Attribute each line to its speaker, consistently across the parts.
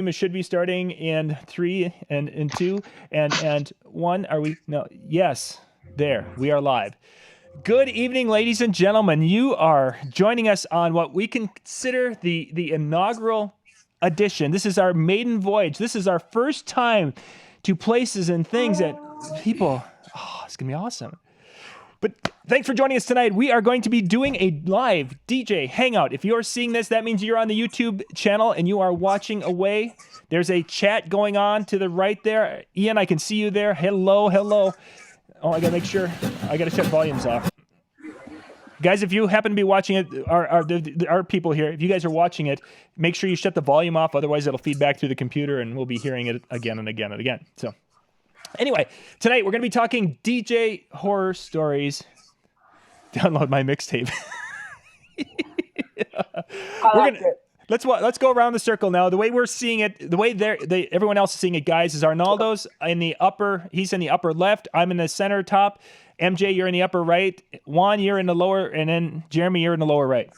Speaker 1: It should be starting in 3 and 2 and 1. Are we? No. Yes. There. We are live. Good evening, ladies and gentlemen. You are joining us on what we consider the inaugural edition. This is our maiden voyage. This is our first time to places and things that people. Oh, it's gonna be awesome. But thanks for joining us tonight. We are going to be doing a live DJ hangout. If you're seeing this, that means you're on the YouTube channel and you are watching away. There's a chat going on to the right there. Ian, I can see you there. Hello, hello. Oh, I gotta make sure. I gotta shut volumes off. Guys, if you happen to be watching it, our people here, if you guys are watching it, make sure you shut the volume off. Otherwise, it'll feed back through the computer and we'll be hearing it again and again and again. So anyway, tonight we're going to be talking DJ horror stories. Download my mixtape. Let's go around the circle now. The way we're seeing it, the way everyone else is seeing it, guys, is Arnaldo's in the upper. He's in the upper left. I'm in the center top. MJ, you're in the upper right. Juan, you're in the lower, and then Jeremy, you're in the lower right.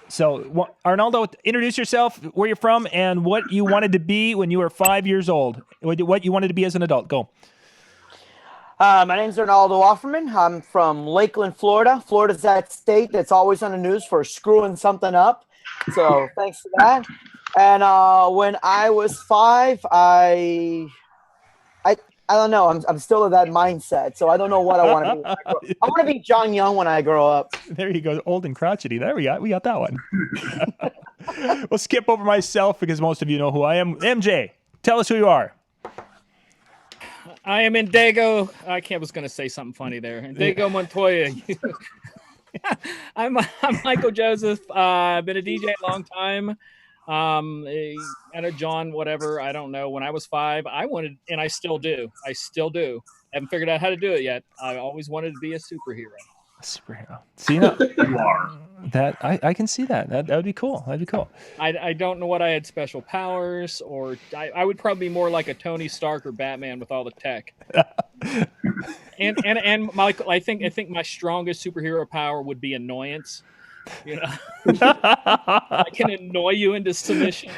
Speaker 1: So, Arnaldo, introduce yourself, where you're from, and what you wanted to be when you were 5 years old. What you wanted to be as an adult. Go.
Speaker 2: My name's Arnaldo Offerman. I'm from Lakeland, Florida. Florida's that state that's always on the news for screwing something up. So thanks for that. And when I was 5, I don't know. I'm still in that mindset, so I don't know what I want to be. I want to be John Young when I grow up.
Speaker 1: There you go, old and crotchety. There we got that one. We'll skip over myself because most of you know who I am. MJ, tell us who you are.
Speaker 3: I am in Dago. I was going to say something funny there. Dago, Montoya. I'm Michael Joseph. I've been a DJ a long time. And a John, whatever, I don't know. When I was 5, I wanted, and I still do. Haven't figured out how to do it yet. I always wanted to be a superhero.
Speaker 1: See, you are. That I can see that. That would be cool. That'd be cool.
Speaker 3: I don't know what I had special powers, or I would probably be more like a Tony Stark or Batman with all the tech. and Michael, I think my strongest superhero power would be annoyance. You know, I can annoy you into submission.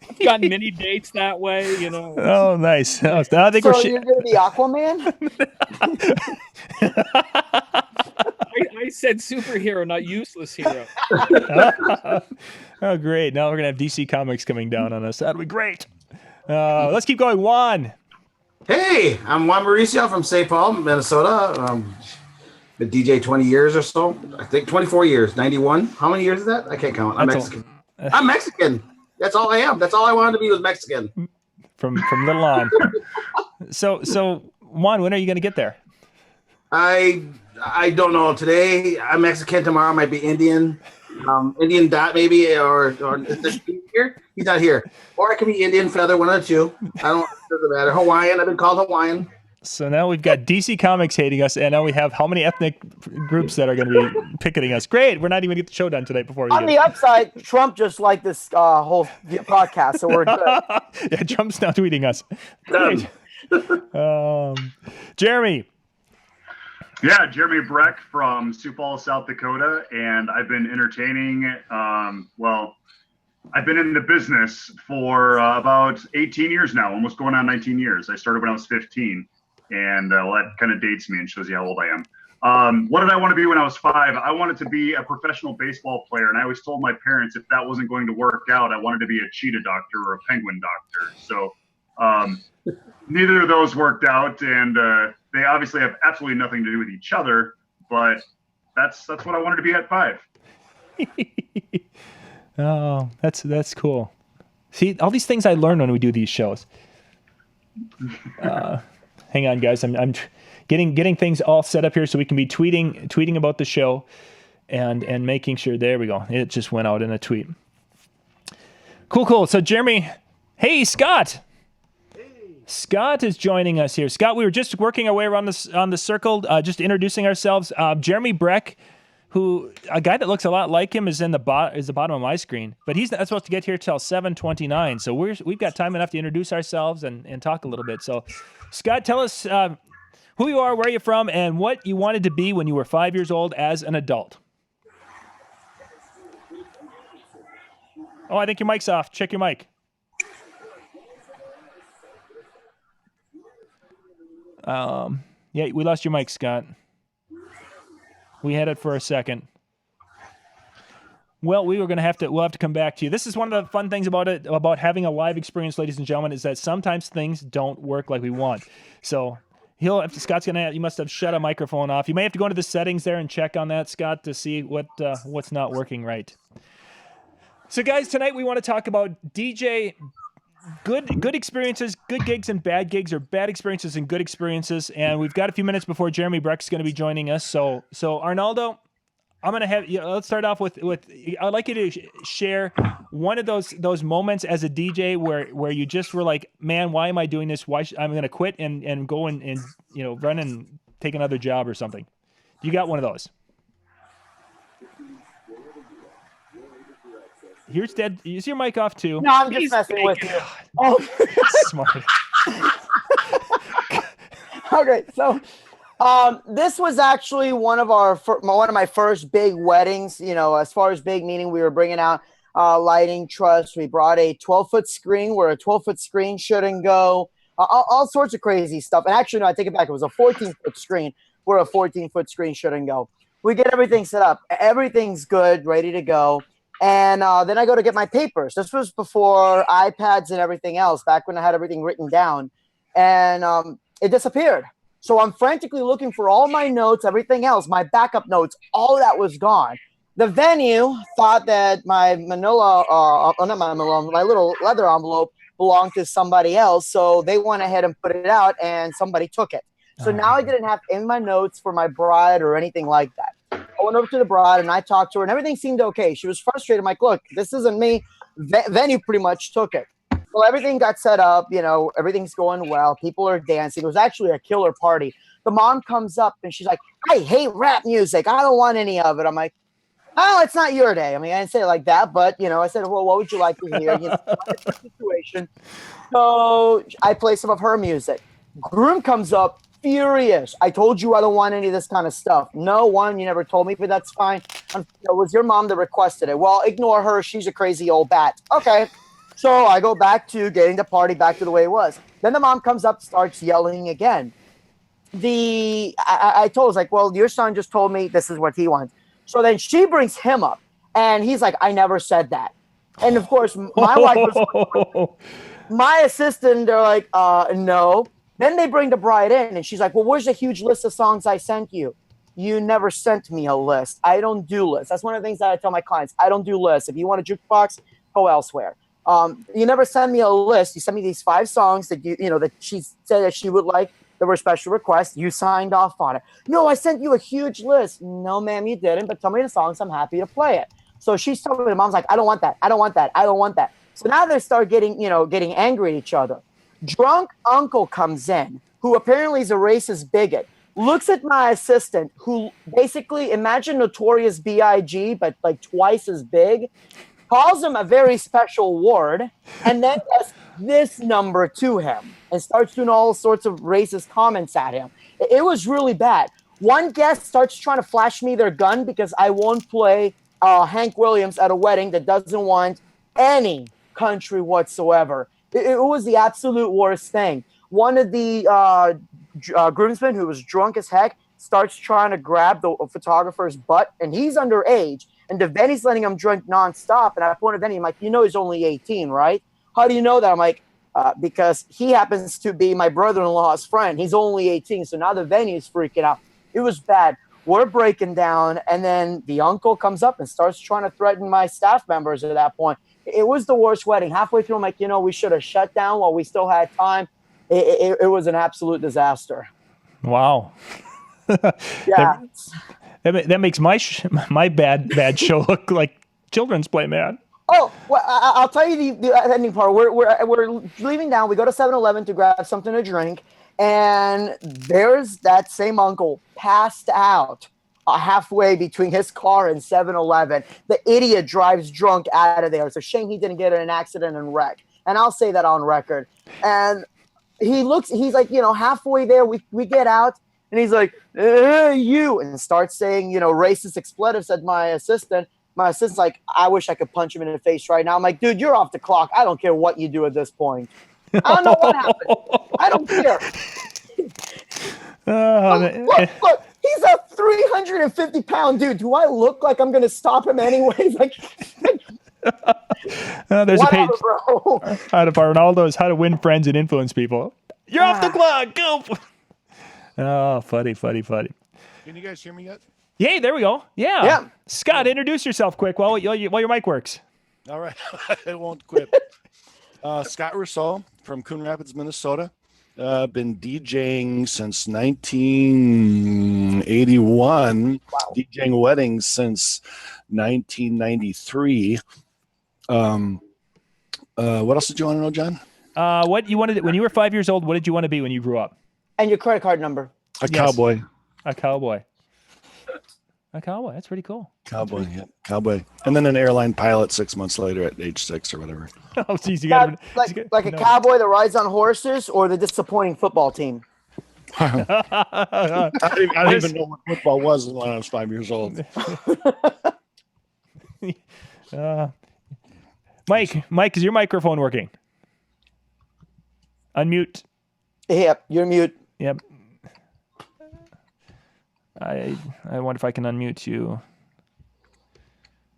Speaker 3: I've gotten many dates that way, you know.
Speaker 1: Oh, nice. I think
Speaker 2: so you're going to be Aquaman?
Speaker 3: I said superhero, not useless hero.
Speaker 1: Oh, great. Now we're going to have DC Comics coming down on us. That'll be great. Let's keep going. Juan.
Speaker 4: Hey, I'm Juan Mauricio from St. Paul, Minnesota. Been DJ 20 years or so. I think 24 years, 91. How many years is that? I can't count. I'm Mexican. I'm Mexican. That's all I am. That's all I wanted to be was Mexican.
Speaker 1: From little on. So Juan, when are you going to get there?
Speaker 4: I don't know. Today I'm Mexican. Tomorrow I might be Indian. Indian dot maybe, or is this here? He's not here. Or I could be Indian feather, one of the two. I don't. It doesn't matter. Hawaiian. I've been called Hawaiian.
Speaker 1: So now we've got DC Comics hating us, and now we have how many ethnic groups that are going to be picketing us? Great, we're not even going to get the show done tonight before we
Speaker 2: On the upside, Trump just liked this whole podcast, so we're good.
Speaker 1: Yeah, Trump's now tweeting us. Great. Jeremy.
Speaker 5: Yeah, Jeremy Breck from Sioux Falls, South Dakota, and I've been entertaining, I've been in the business for about 18 years now, almost going on 19 years. I started when I was 15. And that kind of dates me and shows you how old I am. What did I want to be when I was 5? I wanted to be a professional baseball player. And I always told my parents if that wasn't going to work out, I wanted to be a cheetah doctor or a penguin doctor. So neither of those worked out. And they obviously have absolutely nothing to do with each other. But that's what I wanted to be at 5.
Speaker 1: Oh, that's cool. See, all these things I learn when we do these shows. Hang on, guys. I'm getting things all set up here so we can be tweeting about the show and making sure. There we go. It just went out in a tweet. Cool. So Jeremy, hey Scott. Hey. Scott is joining us here. Scott, we were just working our way around on the circle, just introducing ourselves. Jeremy Breck, who a guy that looks a lot like him is the bottom of my screen, but he's not supposed to get here till 7:29. So we've got time enough to introduce ourselves and talk a little bit. So, Scott, tell us who you are, where you're from, and what you wanted to be when you were 5 years old as an adult. Oh, I think your mic's off. Check your mic. Yeah, we lost your mic, Scott. We had it for a second. Well, we'll have to come back to you. This is one of the fun things about having a live experience, ladies and gentlemen, is that sometimes things don't work like we want. So you must have shut a microphone off. You may have to go into the settings there and check on that, Scott, to see what's not working right. So, guys, tonight we want to talk about DJ good experiences, good gigs and bad gigs, or bad experiences and good experiences. And we've got a few minutes before Jeremy Breck's going to be joining us. So Arnaldo, I'm going to have you. Let's start off with. I'd like you to share one of those moments as a DJ where you just were like, man, why am I doing this? I'm going to quit and go and run and take another job or something. You got one of those? Here's dead. Is your mic off too?
Speaker 2: No, I'm just messing with you. Oh,
Speaker 1: smart.
Speaker 2: Okay, so this was actually one of my first big weddings. As far as big, meaning we were bringing out lighting truss. We brought a 12-foot screen where a 12-foot screen shouldn't go. All sorts of crazy stuff. And actually, no, I take it back. It was a 14-foot screen where a 14-foot screen shouldn't go. We get everything set up. Everything's good, ready to go. And then I go to get my papers. This was before iPads and everything else, back when I had everything written down. And it disappeared. So I'm frantically looking for all my notes, everything else, my backup notes, all that was gone. The venue thought that my my little leather envelope belonged to somebody else. So they went ahead and put it out, and somebody took it. So now I didn't have in my notes for my bride or anything like that. I went over to the bride and I talked to her and everything seemed okay. She was frustrated. I'm like, look, this isn't me. Venue pretty much took it. So everything got set up. Everything's going well. People are dancing. It was actually a killer party. The mom comes up and she's like, I hate rap music. I don't want any of it. I'm like, oh, it's not your day. I mean, I didn't say it like that, but, I said, well, what would you like to hear? Situation. So I play some of her music. Groom comes up. Furious. I told you I don't want any of this kind of stuff. No, one, you never told me, but that's fine. It was your mom that requested it. Well, ignore her. She's a crazy old bat. Okay. So I go back to getting the party back to the way it was. Then the mom comes up, starts yelling again. I told her, like, well, your son just told me this is what he wants. So then she brings him up and he's like, I never said that. And of course, my wife was my assistant. They're like, no. Then they bring the bride in, and she's like, well, where's the huge list of songs I sent you? You never sent me a list. I don't do lists. That's one of the things that I tell my clients. I don't do lists. If you want a jukebox, go elsewhere. You never send me a list. You sent me these 5 songs that that she said that she would like. There were special requests. You signed off on it. No, I sent you a huge list. No, ma'am, you didn't. But tell me the songs. I'm happy to play it. So she's telling me, the mom's like, I don't want that. I don't want that. I don't want that. So now they start getting angry at each other. Drunk uncle comes in, who apparently is a racist bigot, looks at my assistant, who basically, imagine Notorious B.I.G., but like twice as big, calls him a very special ward, and then does this number to him and starts doing all sorts of racist comments at him. It was really bad. One guest starts trying to flash me their gun because I won't play Hank Williams at a wedding that doesn't want any country whatsoever. It was the absolute worst thing. One of the groomsmen, who was drunk as heck, starts trying to grab the photographer's butt, and he's underage. And the Benny's letting him drink nonstop. And I pointed at Benny, I'm like, he's only 18, right? How do you know that? I'm like, because he happens to be my brother-in-law's friend. He's only 18, so now the venue's freaking out. It was bad. We're breaking down, and then the uncle comes up and starts trying to threaten my staff members at that point. It was the worst wedding. Halfway through, I'm like, we should have shut down while we still had time. It was an absolute disaster.
Speaker 1: Wow.
Speaker 2: Yeah.
Speaker 1: That makes my bad show look like children's play, man.
Speaker 2: Oh, well, I'll tell you the ending part. We're leaving down. We go to 7-Eleven to grab something to drink, and there's that same uncle passed out halfway between his car and 7-Eleven. The idiot drives drunk out of there. It's a shame he didn't get in an accident and wreck. And I'll say that on record. And he's like, halfway there, we get out, and he's like, you, and starts saying, racist expletives at my assistant. My assistant's like, I wish I could punch him in the face right now. I'm like, dude, you're off the clock. I don't care what you do at this point. I don't know what happened. I don't care. Look, he's a 350-pound dude. Do I look like I'm going to stop him anyways? Like,
Speaker 1: there's a page
Speaker 2: bro.
Speaker 1: out of Arnaldo's How to Win Friends and Influence People. You're off the clock. Go. Oh, funny.
Speaker 6: Can you guys hear me yet?
Speaker 1: Yay, there we go. Yeah. Scott, introduce yourself quick while your mic works.
Speaker 6: All right. I won't quit. Scott Rousseau from Coon Rapids, Minnesota. Been DJing since 1981. Wow. DJing weddings since 1993. What else did you want to know, John?
Speaker 1: What you wanted when you were 5 years old? What did you want to be when you grew up?
Speaker 2: And your credit card number.
Speaker 6: Cowboy.
Speaker 1: A cowboy. A cowboy. That's pretty cool.
Speaker 6: Cowboy. Yeah. Cowboy. And then an airline pilot 6 months later at age 6 or whatever.
Speaker 1: Oh, geez, you got
Speaker 2: like a cowboy that rides on horses, or the disappointing football team.
Speaker 6: I didn't even know what football was when I was 5 years old.
Speaker 1: Mike, is your microphone working? Unmute.
Speaker 2: Yep, you're mute.
Speaker 1: Yep. I wonder if I can unmute you.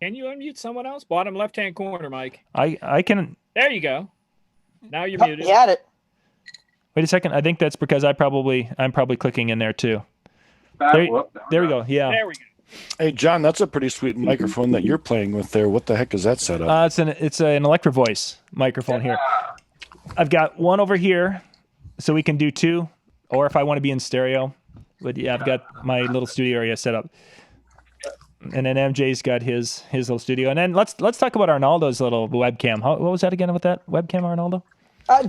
Speaker 3: Can you unmute someone else? Bottom left-hand corner, Mike.
Speaker 1: I can.
Speaker 3: There you go. Now you're muted.
Speaker 2: You had it.
Speaker 1: Wait a second. I think that's because I'm probably clicking in there too. There we go. Yeah.
Speaker 3: There we go.
Speaker 6: Hey, John, that's a pretty sweet microphone that you're playing with there. What the heck is that set up?
Speaker 1: It's an Electro Voice microphone here. I've got one over here, so we can do two, or if I want to be in stereo. But yeah, I've got my little studio area set up, and then MJ's got his little studio. And then let's talk about Arnaldo's little webcam. What was that again with that webcam, Arnaldo?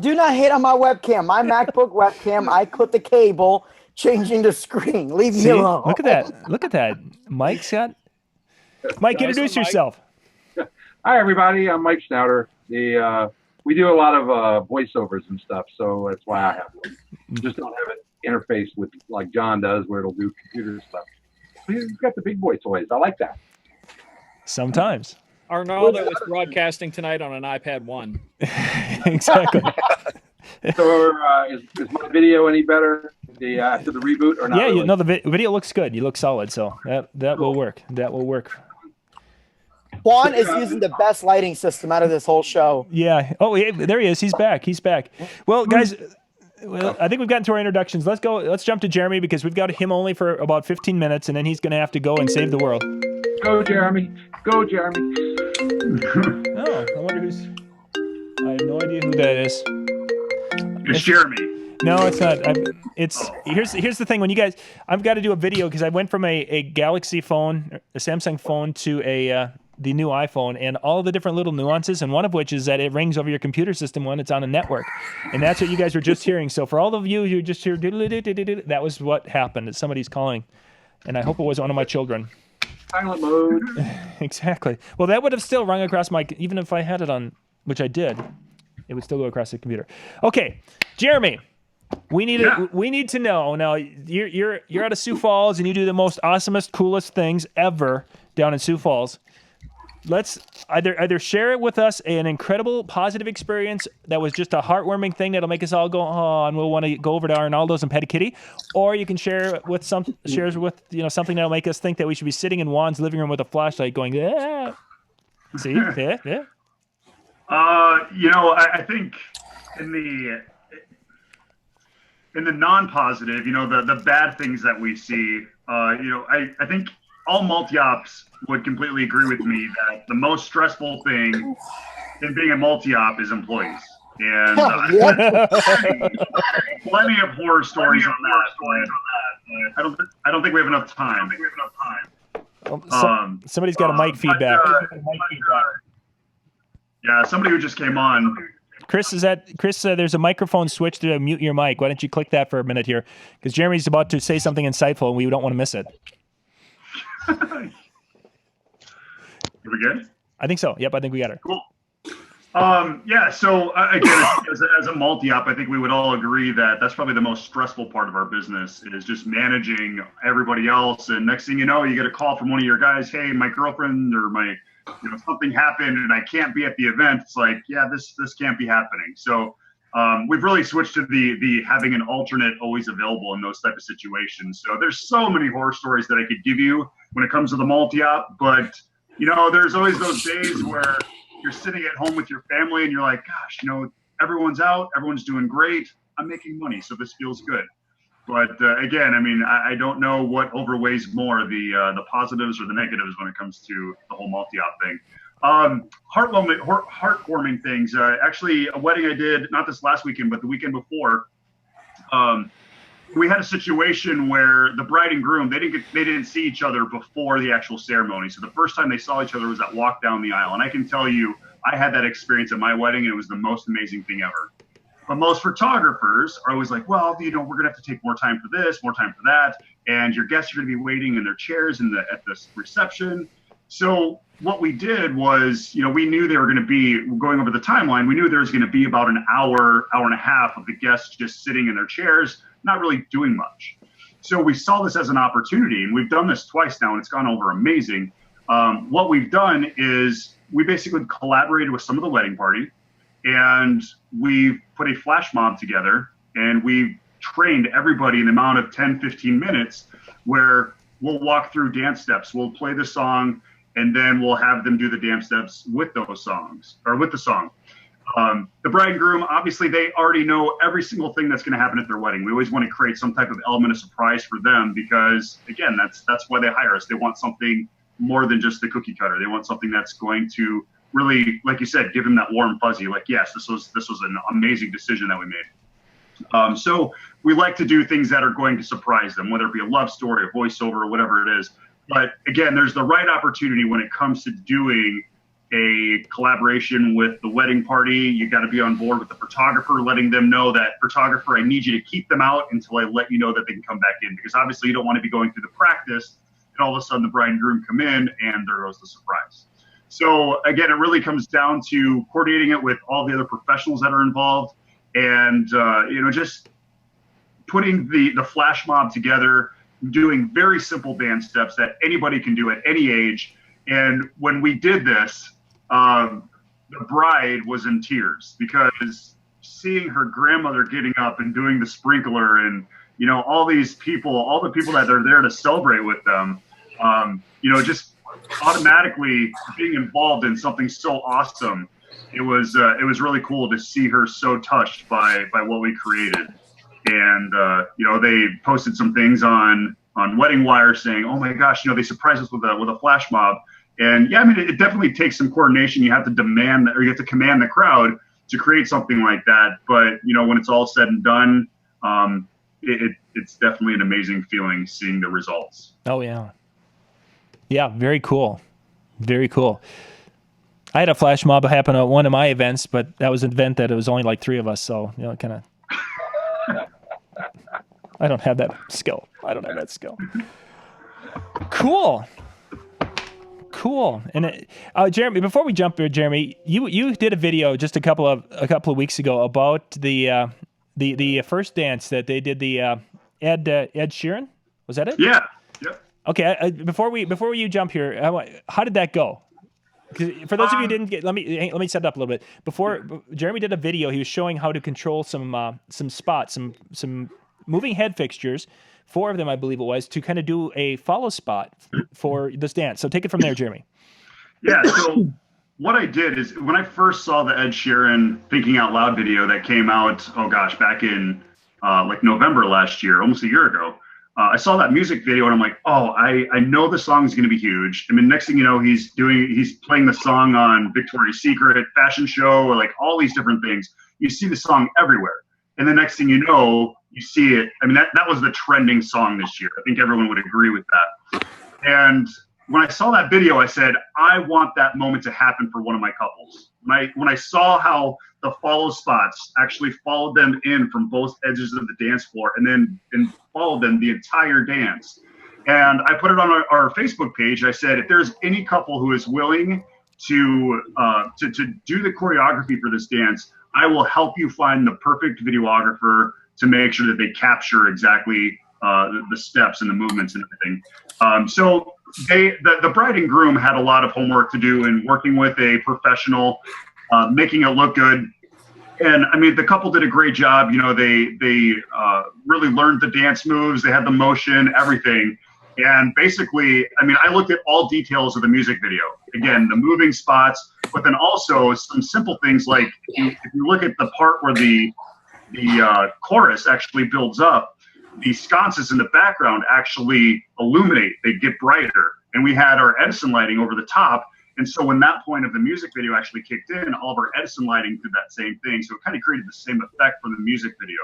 Speaker 2: Do not hate on my webcam. My MacBook webcam. I clip the cable, changing the screen. Leave me alone.
Speaker 1: Look at that. Mike, introduce yourself.
Speaker 7: Hi, everybody. I'm Mike Snouter. We do a lot of voiceovers and stuff, so that's why I have one. Just don't have it interfaced with like John does, where it'll do computer stuff. He's got the big boy toys. I like that.
Speaker 1: Sometimes.
Speaker 3: Arnaldo is broadcasting tonight on an iPad 1.
Speaker 1: Exactly.
Speaker 7: So is my video any better after the reboot or not?
Speaker 1: Yeah,
Speaker 7: really?
Speaker 1: the video looks good. You look solid, so that will work. That will work.
Speaker 2: Juan is using the best lighting system out of this whole show.
Speaker 1: Yeah. Oh, yeah, there he is. He's back. Well, guys, I think we've gotten to our introductions. Let's go. Let's jump to Jeremy because we've got him only for about 15 minutes, and then he's going to have to go and save the world.
Speaker 7: Go, Jeremy. Go, Jeremy.
Speaker 1: Oh, I wonder who's. I have no idea who that is.
Speaker 5: It's Jeremy.
Speaker 1: No, it's not. Here's the thing. When you guys, I've got to do a video because I went from a Galaxy phone, a Samsung phone, to the new iPhone, and all the different little nuances, and one of which is that it rings over your computer system when it's on a network, and that's what you guys were just hearing. So for all of you who just hear that was what happened. Somebody's calling, and I hope it was one of my children.
Speaker 7: Silent mode.
Speaker 1: Exactly. Well, that would have still rung across my, even if I had it on, which I did, it would still go across the computer. Okay, Jeremy. We need to know now. You're out of Sioux Falls and you do the most awesomest, coolest things ever down in Sioux Falls. Let's either share it with us an incredible positive experience that was just a heartwarming thing that'll make us all go and we'll want to go over to Arnaldo's and Pet a Kitty, or you can share it with something that'll make us think that we should be sitting in Juan's living room with a flashlight going See, yeah.
Speaker 5: I think in the non-positive, the bad things that we see, I think all multi-ops would completely agree with me that the most stressful thing in being a multi-op is employees. And plenty of horror stories on that. I don't think we have enough time.
Speaker 1: Somebody's got a mic feedback.
Speaker 5: Yeah, somebody who just came on.
Speaker 1: Chris, there's a microphone switch to mute your mic. Why don't you click that for a minute here? Because Jeremy's about to say something insightful and we don't want to miss it.
Speaker 5: Are we good?
Speaker 1: I think so. Yep, I think we got her.
Speaker 5: Cool. So again, as a multi-op, I think we would all agree that that's probably the most stressful part of our business is just managing everybody else. And next thing you know, you get a call from one of your guys, hey, my girlfriend or something happened and I can't be at the event. It's like, yeah, this can't be happening. So we've really switched to the having an alternate always available in those type of situations. So there's so many horror stories that I could give you when it comes to the multi-op, but there's always those days where you're sitting at home with your family and you're like, gosh, everyone's out, everyone's doing great, I'm making money, so this feels good. But again, I mean, I don't know what overweighs more, the positives or the negatives when it comes to the whole multi-op thing. Heartwarming things. Actually, a wedding I did, not this last weekend, but the weekend before, we had a situation where the bride and groom, they didn't see each other before the actual ceremony. So the first time they saw each other was that walk down the aisle. And I can tell you, I had that experience at my wedding, and it was the most amazing thing ever. But most photographers are always like, well, we're going to have to take more time for this, more time for that. And your guests are going to be waiting in their chairs at the reception. So what we did was, we knew they were going to be going over the timeline. We knew there was going to be about an hour, hour and a half of the guests just sitting in their chairs, not really doing much. So we saw this as an opportunity, and we've done this twice now, and it's gone over amazing. What we've done is we basically collaborated with some of the wedding party, and we've put a flash mob together, and we've trained everybody in the amount of 10, 15 minutes where we'll walk through dance steps. We'll play the song, and then we'll have them do the dance steps with those songs, or with the song. The bride and groom, obviously, they already know every single thing that's going to happen at their wedding. We always want to create some type of element of surprise for them because, again, that's why they hire us. They want something more than just the cookie cutter. They want something that's going to really, like you said, give them that warm fuzzy. Like, yes, this was an amazing decision that we made. So we like to do things that are going to surprise them, whether it be a love story, a voiceover, or whatever it is. But again, there's the right opportunity when it comes to doing a collaboration with the wedding party. You got to be on board with the photographer, letting them know that, photographer, I need you to keep them out until I let you know that they can come back in, because obviously you don't want to be going through the practice and all of a sudden the bride and groom come in and there goes the surprise. So again, it really comes down to coordinating it with all the other professionals that are involved, and just putting the flash mob together, doing very simple dance steps that anybody can do at any age. And when we did this, the bride was in tears because seeing her grandmother getting up and doing the sprinkler, and all these people, all the people that are there to celebrate with them, just automatically being involved in something so awesome. It was really cool to see her so touched by what we created. And they posted some things on Wedding Wire saying, oh my gosh, they surprised us with a flash mob. And yeah, I mean, it definitely takes some coordination. You have to demand that, or you have to command the crowd to create something like that. But when it's all said and done, it's definitely an amazing feeling seeing the results.
Speaker 1: Oh yeah. Yeah, very cool. Very cool. I had a flash mob happen at one of my events, but that was an event that it was only like 3 of us. So, kind of, I don't have that skill. Cool. And Jeremy, before we jump here, Jeremy, you did a video just a couple of weeks ago about the first dance that they did, the Ed Sheeran. Was that it?
Speaker 5: Yeah. Yep.
Speaker 1: Okay. Before you jump here, how did that go? 'Cause for those of you who didn't get, let me set it up a little bit. Before Jeremy did a video, he was showing how to control some spots, some moving head fixtures, 4 of them I believe it was, to kind of do a follow spot for this dance. So take it from there, Jeremy.
Speaker 5: Yeah. So what I did is, when I first saw the Ed Sheeran Thinking Out Loud video that came out, back in like November last year, almost a year ago. I saw that music video and I'm like, oh, I know the song is going to be huge. I mean, next thing you know, he's playing the song on Victoria's Secret fashion show, or like all these different things. You see the song everywhere. And the next thing you know, you see it. I mean, that was the trending song this year. I think everyone would agree with that. And when I saw that video, I said, I want that moment to happen for one of my couples. When I saw how the follow spots actually followed them in from both edges of the dance floor and followed them the entire dance. And I put it on our Facebook page. I said, if there's any couple who is willing to do the choreography for this dance, I will help you find the perfect videographer to make sure that they capture exactly the steps and the movements and everything. So the bride and groom had a lot of homework to do in working with a professional, making it look good. And I mean, the couple did a great job. You know, they really learned the dance moves. They had the motion, everything. And basically, I mean, I looked at all details of the music video. Again, the moving spots, but then also some simple things like if you look at the part where the chorus actually builds up, the sconces in the background actually illuminate. They get brighter. And we had our Edison lighting over the top. And so when that point of the music video actually kicked in, all of our Edison lighting did that same thing. So it kind of created the same effect for the music video.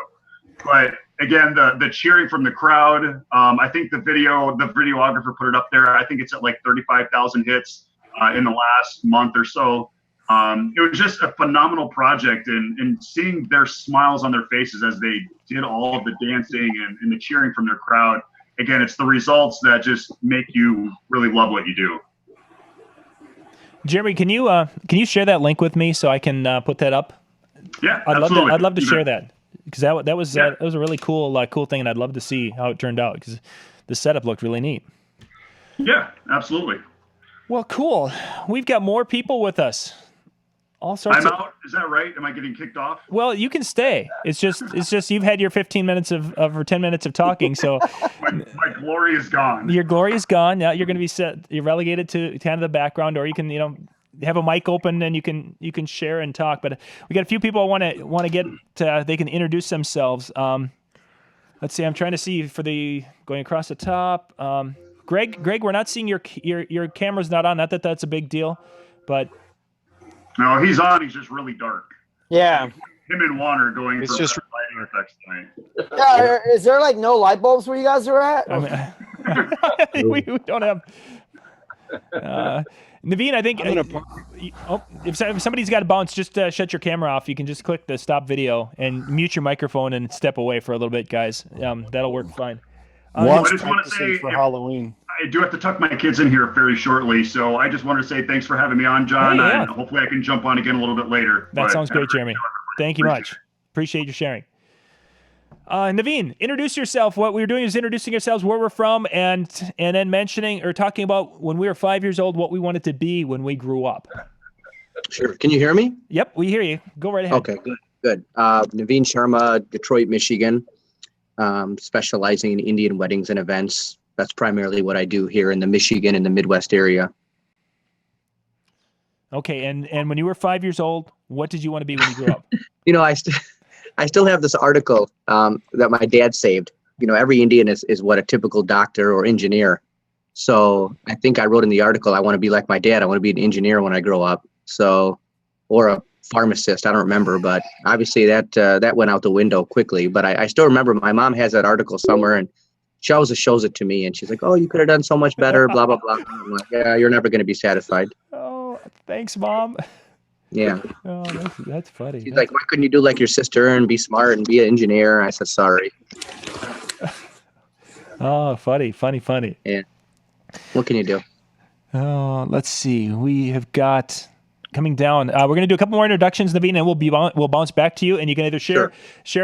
Speaker 5: But again, the cheering from the crowd, I think the videographer put it up there. I think it's at like 35,000 hits in the last month or so. It was just a phenomenal project, and seeing their smiles on their faces as they did all of the dancing and the cheering from their crowd. Again, it's the results that just make you really love what you do.
Speaker 1: Jeremy, can you share that link with me so I can put that up?
Speaker 5: Yeah,
Speaker 1: I'd love to
Speaker 5: You
Speaker 1: share
Speaker 5: bet.
Speaker 1: that, because that was a really cool thing, and I'd love to see how it turned out, because the setup looked really neat.
Speaker 5: Yeah, absolutely.
Speaker 1: Well, cool. We've got more people with us. All sorts
Speaker 5: I'm
Speaker 1: of.
Speaker 5: out. Is that right? Am I getting kicked off?
Speaker 1: Well, you can stay. It's just you've had your 15 minutes of or 10 minutes of talking, so
Speaker 5: My glory is gone.
Speaker 1: your glory is gone. Now you're going to be set. You're relegated to kind of the background, or you can have a mic open and you can share and talk. But we got a few people want to get. They can introduce themselves. Let's see. I'm trying to see for the going across the top. Greg, we're not seeing your camera's not on. Not that that's a big deal, but.
Speaker 5: No, he's on. He's just really dark.
Speaker 2: Yeah.
Speaker 5: Him and Juan are going
Speaker 6: It's
Speaker 5: for
Speaker 6: just-
Speaker 5: lighting effects tonight.
Speaker 2: Yeah. Is there like no light bulbs where you guys are at?
Speaker 1: I mean, we don't have. Naveen, I think. If somebody's got to bounce, just shut your camera off. You can just click the stop video and mute your microphone and step away for a little bit, guys. That'll work fine.
Speaker 6: Once
Speaker 5: I just wanna
Speaker 6: practicing
Speaker 5: say
Speaker 6: for
Speaker 5: if-
Speaker 6: Halloween.
Speaker 5: I do have to tuck my kids in here very shortly, so I just wanted to say thanks for having me on, John.
Speaker 1: Hey, yeah.
Speaker 5: And hopefully I can jump on again a little bit later.
Speaker 1: That
Speaker 5: But
Speaker 1: sounds
Speaker 5: have a
Speaker 1: great,
Speaker 5: great
Speaker 1: Jeremy.
Speaker 5: show, everybody.
Speaker 1: Thank you much. Appreciate your sharing. Naveen, introduce yourself. What we were doing is introducing ourselves, where we're from, and then mentioning or talking about when we were 5 years old, what we wanted to be when we grew up.
Speaker 8: Sure. Can you hear me?
Speaker 1: Yep, we hear you. Go right ahead.
Speaker 8: Okay, good. Naveen Sharma, Detroit, Michigan, specializing in Indian weddings and events. That's primarily what I do here in the Michigan and the Midwest area.
Speaker 1: Okay, and when you were 5 years old, what did you want to be when you grew up?
Speaker 8: I still have this article that my dad saved. Every Indian is what a typical doctor or engineer. So I think I wrote in the article, I want to be like my dad. I want to be an engineer when I grow up. So, or a pharmacist. I don't remember, but obviously that went out the window quickly. But I still remember my mom has that article somewhere, and she always shows it to me. And she's like, "Oh, you could have done so much better." Blah blah blah. I'm like, "Yeah, you're never going to be satisfied."
Speaker 1: Oh, thanks, Mom.
Speaker 8: Yeah.
Speaker 1: Oh, that's funny.
Speaker 8: She's like, "Why couldn't you do like your sister and be smart and be an engineer?" I said, "Sorry."
Speaker 1: Oh, funny.
Speaker 8: Yeah. What can you do?
Speaker 1: Oh, let's see. We have got coming down. We're going to do a couple more introductions, Naveen, and we'll bounce back to you, and you can either share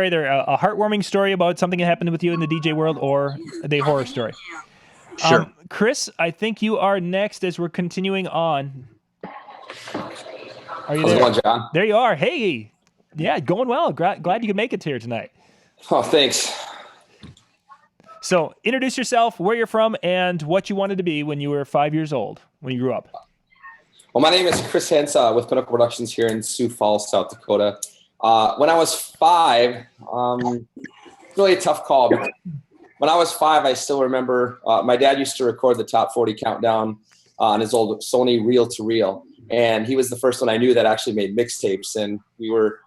Speaker 1: either a heartwarming story about something that happened with you in the DJ world or the horror story.
Speaker 8: Sure.
Speaker 1: Chris, I think you are next as we're continuing on. Are you
Speaker 9: How's it
Speaker 1: there?
Speaker 9: going, John?
Speaker 1: There you are. Hey, yeah, going well. Glad you could make it here tonight.
Speaker 9: Oh, thanks.
Speaker 1: So introduce yourself, where you're from, and what you wanted to be when you were 5 years old, when you grew up.
Speaker 9: Well, my name is Chris Hens with Pinnacle Productions here in Sioux Falls, South Dakota. When I was 5, really a tough call. When I was 5, I still remember my dad used to record the top 40 countdown on his old Sony reel-to-reel. And he was the first one I knew that actually made mixtapes. And we were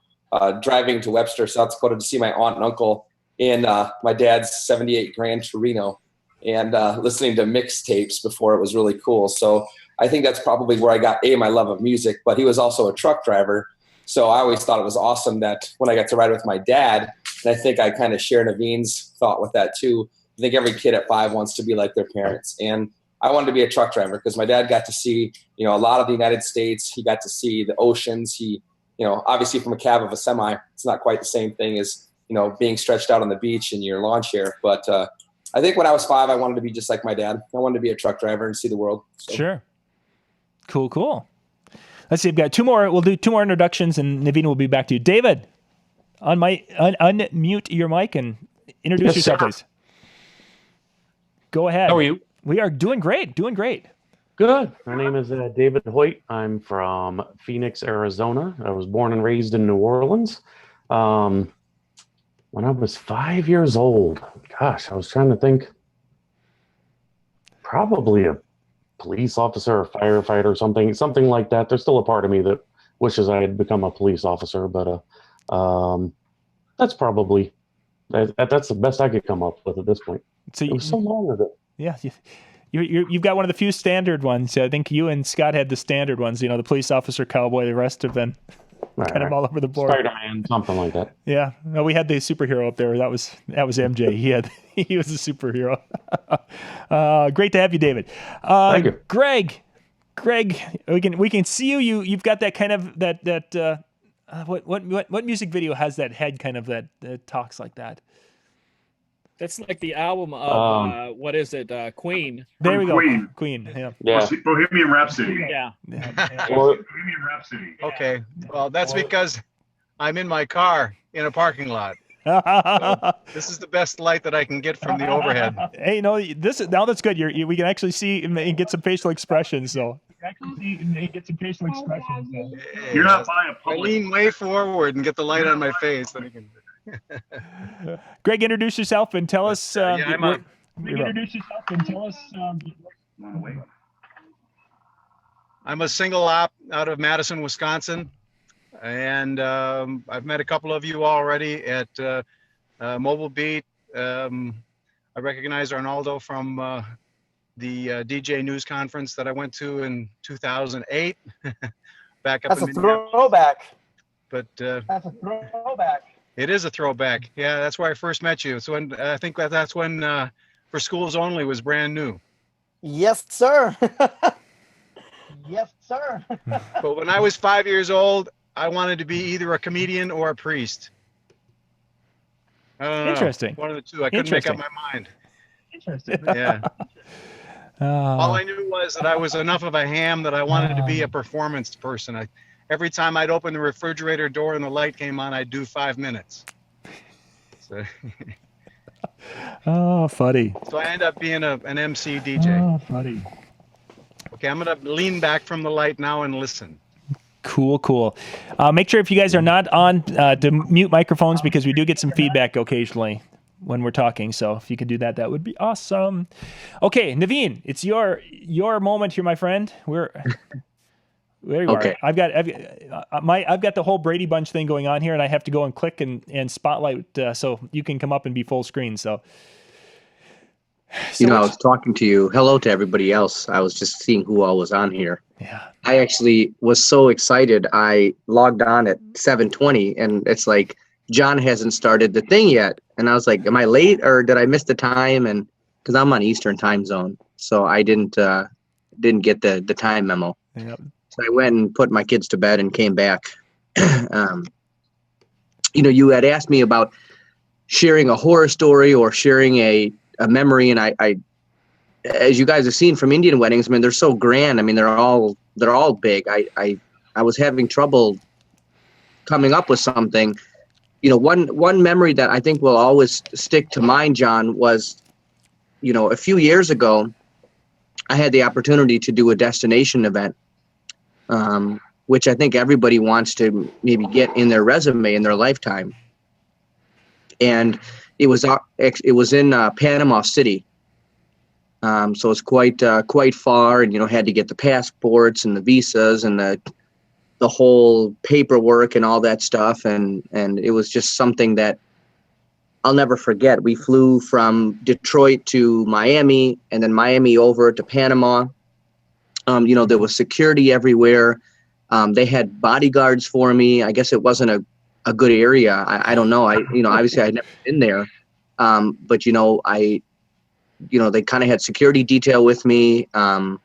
Speaker 9: driving to Webster, South Dakota to see my aunt and uncle in my dad's 78 Grand Torino and listening to mixtapes before it was really cool. So I think that's probably where I got my love of music, but he was also a truck driver. So I always thought it was awesome that when I got to ride with my dad, and I think I kind of share Naveen's thought with that too. I think every kid at 5 wants to be like their parents. And I wanted to be a truck driver because my dad got to see, a lot of the United States. He got to see the oceans. He, obviously from a cab of a semi, it's not quite the same thing as, being stretched out on the beach in your lawn chair. But I think when I was 5, I wanted to be just like my dad. I wanted to be a truck driver and see the world. So.
Speaker 1: Sure. Cool. Let's see. I've got 2 more. We'll do 2 more introductions, and Naveen will be back to you. David, unmute your mic and introduce yourself, please. Go ahead.
Speaker 10: How are you?
Speaker 1: We are doing great. Doing great.
Speaker 10: Good. My name is David Hoyt. I'm from Phoenix, Arizona. I was born and raised in New Orleans. When I was 5 years old, gosh, I was trying to think. Probably a police officer or firefighter or something like that. There's still a part of me that wishes I had become a police officer, but that's probably that's the best I could come up with at this point.
Speaker 1: So
Speaker 10: it was so long ago.
Speaker 1: Yeah, you've got one of the few standard ones. I think you and Scott had the standard ones. The police officer, cowboy. The rest have been kind of all over the board.
Speaker 10: Spider-Man, something like that.
Speaker 1: Yeah, no, we had the superhero up there. That was MJ. He was a superhero. Great to have you, David.
Speaker 10: Thank you,
Speaker 1: Greg. We can see you. You've got that kind of that. What music video has that head kind of that talks like that?
Speaker 3: That's like the album of what is it? Queen.
Speaker 1: There we go.
Speaker 5: Queen.
Speaker 1: Queen. Yeah.
Speaker 5: Bohemian Rhapsody.
Speaker 3: Yeah.
Speaker 5: Bohemian Rhapsody.
Speaker 11: Okay. Well, that's because I'm in my car in a parking lot. So this is the best light that I can get from the overhead.
Speaker 1: Hey, now that's good. We can actually see and get some facial expressions. So.
Speaker 5: You're not buying a public.
Speaker 11: I lean way forward and get the light on my face. Then I can.
Speaker 1: Greg, introduce yourself and tell us.
Speaker 11: I'm a single op out of Madison, Wisconsin, and I've met a couple of you already at Mobile Beat. I recognize Arnaldo from the DJ News Conference that I went to in 2008. Back up.
Speaker 2: That's a throwback.
Speaker 11: But
Speaker 2: that's a throwback.
Speaker 11: It is a throwback. Yeah, that's where I first met you. So when, I think that's when For Schools Only was brand new.
Speaker 2: Yes, sir. Yes, sir.
Speaker 11: But when I was 5 years old, I wanted to be either a comedian or a priest.
Speaker 1: Interesting.
Speaker 11: One of the two. I couldn't make up my mind.
Speaker 1: Interesting.
Speaker 11: Yeah. All I knew was that I was enough of a ham that I wanted to be a performance person. Every time I'd open the refrigerator door and the light came on, I'd do 5 minutes. So,
Speaker 1: oh, funny.
Speaker 11: So I end up being an MC DJ.
Speaker 1: Oh, funny.
Speaker 11: Okay, I'm going to lean back from the light now and listen.
Speaker 1: Cool. Make sure if you guys are not on to mute microphones because we do get some feedback occasionally when we're talking. So if you could do that, that would be awesome. Okay, Naveen, it's your moment here, my friend. There you
Speaker 8: Okay.
Speaker 1: are. I've got the whole Brady Bunch thing going on here, and I have to go and click and spotlight so you can come up and be full screen. So
Speaker 8: I was talking to you. Hello to everybody else. I was just seeing who all was on here.
Speaker 1: Yeah.
Speaker 8: I actually was so excited. I logged on at 7:20, and it's like John hasn't started the thing yet. And I was like, "Am I late, or did I miss the time?" And because I'm on Eastern time zone, so I didn't get the time memo.
Speaker 1: Yep.
Speaker 8: So I went and put my kids to bed and came back. You had asked me about sharing a horror story or sharing a memory, and I, as you guys have seen from Indian weddings, I mean, they're so grand. I mean, they're all big. I was having trouble coming up with something. One memory that I think will always stick to mind, John, was, a few years ago, I had the opportunity to do a destination event. Which I think everybody wants to maybe get in their resume in their lifetime. And it was in Panama City. So it's quite far, and, had to get the passports and the visas and the whole paperwork and all that stuff. And it was just something that I'll never forget. We flew from Detroit to Miami and then Miami over to Panama. There was security everywhere. They had bodyguards for me. I guess it wasn't a good area. I don't know. Obviously I'd never been there. But they kind of had security detail with me. It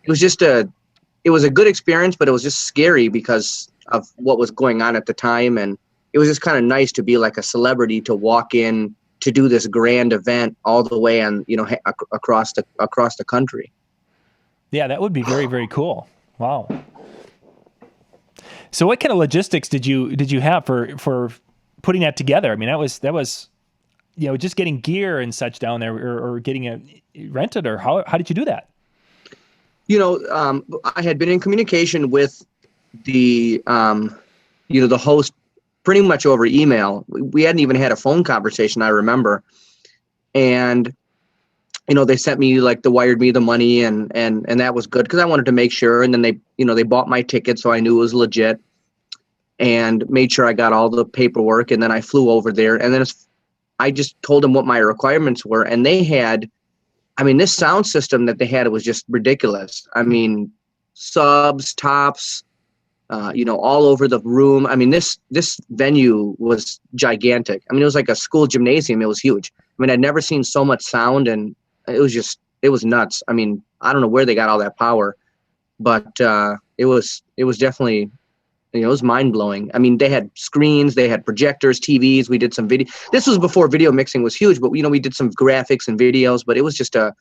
Speaker 8: was a good experience, but it was just scary because of what was going on at the time. And it was just kind of nice to be like a celebrity, to walk in to do this grand event all the way on, across the country.
Speaker 1: Yeah, that would be very, very cool. Wow. So what kind of logistics did you have for putting that together? I mean, that was just getting gear and such down there, or getting it rented, or how did you do that?
Speaker 8: I had been in communication with the the host pretty much over email. We hadn't even had a phone conversation, I remember. And they sent me, like, they wired me the money, and that was good because I wanted to make sure. And then they bought my ticket, so I knew it was legit, and made sure I got all the paperwork. And then I flew over there, and then I just told them what my requirements were, and they had, this sound system that they had, it was just ridiculous. Subs, tops, all over the room. This venue was gigantic. It was like a school gymnasium. It was huge. I'd never seen so much sound, and it was nuts. I don't know where they got all that power, but it was definitely, it was mind blowing. They had screens, they had projectors, TVs. We did some video. This was before video mixing was huge, but we did some graphics and videos. But it was just a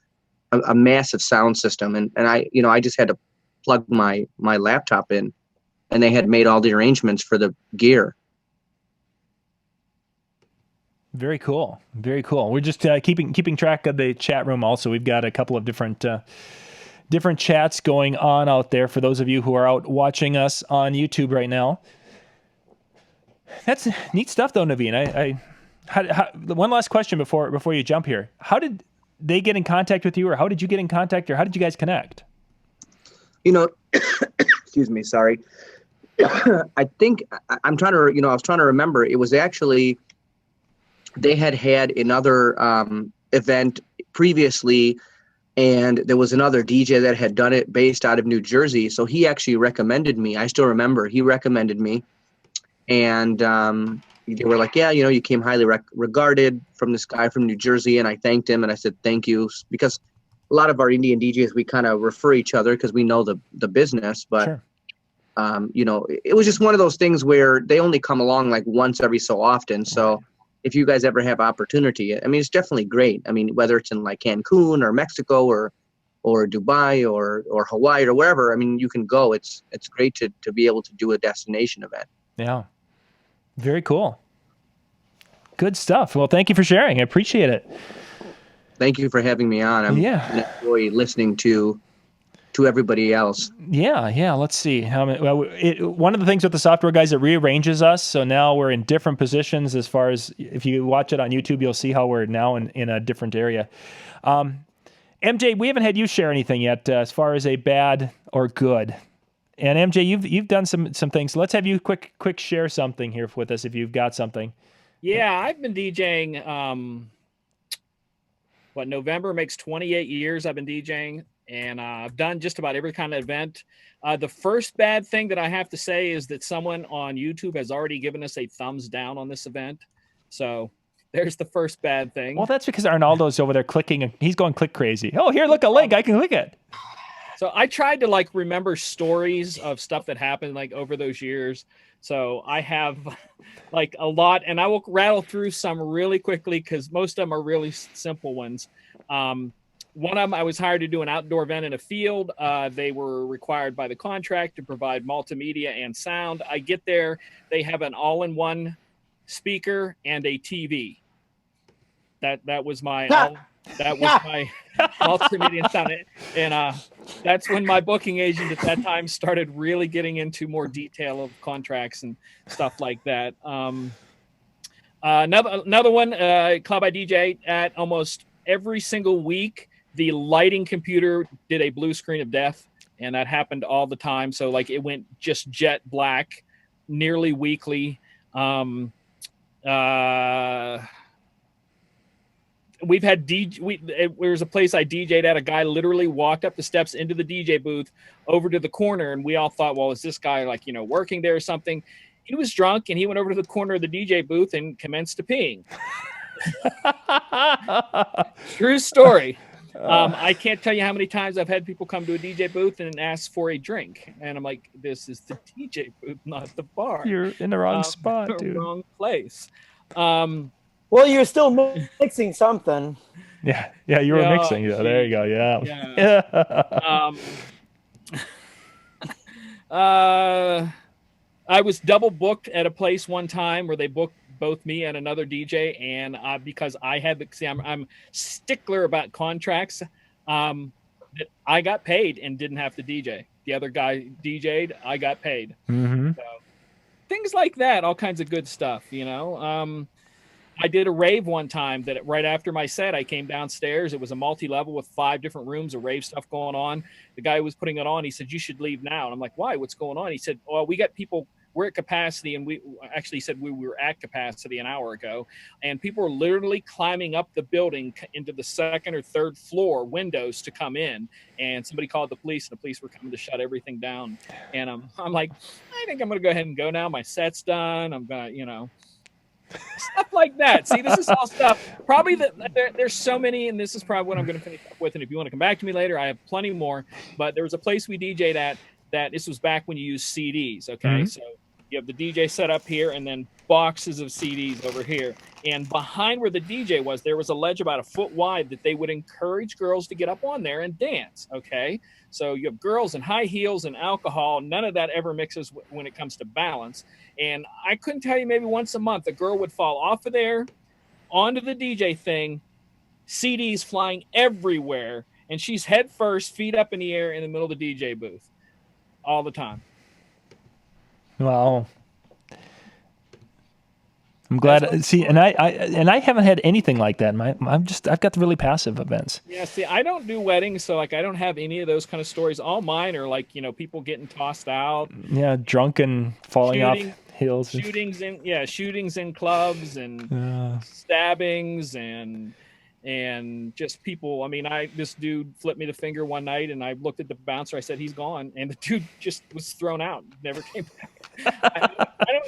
Speaker 8: massive sound system, and I just had to plug my laptop in, and they had made all the arrangements for the gear.
Speaker 1: Very cool. Very cool. We're just keeping track of the chat room. Also, we've got a couple of different chats going on out there for those of you who are out watching us on YouTube right now. That's neat stuff, though, Naveen. One last question before you jump here. How did they get in contact with you, or how did you get in contact, or how did you guys connect?
Speaker 8: Excuse me. Sorry. I think I'm trying to. I was trying to remember. It was actually, they had another event previously, and there was another DJ that had done it based out of New Jersey. So he actually recommended me. I still remember he recommended me, and they were like, yeah, you came highly regarded from this guy from New Jersey. And I thanked him, and I said thank you, because a lot of our Indian DJs, we kind of refer each other because we know the business. But
Speaker 1: sure.
Speaker 8: It was just one of those things where they only come along like once every so often. So if you guys ever have opportunity, it's definitely great. Whether it's in like Cancun or Mexico or Dubai or Hawaii or wherever, you can go. It's great to be able to do a destination event.
Speaker 1: Yeah. Very cool. Good stuff. Well, thank you for sharing. I appreciate it.
Speaker 8: Thank you for having me on. I enjoy listening to everybody else.
Speaker 1: Yeah. Let's see. One of the things with the software guys, it rearranges us. So now we're in different positions. As far as, if you watch it on YouTube, you'll see how we're now in a different area. MJ, we haven't had you share anything yet as far as a bad or good. And MJ, you've done some things. Let's have you quick share something here with us if you've got something.
Speaker 3: Yeah, I've been DJing. November makes 28 years I've been DJing. And I've done just about every kind of event. The first bad thing that I have to say is that someone on YouTube has already given us a thumbs down on this event. So there's the first bad thing.
Speaker 1: Well, that's because Arnaldo's over there clicking. He's going click crazy. Oh, here, look, a link. I can click it.
Speaker 3: So I tried to remember stories of stuff that happened over those years. So I have a lot, and I will rattle through some really quickly because most of them are really simple ones. One of them, I was hired to do an outdoor event in a field. They were required by the contract to provide multimedia and sound. I get there, they have an all-in-one speaker and a TV. That was my my multimedia and sound, and that's when my booking agent at that time started really getting into more detail of contracts and stuff like that. Another one, club I DJ at almost every single week. The lighting computer did a blue screen of death, and that happened all the time. So it went just jet black nearly weekly. We've had there's a place I DJ'd at. A guy literally walked up the steps into the DJ booth over to the corner, and we all thought, well, is this guy working there or something? He was drunk, and he went over to the corner of the DJ booth and commenced to peeing. True story. I can't tell you how many times I've had people come to a DJ booth and ask for a drink, and I'm like, "This is the DJ booth, not the bar.
Speaker 1: You're in the wrong spot, dude.
Speaker 3: Wrong place."
Speaker 2: Well, you're still mixing something.
Speaker 1: Yeah, you were mixing. Yeah, there you go. Yeah.
Speaker 3: I was double booked at a place one time where they booked both me and another DJ, and because I had the see, I'm stickler about contracts. That I got paid and didn't have to DJ. The other guy DJ'd, I got paid.
Speaker 1: Mm-hmm.
Speaker 3: So things like that, all kinds of good stuff, you know. I did a rave one time that right after my set, I came downstairs. It was a multi-level with 5 different rooms of rave stuff going on. The guy who was putting it on, he said, "You should leave now." And I'm like, "Why? What's going on?" He said, "Well, we got people, we're at capacity." And we actually said we were at capacity an hour ago. And people were literally climbing up the building into the 2nd or 3rd floor windows to come in. And somebody called the police, and the police were coming to shut everything down. And I'm like, I think I'm going to go ahead and go now. My set's done. I'm going to, you know, stuff like that. See, this is all stuff. Probably there's so many, and this is probably what I'm going to finish up with. And if you want to come back to me later, I have plenty more. But there was a place we DJ'd at that this was back when you used CDs. Okay,
Speaker 1: Mhm.
Speaker 3: so you have the DJ set up here, and then boxes of CDs over here. And behind where the DJ was, there was a ledge about 1 foot wide that they would encourage girls to get up on there and dance. Okay, so you have girls in high heels and alcohol. None of that ever mixes when it comes to balance. And I couldn't tell you, maybe once a month, a girl would fall off of there onto the DJ thing, CDs flying everywhere, and she's head first, feet up in the air in the middle of the DJ booth all the time.
Speaker 1: Wow. I'm glad. See, and I haven't had anything like that. I've got the really passive events.
Speaker 3: Yeah, see, I don't do weddings, so like I don't have any of those kind of stories. All mine are like, you know, people getting tossed out.
Speaker 1: Yeah, drunk and falling off hills.
Speaker 3: Shootings in clubs and stabbings and just people. I mean, this dude flipped me the finger one night, and I looked at the bouncer. I said, "He's gone," and the dude just was thrown out, never came back. I don't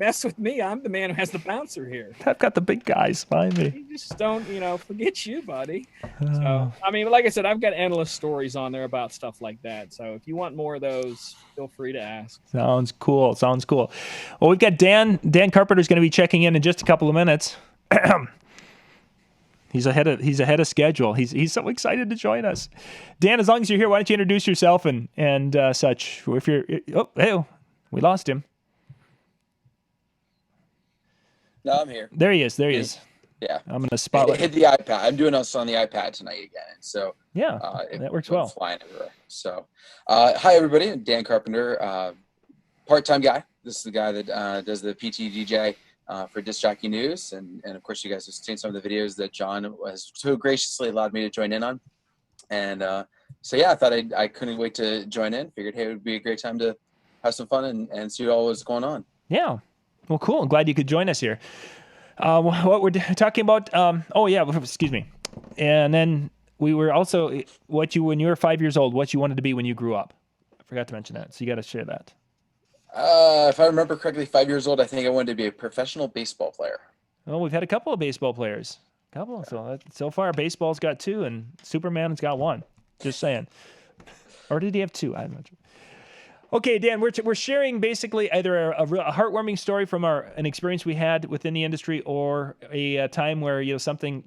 Speaker 3: mess with me. I'm the man who has the bouncer here.
Speaker 1: I've got the big guys behind me.
Speaker 3: You just don't, you know, forget you, buddy. So, I mean, like I said, I've got endless stories on there about stuff like that. So if you want more of those, feel free to ask.
Speaker 1: Sounds cool. Sounds cool. Well, we've got Dan Carpenter's going to be checking in just a couple of minutes. He's ahead of schedule. He's so excited to join us. Dan, as long as you're here, why don't you introduce yourself and such? If you're we lost him.
Speaker 12: No, I'm here.
Speaker 1: There he is.
Speaker 12: Yeah.
Speaker 1: I'm gonna spotlight.
Speaker 12: Hit the iPad. I'm doing this on the iPad tonight again, and so
Speaker 1: yeah, that works well.
Speaker 12: Flying everywhere. So, hi everybody. I'm Dan Carpenter, part-time guy. This is the guy that does the PT DJ for Disc Jockey News, and of course you guys have seen some of the videos that John has so graciously allowed me to join in on. And so yeah, I thought I couldn't wait to join in. Figured, hey, it would be a great time to have some fun and see what all was going on.
Speaker 1: Yeah. Well, cool. I'm glad you could join us here. What we're talking about, excuse me. And then we were also, when you were 5 years old, what you wanted to be when you grew up. I forgot to mention that. So you got to share that.
Speaker 12: If I remember correctly, 5 years old, I think I wanted to be a professional baseball player.
Speaker 1: Well, we've had a couple of baseball players. So far, baseball's got 2 and Superman's got 1. Just saying. Or did he have 2? I'm not sure. Okay, Dan, we're sharing basically either a heartwarming story from an experience we had within the industry, or a time where something,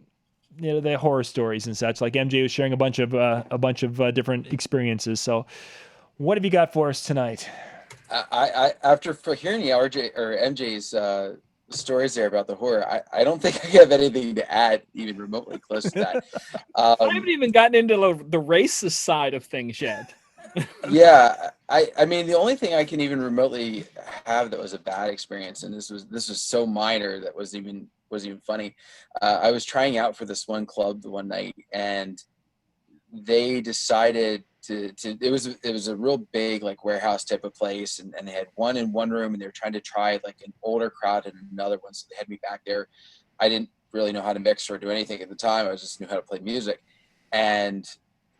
Speaker 1: the horror stories and such. Like MJ was sharing a bunch of different experiences. So, what have you got for us tonight?
Speaker 12: I after hearing the RJ or MJ's stories there about the horror, I don't think I have anything to add even remotely close to that.
Speaker 3: I haven't even gotten into the racist side of things yet.
Speaker 12: Yeah, I mean, the only thing I can even remotely have that was a bad experience, and this was so minor that was even funny. I was trying out for this one club the one night, and they decided to it was a real big like warehouse type of place, and they had one in one room, and they were trying to try like an older crowd in another one, so they had me back there. I didn't really know how to mix or do anything at the time. I just knew how to play music, and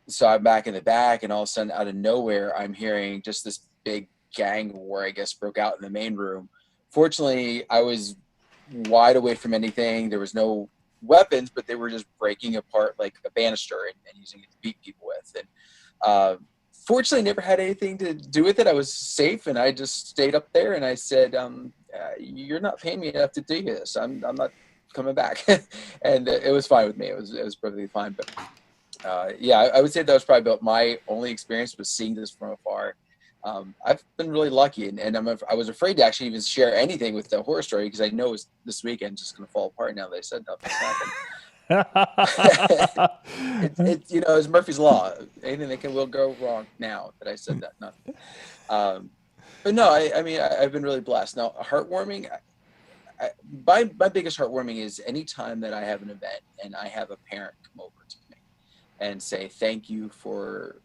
Speaker 12: so I'm back in the back, and all of a sudden, out of nowhere, I'm hearing just this big gang war, I guess, broke out in the main room. Fortunately, I was wide away from anything. There was no weapons, but they were just breaking apart like a banister and using it to beat people with. And fortunately, never had anything to do with it. I was safe, and I just stayed up there, and I said, "You're not paying me enough to do this. I'm not coming back." And it was fine with me. It was perfectly fine, but. Yeah, I would say that was probably about my only experience was seeing this from afar. I've been really lucky, and I was afraid to actually even share anything with the horror story because I know this weekend just going to fall apart now that I said nothing's happened. It's it's Murphy's Law. Anything that will go wrong now that I said that nothing. But no, I mean I've been really blessed. Now, heartwarming. My biggest heartwarming is anytime that I have an event and I have a parent come over to me and say thank you for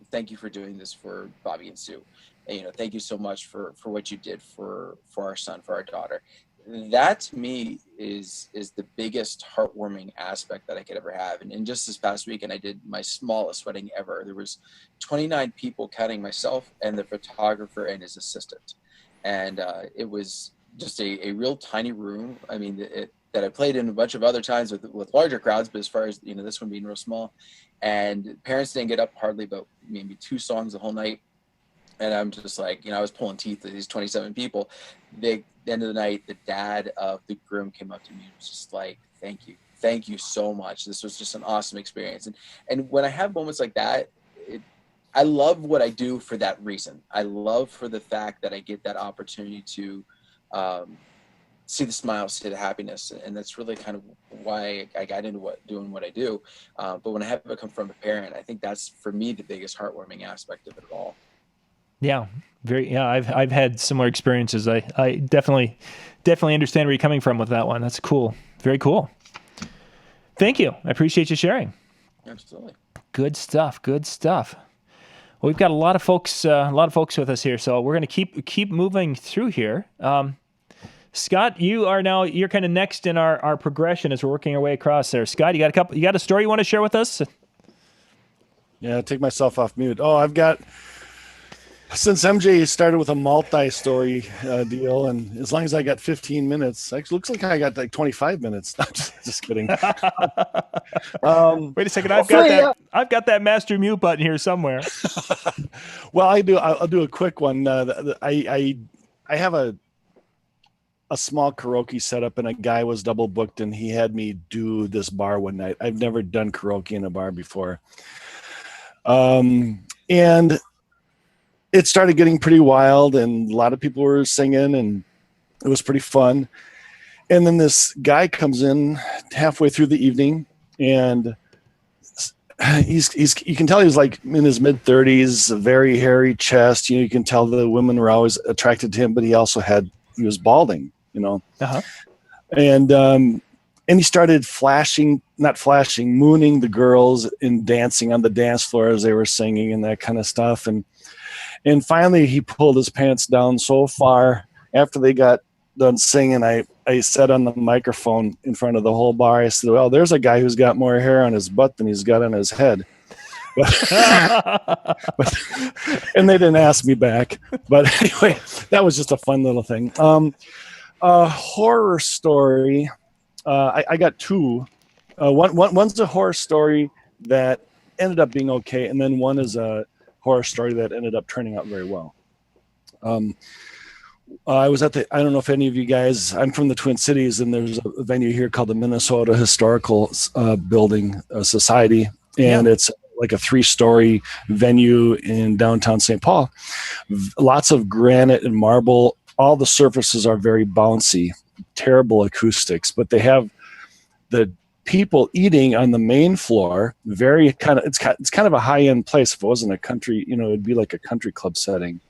Speaker 12: doing this for Bobby and Sue. And, thank you so much for what you did for our son, for our daughter. That to me is the biggest heartwarming aspect that I could ever have. And just this past weekend, I did my smallest wedding ever. There was 29 people, counting myself and the photographer and his assistant. And it was just a real tiny room. I mean, that I played in a bunch of other times with larger crowds, but as far as, this one being real small, and parents didn't get up hardly but maybe 2 songs the whole night. And I'm just like, I was pulling teeth with these 27 people. The end of the night, the dad of the groom came up to me and was just like, thank you so much. This was just an awesome experience. And when I have moments like that, I love what I do for that reason. I love for the fact that I get that opportunity to see the smiles, see the happiness. And that's really kind of why I got into doing what I do. But when I have it come from a parent, I think that's, for me, the biggest heartwarming aspect of it all.
Speaker 1: Yeah, I've had similar experiences. I definitely understand where you're coming from with that one. That's cool. Very cool. Thank you. I appreciate you sharing.
Speaker 12: Absolutely.
Speaker 1: Good stuff. Well, we've got a lot of folks with us here, so we're going to keep moving through here. Scott, you're kind of next in our progression as we're working our way across there. Scott, you got a story you want to share with us?
Speaker 6: Yeah, take myself off mute. Oh, I've got, since MJ started with a multi-story deal, and as long as I got 15 minutes, actually looks like I got like 25 minutes. Just kidding.
Speaker 1: Wait a second, I've got that master mute button here somewhere.
Speaker 6: Well, I'll do a quick one. I have a small karaoke setup, and a guy was double booked, and he had me do this bar one night. I've never done karaoke in a bar before. And it started getting pretty wild, and a lot of people were singing, and it was pretty fun. And then this guy comes in halfway through the evening, and you can tell he was like in his mid-30s, a very hairy chest. You can tell the women were always attracted to him, but he was balding,
Speaker 1: Uh-huh.
Speaker 6: And he started mooning the girls and dancing on the dance floor as they were singing and that kind of stuff. And finally, he pulled his pants down so far after they got done singing. I said on the microphone in front of the whole bar, I said, well, there's a guy who's got more hair on his butt than he's got on his head. And they didn't ask me back. But anyway, that was just a fun little thing. A horror story. I got 2. One's a horror story that ended up being okay, and then one is a horror story that ended up turning out very well. I was I don't know if any of you guys, I'm from the Twin Cities, and there's a venue here called the Minnesota Historical Building Society, and it's like a 3-story venue in downtown St. Paul. Lots of granite and marble. All the surfaces are very bouncy, terrible acoustics, but they have the people eating on the main floor. It's kind of a high-end place. If it wasn't a country, it'd be like a country club setting.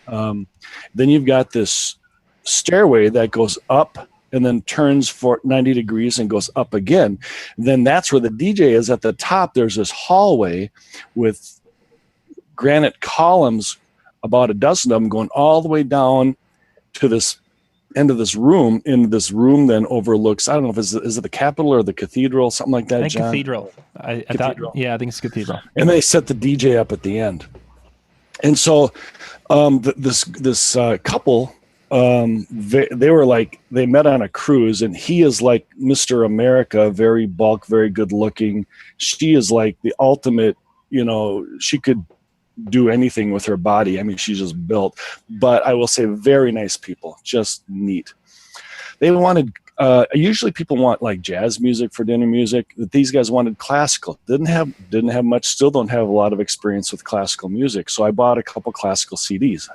Speaker 6: Then you've got this stairway that goes up and then turns for 90 degrees and goes up again. Then that's where the DJ is. At the top, there's this hallway with granite columns, about a dozen of them, going all the way down to this end of this room. And this room then overlooks, I don't know if is it the Capitol or the Cathedral, something like that,
Speaker 1: I think
Speaker 6: John?
Speaker 1: Cathedral. I thought, I think it's Cathedral.
Speaker 6: And they set the DJ up at the end. And so this couple, they met on a cruise, and he is like Mr. America, very bulk, very good looking. She is like the ultimate, she could do anything with her body. I mean, she's just built. But I will say, very nice people, just neat. They wanted, usually people want like jazz music for dinner music. These guys wanted classical. Didn't have much, still don't have a lot of experience with classical music. So I bought a couple classical CDs.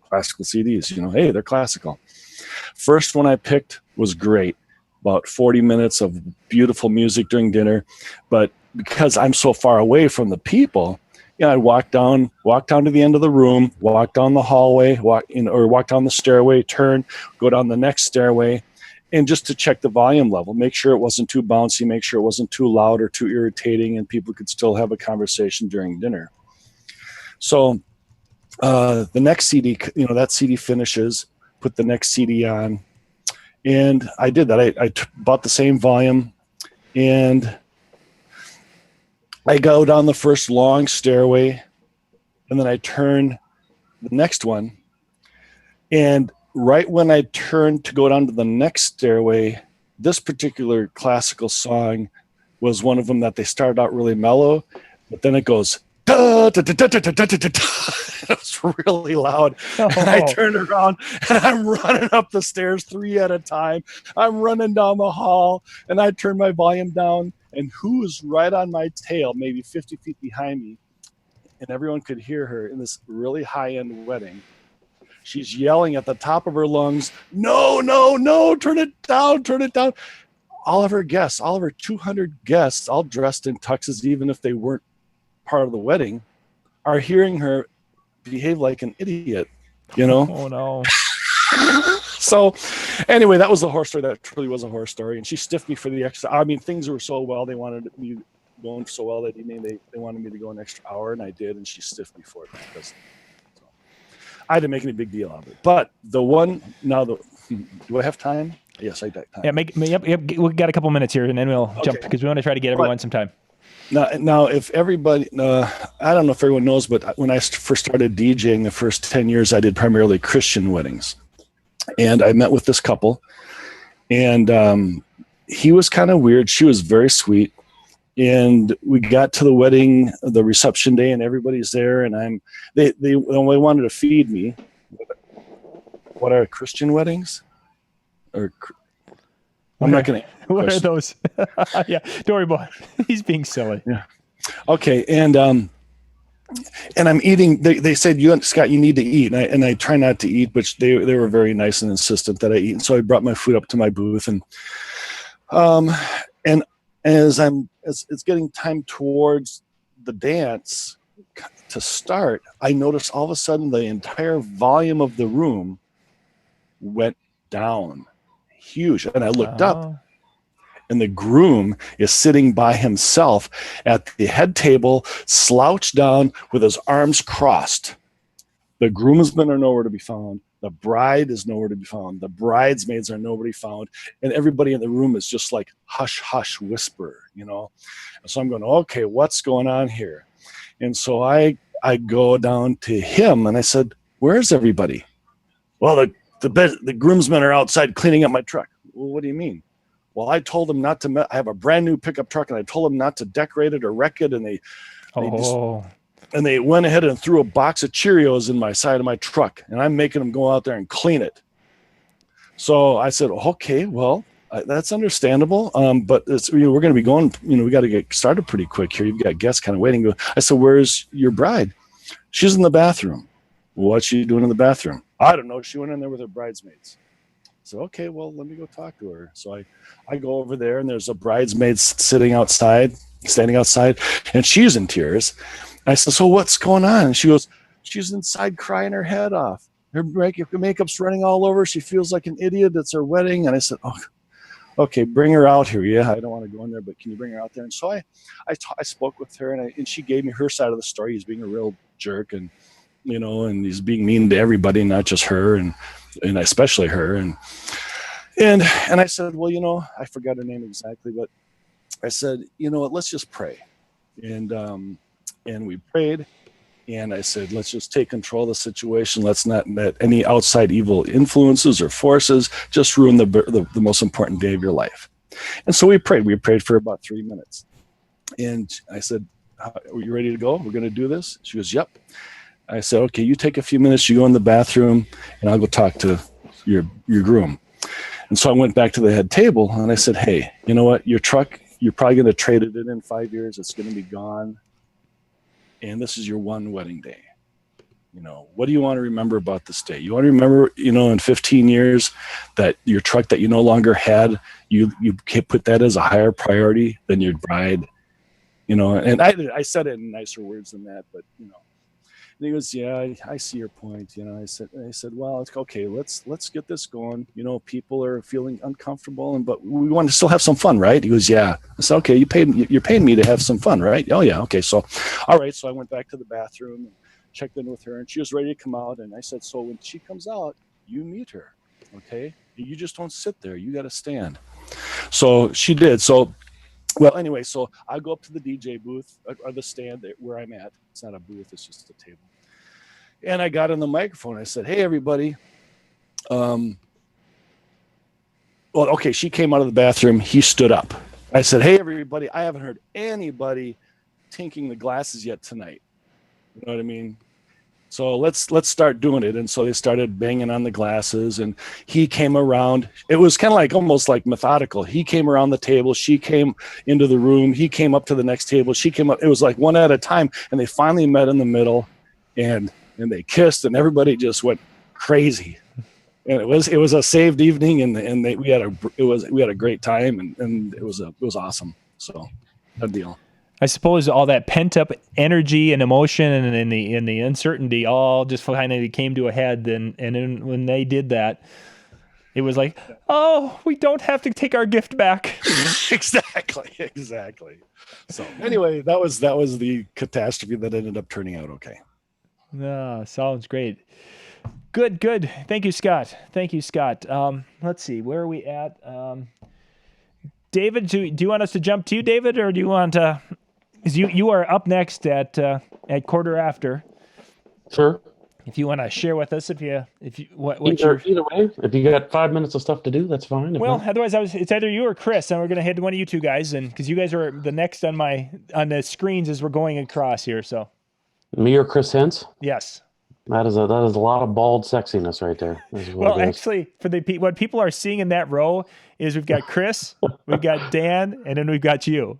Speaker 6: classical CDs. Hey, they're classical. First one I picked was great. About 40 minutes of beautiful music during dinner. But because I'm so far away from the people, I'd walk down to the end of the room, walk down the hallway, walk down the stairway, turn, go down the next stairway, and just to check the volume level, make sure it wasn't too bouncy, make sure it wasn't too loud or too irritating, and people could still have a conversation during dinner. So the next CD, that CD finishes, put the next CD on, and I did that. I bought the same volume, and I go down the first long stairway, and then I turn the next one. And right when I turned to go down to the next stairway, this particular classical song was one of them that they started out really mellow, but then it goes, da, da, da, da, da, da, da, da, da. It was really loud. And I turned around and I'm running up the stairs 3 at a time. I'm running down the hall and I turned my volume down. And who was right on my tail, maybe 50 feet behind me, and everyone could hear her in this really high-end wedding. She's yelling at the top of her lungs, no, no, no, turn it down, turn it down. All of her 200 guests, all dressed in tuxes, even if they weren't part of the wedding, are hearing her behave like an idiot,
Speaker 1: Oh, no.
Speaker 6: So anyway, that was the horror story. That truly was a horror story. And she stiffed me for the extra. I mean, things were so well. They wanted me going so well that evening. They wanted me to go an extra hour, and I did. And she stiffed me for it because I didn't make any big deal of it. But the one now, do I have time? Yes, I got time.
Speaker 1: Yeah, yep. We got a couple minutes here, and then we'll jump because we want to try to get everyone some time.
Speaker 6: Now, if everybody, I don't know if everyone knows, but when I first started DJing, the first 10 years, I did primarily Christian weddings. And I met with this couple, and he was kind of weird. She was very sweet. And we got to the wedding, the reception day, and everybody's there. And they wanted to feed me. What are Christian weddings? I'm not going to.
Speaker 1: What are those? Yeah, don't worry about it. He's being silly.
Speaker 6: Yeah. Okay, and I'm eating. They said, Scott, you need to eat, and I try not to eat, but they were very nice and insistent that I eat. And so I brought my food up to my booth, and as it's getting time towards the dance to start, I noticed all of a sudden the entire volume of the room went down, huge, and I looked up. And the groom is sitting by himself at the head table, slouched down with his arms crossed. The groomsmen are nowhere to be found. The bride is nowhere to be found. The bridesmaids are nowhere to be found. And everybody in the room is just like hush, hush, whisper, And so I'm going, okay, what's going on here? And so I go down to him and I said, where's everybody? Well, the groomsmen are outside cleaning up my truck. Well, what do you mean? Well, I told them not to. I have a brand new pickup truck, and I told them not to decorate it or wreck it. And they went ahead and threw a box of Cheerios in my side of my truck, and I'm making them go out there and clean it. So I said, okay, well, that's understandable. But we're going to be going. We got to get started pretty quick here. You've got guests kind of waiting. I said, where's your bride? She's in the bathroom. What's she doing in the bathroom? I don't know. She went in there with her bridesmaids. So, okay, well, let me go talk to her. So I go over there, and there's a bridesmaid standing outside, and she's in tears. And I said, so what's going on? And she goes, she's inside crying her head off. Her makeup's running all over. She feels like an idiot. It's her wedding. And I said, oh, okay, bring her out here. Yeah, I don't want to go in there, but can you bring her out there? And so I spoke with her, and she gave me her side of the story. He's being a real jerk, and he's being mean to everybody, not just her, and especially her. And I said, well, I forgot her name exactly, but I said, let's just pray. And we prayed, and I said, let's just take control of the situation. Let's not let any outside evil influences or forces just ruin the most important day of your life. And so we prayed. We prayed for about 3 minutes. And I said, are you ready to go? We're going to do this? She goes, yep. I said, okay, you take a few minutes, you go in the bathroom, and I'll go talk to your groom. And so I went back to the head table, and I said, hey, you know what? Your truck, you're probably going to trade it in 5 years. It's going to be gone. And this is your one wedding day. You know, what do you want to remember about this day? You want to remember, you know, in 15 years that your truck that you no longer had, you can't put that as a higher priority than your bride, you know. And I said it in nicer words than that, but you know. And he goes, yeah, I see your point. You know, I said, well, it's okay. Let's get this going. You know, people are feeling uncomfortable, but we want to still have some fun, right? He goes, yeah. I said, okay, you're paying me to have some fun, right? Oh yeah, okay. So, all right. So I went back to the bathroom and checked in with her, and she was ready to come out. And I said, so when she comes out, you meet her, okay? You just don't sit there. You got to stand. So she did. So, well, anyway, so I go up to the DJ booth or the stand where I'm at. It's not a booth; it's just a table. And I got on the microphone. I said, "Hey, everybody." Well, okay. She came out of the bathroom. He stood up. I said, "Hey, everybody! I haven't heard anybody tinking the glasses yet tonight. You know what I mean? So let's start doing it." And so they started banging on the glasses, and he came around. It was kind of like almost like methodical. He came around the table. She came into the room. He came up to the next table. She came up. It was like one at a time, and they finally met in the middle, and they kissed, and everybody just went crazy. And it was a saved evening, and we had a great time, and it was awesome. So, good deal.
Speaker 1: I suppose all that pent up energy and emotion and the uncertainty all just kind of came to a head. And then when they did that, it was like, oh, we don't have to take our gift back.
Speaker 6: Exactly. So anyway, that was the catastrophe that ended up turning out okay.
Speaker 1: Sounds great. Good. Thank you, Scott. Let's see, where are we at? David, do you want us to jump to you, David, or do you want to? You are up next at quarter after.
Speaker 10: Sure.
Speaker 1: If you want to share with us, either
Speaker 10: way, if you got 5 minutes of stuff to do, that's fine.
Speaker 1: Otherwise, it's either you or Chris, and we're going to head to one of you two guys, and because you guys are the next on the screens as we're going across here. So,
Speaker 10: me or Chris Hentz?
Speaker 1: Yes.
Speaker 10: That is a lot of bald sexiness right there.
Speaker 1: Well, actually, for what people are seeing in that row is we've got Chris, we've got Dan, and then we've got you.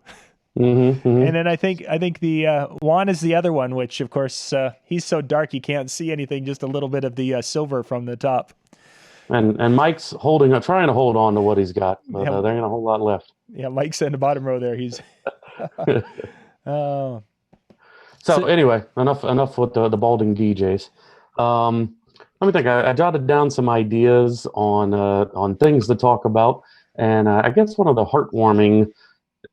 Speaker 1: And then I think the Juan is the other one, which of course he's so dark you can't see anything, just a little bit of the silver from the top.
Speaker 10: And Mike's trying to hold on to what he's got, but there ain't a whole lot left.
Speaker 1: Yeah, Mike's in the bottom row there. He's.
Speaker 10: So anyway, enough with the balding DJs. Let me think. I jotted down some ideas on things to talk about, and I guess one of the heartwarming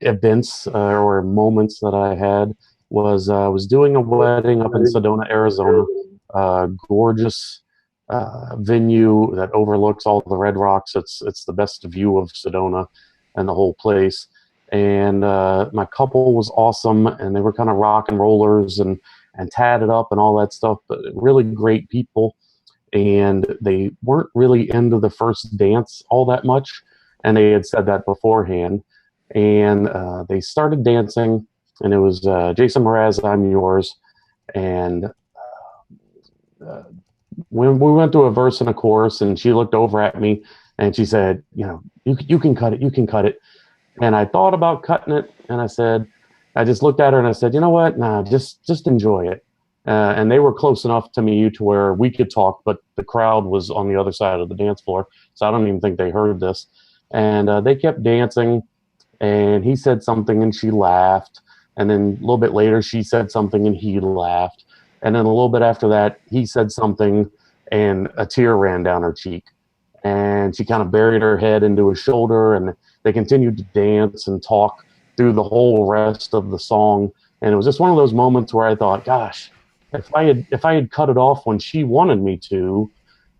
Speaker 10: events or moments that I had was doing a wedding up in Sedona, Arizona. Gorgeous venue that overlooks all the Red Rocks. It's the best view of Sedona and the whole place. And my couple was awesome, and they were kind of rock and rollers and tatted up and all that stuff, but really great people. And they weren't really into the first dance all that much, and they had said that beforehand. And they started dancing, and it was Jason Mraz, I'm Yours. And when we went through a verse and a chorus, and she looked over at me and she said, you can cut it. And I thought about cutting it, and I just looked at her and I said, you know what? Nah, just enjoy it. And they were close enough to me to where we could talk, but the crowd was on the other side of the dance floor, so I don't even think they heard this. And they kept dancing. And he said something and she laughed. And then a little bit later, she said something and he laughed. And then a little bit after that, he said something and a tear ran down her cheek. And she kind of buried her head into his shoulder, and they continued to dance and talk through the whole rest of the song. And it was just one of those moments where I thought, gosh, if I had cut it off when she wanted me to,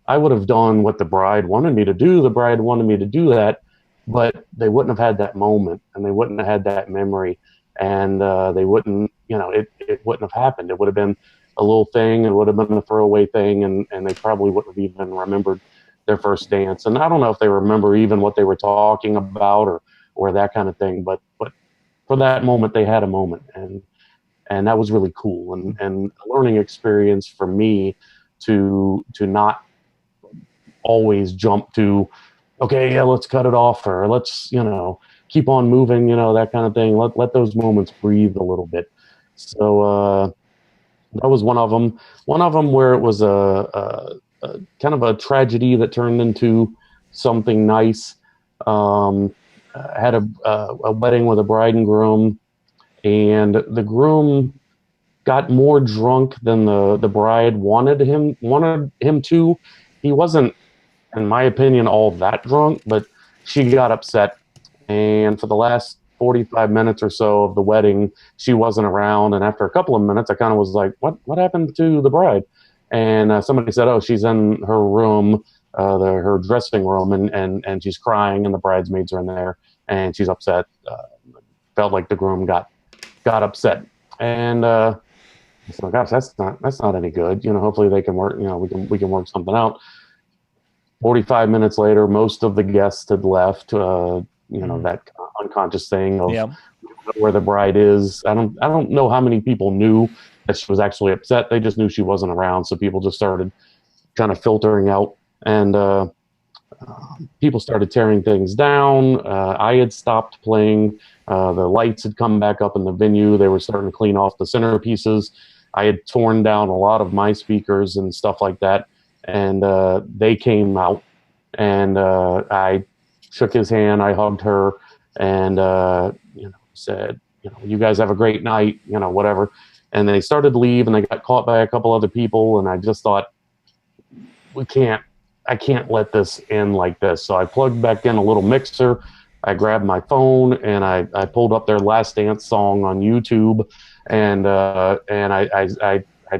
Speaker 10: I would have done what the bride wanted me to do. The bride wanted me to do that. But they wouldn't have had that moment, and they wouldn't have had that memory, and they wouldn't, it wouldn't have happened. It would have been a little thing. It would have been a throwaway thing, and they probably wouldn't have even remembered their first dance. And I don't know if they remember even what they were talking about or that kind of thing, but for that moment, they had a moment, and that was really cool, and a learning experience for me to not always jump to, okay, yeah, let's cut it off, or let's, keep on moving, that kind of thing. Let those moments breathe a little bit. So That was one of them. One of them where it was a kind of a tragedy that turned into something nice. I had a wedding with a bride and groom, and the groom got more drunk than the bride wanted him to. He wasn't, in my opinion, all that drunk, but she got upset. And for the last 45 minutes or so of the wedding, she wasn't around. And after a couple of minutes, I kind of was like, what happened to the bride? And somebody said, oh, she's in her room, her dressing room, and she's crying, and the bridesmaids are in there, and she's upset. Felt like the groom got upset. And so, gosh, that's not any good. Hopefully they can work. We can work something out. 45 minutes later, most of the guests had left. That unconscious thing of where the bride is. I don't know how many people knew that she was actually upset. They just knew she wasn't around, so people just started kind of filtering out, and people started tearing things down. I had stopped playing. The lights had come back up in the venue. They were starting to clean off the centerpieces. I had torn down a lot of my speakers and stuff like that, and they came out, and I shook his hand. I hugged her, and said, you guys have a great night, whatever. And they started to leave, and they got caught by a couple other people, and I just thought, I can't let this end like this. So I plugged back in a little mixer. I grabbed my phone, and I pulled up their Last Dance song on YouTube, and I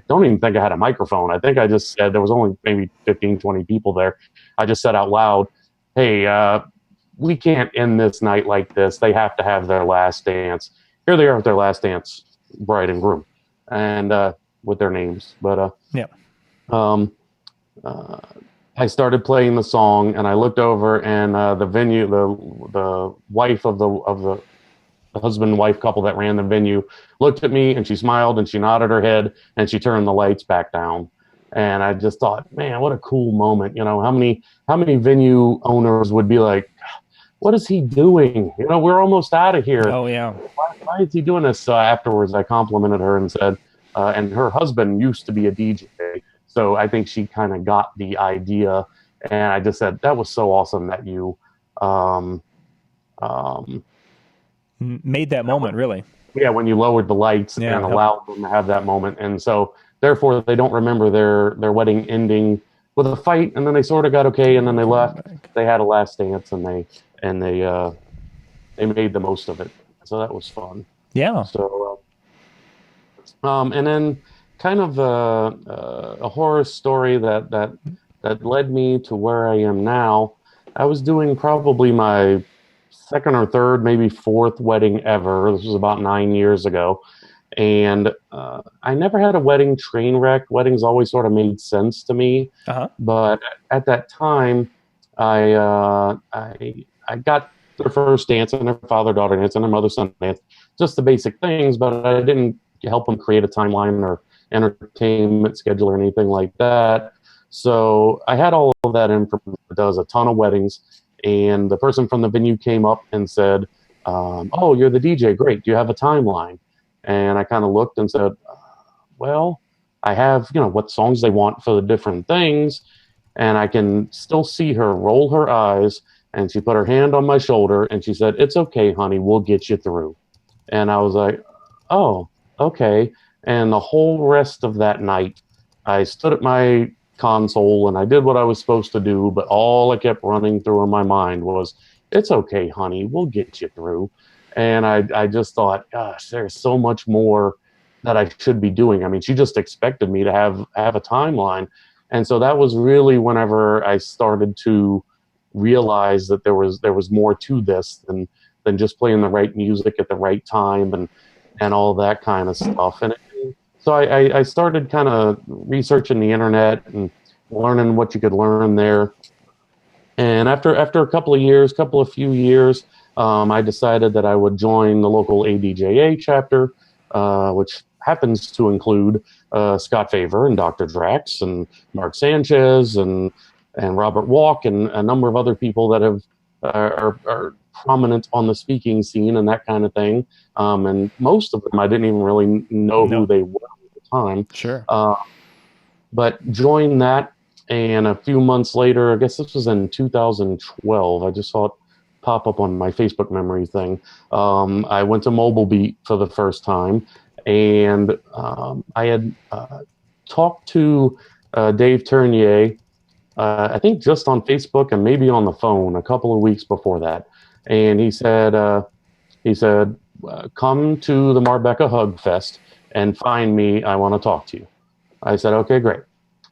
Speaker 10: don't even think I had a microphone. I think I just said, there was only maybe 15, 20 people there. I just said out loud, hey, we can't end this night like this. They have to have their last dance. Here they are with their last dance, bride and groom, and with their names. But I started playing the song, and I looked over, and the venue, the wife of the husband and wife couple that ran the venue looked at me, and she smiled, and she nodded her head, and she turned the lights back down. And I just thought, man, what a cool moment. How many venue owners would be like, what is he doing? We're almost out of here.
Speaker 1: Oh, yeah.
Speaker 10: Why is he doing this? So afterwards, I complimented her and said, and her husband used to be a DJ. So I think she kind of got the idea. And I just said, that was so awesome that you
Speaker 1: made that moment, really.
Speaker 10: Yeah, when you lowered the lights and allowed them to have that moment. And so therefore, they don't remember their wedding ending with a fight, and then they sort of got okay, and then they left. They had a last dance, and they made the most of it. So that was fun.
Speaker 1: Yeah.
Speaker 10: So, and then kind of a horror story that led me to where I am now. I was doing probably my second or third, maybe fourth wedding ever. This was about 9 years ago. And I never had a wedding train wreck. Weddings always sort of made sense to me. But at that time, I got their first dance and their father-daughter dance and their mother-son dance, just the basic things, but I didn't help them create a timeline or entertainment schedule or anything like that. So I had all of that information. It does a ton of weddings. And the person from the venue came up and said, oh, you're the DJ. Great. Do you have a timeline? And I kind of looked and said, well, I have, what songs they want for the different things. And I can still see her roll her eyes. And she put her hand on my shoulder and she said, it's okay, honey, we'll get you through. And I was like, oh, okay. And the whole rest of that night, I stood at my console and I did what I was supposed to do. But all I kept running through in my mind was, it's okay, honey, we'll get you through. And I just thought, gosh, there's so much more that I should be doing. I mean, she just expected me to have a timeline. And so that was really whenever I started to realize that there was more to this than just playing the right music at the right time and all that kind of stuff. And so I started kind of researching the internet and learning what you could learn there. And after a few years, I decided that I would join the local ADJA chapter, which happens to include Scott Favor and Dr. Drax and Mark Sanchez and Robert Walk and a number of other people that are prominent on the speaking scene and that kind of thing. And most of them I didn't even really know who they were at the time.
Speaker 1: Sure.
Speaker 10: But joined that, and a few months later, I guess this was in 2012, I just saw it pop up on my Facebook memory thing. I went to Mobile Beat for the first time, and I had talked to Dave Tournier, I think just on Facebook and maybe on the phone a couple of weeks before that. And he said, come to the Marbecca Hug Fest and find me. I want to talk to you. I said, okay, great.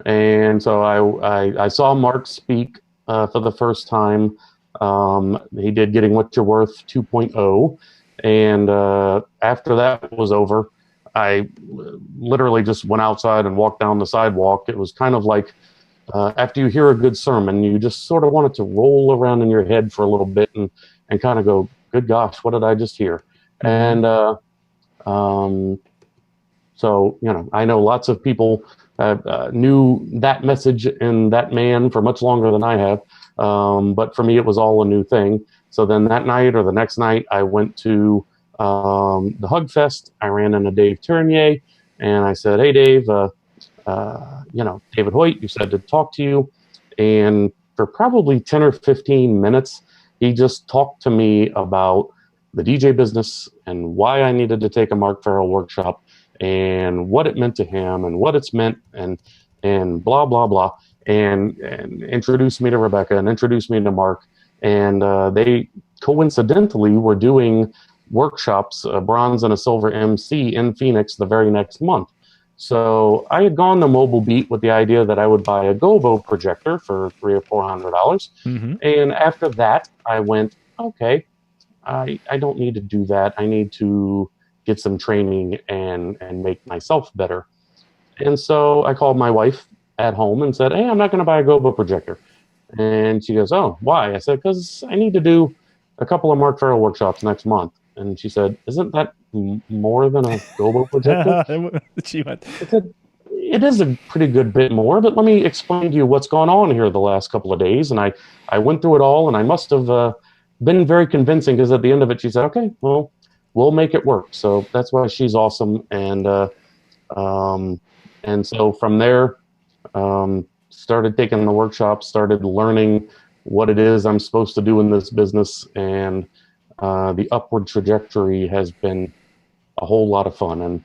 Speaker 10: And so I saw Mark speak for the first time. He did Getting What You're Worth 2.0. And after that was over, I literally just went outside and walked down the sidewalk. It was kind of like after you hear a good sermon, you just sort of want it to roll around in your head for a little bit and kind of go, good gosh, what did I just hear? And so, I know lots of people knew that message and that man for much longer than I have. But for me, it was all a new thing. So then that night or the next night, I went to the Hug Fest. I ran into Dave Tournier, and I said, hey, Dave, David Hoyt, you said to talk to you. And for probably 10 or 15 minutes, he just talked to me about the DJ business and why I needed to take a Mark Farrell workshop and what it meant to him and what it's meant and blah, blah, blah. And introduced me to Rebecca and introduced me to Mark. And they coincidentally were doing workshops, a bronze and a silver MC in Phoenix the very next month. So I had gone to Mobile Beat with the idea that I would buy a Gobo projector for $300 or $400. And after that, I went, okay, I don't need to do that. I need to get some training and make myself better. And so I called my wife at home and said, hey, I'm not going to buy a Gobo projector. And she goes, oh, why? I said, because I need to do a couple of Mark Farrell workshops next month. And she said, isn't that more than a Gobo projector?
Speaker 1: She went,
Speaker 10: I said, it is a pretty good bit more, but let me explain to you what's gone on here the last couple of days. And I went through it all, and I must have been very convincing, because at the end of it, she said, okay, well, we'll make it work. So that's why she's awesome. And so from there, started taking the workshops, started learning what it is I'm supposed to do in this business. And the upward trajectory has been a whole lot of fun. And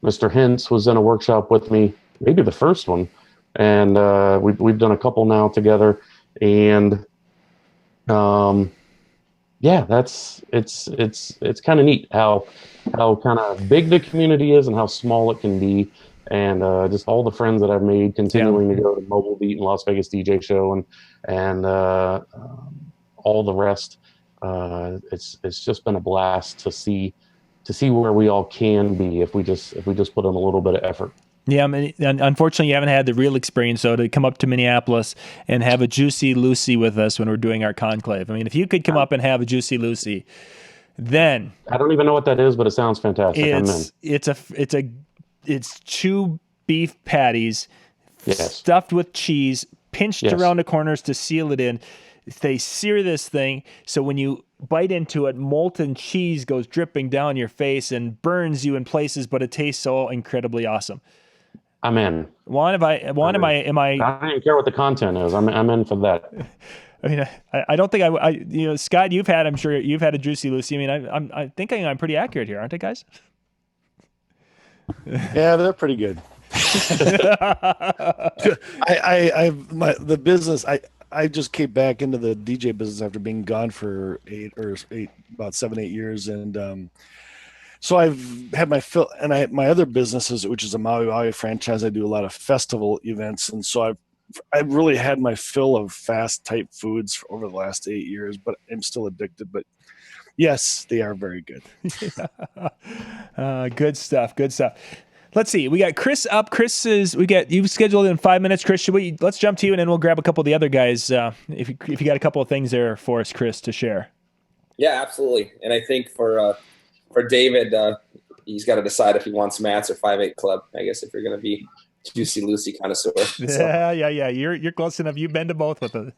Speaker 10: Mr. Hintz was in a workshop with me, maybe the first one. And we've done a couple now together. And yeah, it's kind of neat how kind of big the community is and how small it can be. And just all the friends that I've made continuing to go to Mobile Beat and Las Vegas DJ Show and all the rest. It's just been a blast to see where we all can be if we just put in a little bit of effort.
Speaker 1: Yeah, I mean, unfortunately, you haven't had the real experience, though, to come up to Minneapolis and have a Juicy Lucy with us when we're doing our conclave. I mean, if you could come up and have a Juicy Lucy, then
Speaker 10: I don't even know what that is, but it sounds fantastic.
Speaker 1: It's chew beef patties
Speaker 10: yes.
Speaker 1: stuffed with cheese, pinched
Speaker 10: yes.
Speaker 1: around the corners to seal it in. They sear this thing, so when you bite into it, molten cheese goes dripping down your face and burns you in places, but it tastes so incredibly awesome.
Speaker 10: I'm in.
Speaker 1: I don't
Speaker 10: even care what the content is. I'm in for that.
Speaker 1: I mean, I don't think Scott, I'm sure you've had a Juicy Lucy. I mean, I'm thinking I'm pretty accurate here, aren't I, guys?
Speaker 6: Yeah, they're pretty good. I just came back into the DJ business after being gone for about 7-8 years. And so I've had my fill, and my other businesses, which is a Maui franchise. I do a lot of festival events. And so I've really had my fill of fast type foods over the last 8 years, but I'm still addicted. But yes, they are very good.
Speaker 1: Good stuff. Good stuff. Let's see. We got Chris up. You've scheduled in 5 minutes, Chris. Let's jump to you, and then we'll grab a couple of the other guys. If you got a couple of things there for us, Chris, to share.
Speaker 9: Yeah, absolutely. And I think for David, he's got to decide if he wants Mats or 5/8 Club. I guess if you're going to be Juicy Lucy connoisseur.
Speaker 1: Yeah. You're close enough. You've been to both with it.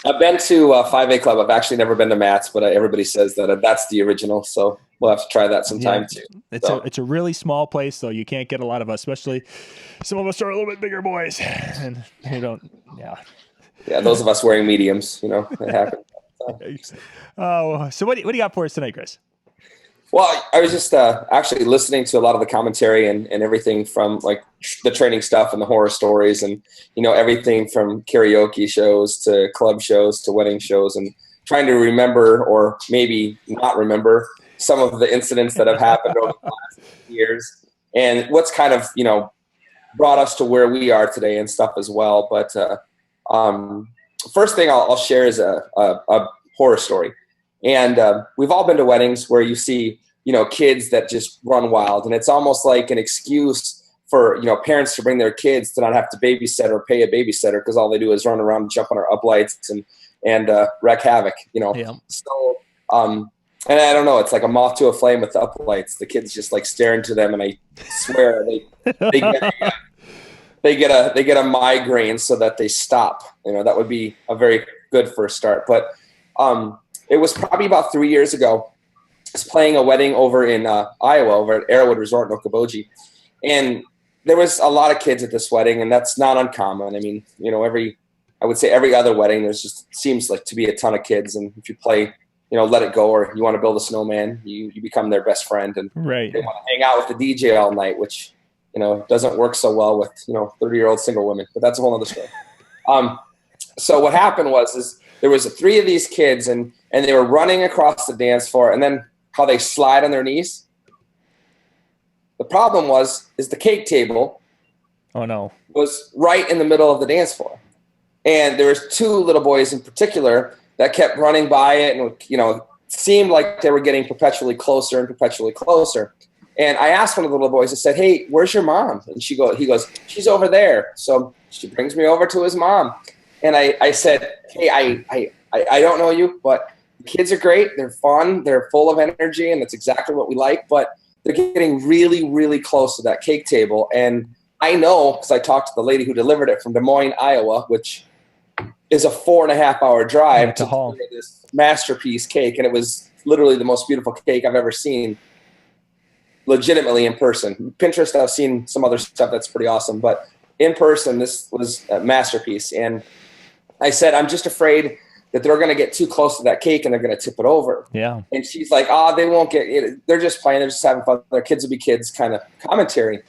Speaker 9: I've been to 5/8 Club. I've actually never been to Mats, but everybody says that that's the original. So we'll have to try that sometime too.
Speaker 1: It's a really small place, so you can't get a lot of us, especially some of us are a little bit bigger boys, and you don't.
Speaker 9: Yeah, those of us wearing mediums, it happens.
Speaker 1: So what do you got for us tonight, Chris?
Speaker 9: Well, I was just actually listening to a lot of the commentary and everything from like the training stuff and the horror stories and, everything from karaoke shows to club shows to wedding shows and trying to remember or maybe not remember some of the incidents that have happened over the last years and what's kind of, brought us to where we are today and stuff as well. But first thing I'll share is a horror story. And we've all been to weddings where you see, kids that just run wild. And it's almost like an excuse for, parents to bring their kids to not have to babysit or pay a babysitter because all they do is run around and jump on our uplights and wreak havoc,
Speaker 1: Yeah.
Speaker 9: So, and I don't know, it's like a moth to a flame with the uplights. The kids just like stare into them, and I swear they get a migraine so that they stop. That would be a very good first start. But it was probably about 3 years ago. I was playing a wedding over in Iowa, over at Arrowwood Resort in Okoboji. And there was a lot of kids at this wedding, and that's not uncommon. I mean, I would say every other wedding, there's just seems like to be a ton of kids. And if you play, Let It Go, or you want to build a snowman, you become their best friend. And
Speaker 1: right.
Speaker 9: They want to hang out with the DJ all night, which, doesn't work so well with, 30-year-old single women. But that's a whole other story. So what happened was there was 3 of these kids, and they were running across the dance floor, and then how they slide on their knees. The problem is the cake table.
Speaker 1: Oh no!
Speaker 9: Was right in the middle of the dance floor, and there was 2 little boys in particular that kept running by it, and seemed like they were getting perpetually closer and perpetually closer. And I asked one of the little boys, I said, "Hey, where's your mom?" And he goes, "She's over there." So she brings me over to his mom, and I said, "Hey, I don't know you, but the kids are great. They're fun. They're full of energy, and that's exactly what we like. But they're getting really, really close to that cake table. And I know because I talked to the lady who delivered it from Des Moines, Iowa, which is a 4.5-hour drive to deliver this masterpiece cake. And it was literally the most beautiful cake I've ever seen, legitimately in person. Pinterest, I've seen some other stuff that's pretty awesome. But in person, this was a masterpiece. And I said, I'm just afraid that they're going to get too close to that cake and they're going to tip it over.
Speaker 1: Yeah.
Speaker 9: And she's like, they won't get it. They're just playing. They're just having fun. Their kids will be kids kind of commentary.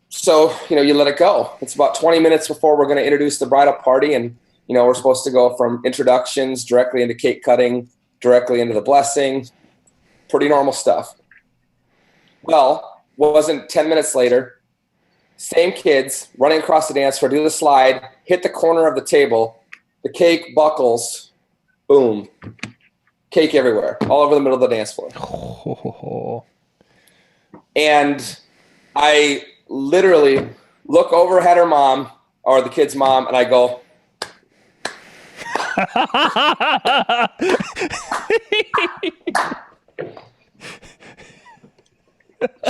Speaker 9: So, you let it go. It's about 20 minutes before we're going to introduce the bridal party. And, we're supposed to go from introductions directly into cake cutting, directly into the blessing. Pretty normal stuff. Well, wasn't 10 minutes later, same kids running across the dance floor, do the slide, hit the corner of the table. The cake buckles, boom, cake everywhere, all over the middle of the dance floor. And I literally look over at her mom, or the kid's mom, and I go,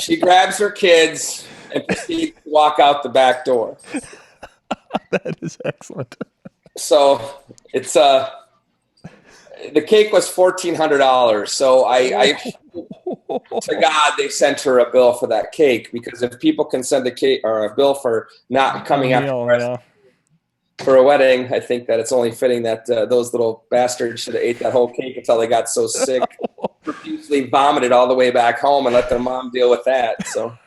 Speaker 9: she grabs her kids and proceeds to walk out the back door.
Speaker 1: That is excellent.
Speaker 9: So it's the cake was $1,400. So I to God they sent her a bill for that cake, because if people can send a cake or a bill for not coming out for a wedding, I think that it's only fitting that those little bastards should have ate that whole cake until they got so sick, profusely vomited all the way back home, and let their mom deal with that. So.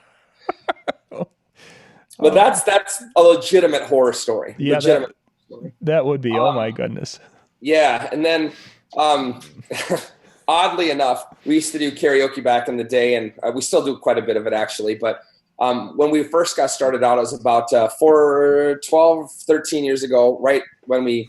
Speaker 9: But that's a legitimate horror story.
Speaker 1: Yeah,
Speaker 9: legitimate.
Speaker 1: That would be. Oh my goodness.
Speaker 9: Yeah, and then oddly enough, we used to do karaoke back in the day, and we still do quite a bit of it actually. But when we first got started out, it was about 13 years ago, right when we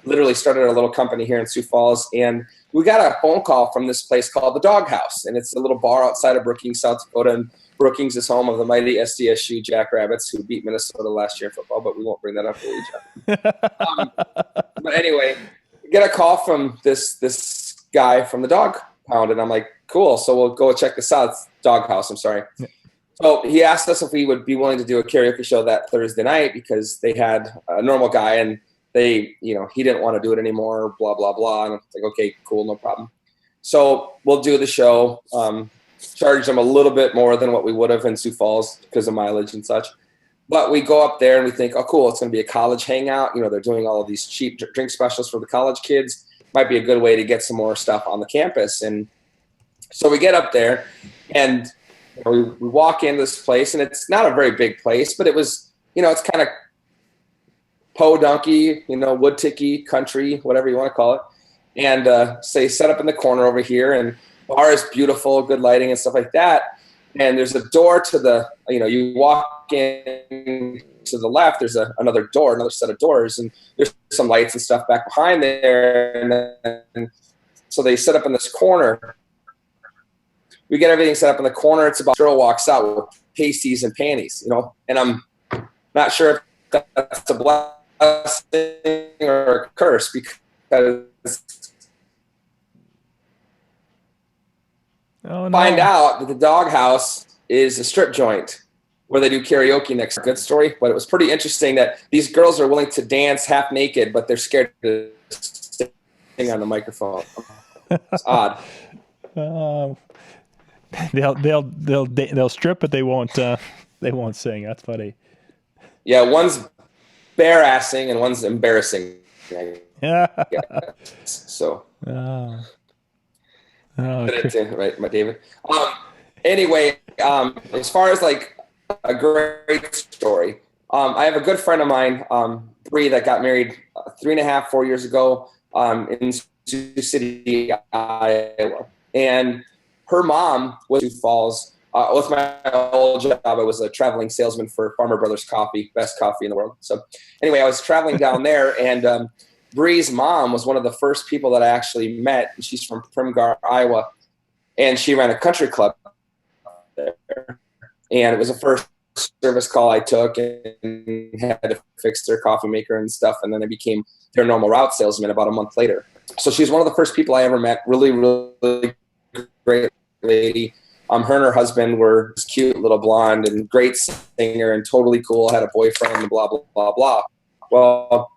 Speaker 9: literally started our little company here in Sioux Falls, and we got a phone call from this place called the Dog House, and it's a little bar outside of Brookings, South Dakota. And Brookings is home of the mighty SDSU Jackrabbits, who beat Minnesota last year in football, but we won't bring that up for you. But anyway, get a call from this guy from the dog pound, and I'm like, cool, so we'll go check this out. It's Dog House, I'm sorry. Yeah. So he asked us if we would be willing to do a karaoke show that Thursday night, because they had a normal guy, and he didn't want to do it anymore, blah, blah, blah. And I'm like, okay, cool, no problem. So we'll do the show, charge them a little bit more than what we would have in Sioux Falls because of mileage and such. But we go up there and we think, oh, cool, it's going to be a college hangout. You know, they're doing all of these cheap drink specials for the college kids. Might be a good way to get some more stuff on the campus. And so we get up there and we walk into this place, and it's not a very big place, but it was, you know, it's kind of podunky, you know, wood ticky, country, whatever you want to call it. And so you set up in the corner over here, and bar is beautiful, good lighting and stuff like that. And there's a door to the, you know, you walk in to the left, there's another door, another set of doors, and there's some lights and stuff back behind there. And so they set up in this corner. We get everything set up in the corner. It's about, a girl walks out with pasties and panties, you know, and I'm not sure if that's a blessing or a curse, because find out that the doghouse is a strip joint where they do karaoke next. Good story, but it was pretty interesting that these girls are willing to dance half naked, but they're scared to sing on the microphone. It's odd.
Speaker 1: They'll strip, but they won't sing. That's funny.
Speaker 9: Yeah, one's bare-assing and one's embarrassing.
Speaker 1: Yeah.
Speaker 9: So.
Speaker 1: Oh,
Speaker 9: right, my David. Anyway, as far as like a great story, I have a good friend of mine, Bree, that got married 3.5, 4 years ago in Sioux City, Iowa, and her mom was Sioux Falls. With my old job, I was a traveling salesman for Farmer Brothers Coffee, best coffee in the world. So anyway, I was traveling down there, and Bree's mom was one of the first people that I actually met. She's from Primgar, Iowa, and she ran a country club there. And it was the first service call I took, and had to fix their coffee maker and stuff. And then I became their normal route salesman about a month later. So she's one of the first people I ever met. Really, really great lady. Her and her husband were this cute little blonde and great singer and totally cool, had a boyfriend and blah, blah, blah, blah. Well,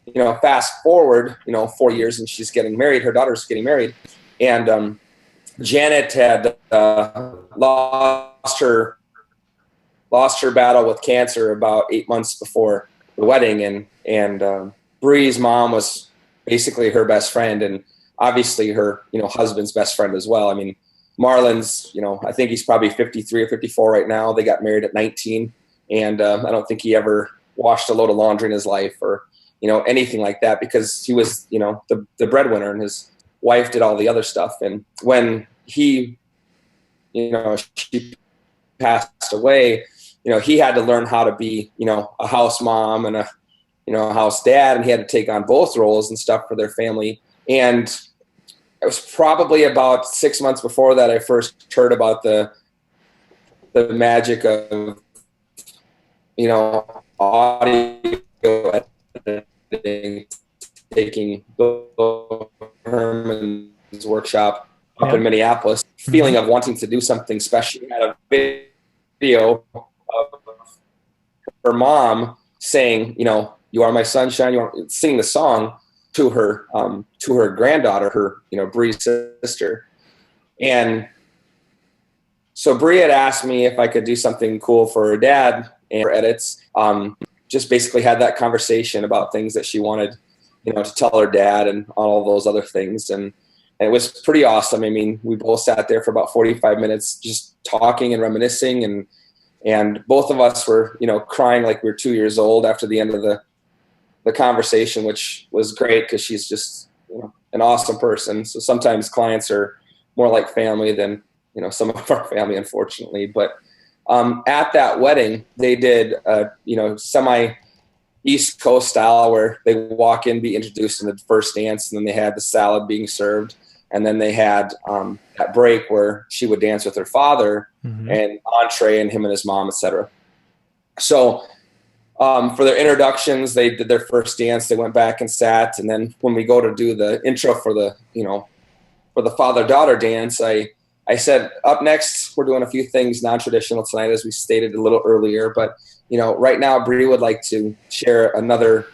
Speaker 9: you know, fast forward, you know, 4 years, and she's getting married. Her daughter's getting married. And Janet had lost her battle with cancer about 8 months before the wedding. And Bree's mom was basically her best friend, and obviously her, you know, husband's best friend as well. I mean, Marlon's, you know, I think he's probably 53 or 54 right now. They got married at 19, and I don't think he ever washed a load of laundry in his life or, you know, anything like that, because he was, you know, the breadwinner, and his wife did all the other stuff. And when he, you know, she passed away, you know, he had to learn how to be, you know, a house mom and a, you know, a house dad, and he had to take on both roles and stuff for their family. And it was probably about 6 months before that I first heard about the magic of, you know, audio editing, taking Bill Herman's workshop up in Minneapolis, feeling of wanting to do something special. She had a video of her mom saying, you know, "You are my sunshine," you are singing the song to her granddaughter, her, you know, Bree's sister. And so Bree had asked me if I could do something cool for her dad and her edits. Just basically had that conversation about things that she wanted, you know, to tell her dad and all those other things. And it was pretty awesome. I mean, we both sat there for about 45 minutes just talking and reminiscing, and both of us were, you know, crying like we were 2 years old after the end of the conversation, which was great because she's just, you know, an awesome person. So sometimes clients are more like family than, you know, some of our family, unfortunately. But at that wedding, they did, you know, semi East Coast style, where they walk in, be introduced in the first dance, and then they had the salad being served. And then they had that break where she would dance with her father, and entree, and him and his mom, etc. So for their introductions, they did their first dance. They went back and sat, and then when we go to do the intro for the, you know, for the father-daughter dance, I said, up next, we're doing a few things non-traditional tonight, as we stated a little earlier. But, you know, right now, Bree would like to share another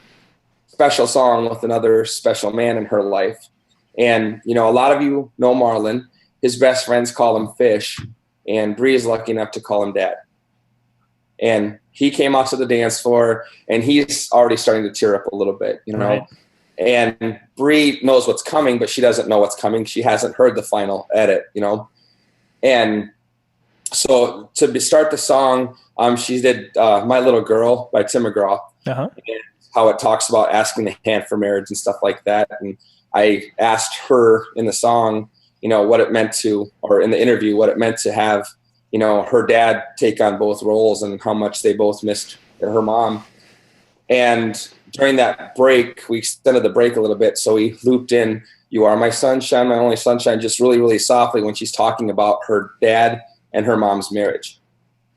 Speaker 9: special song with another special man in her life. And, you know, a lot of you know Marlon. His best friends call him Fish, and Bree is lucky enough to call him Dad. And he came out to the dance floor, and he's already starting to tear up a little bit, you know.
Speaker 1: Right.
Speaker 9: And Bree knows what's coming, but she doesn't know what's coming. She hasn't heard the final edit, you know. And so to start the song, she did My Little Girl by Tim McGraw,
Speaker 1: Uh-huh.
Speaker 9: and how it talks about asking the hand for marriage and stuff like that. And I asked her in the song, you know, what it meant to, or in the interview, what it meant to have, you know, her dad take on both roles and how much they both missed her mom. And during that break, we extended the break a little bit. So we looped in You Are My Sunshine, My Only Sunshine, just really, really softly when she's talking about her dad and her mom's marriage.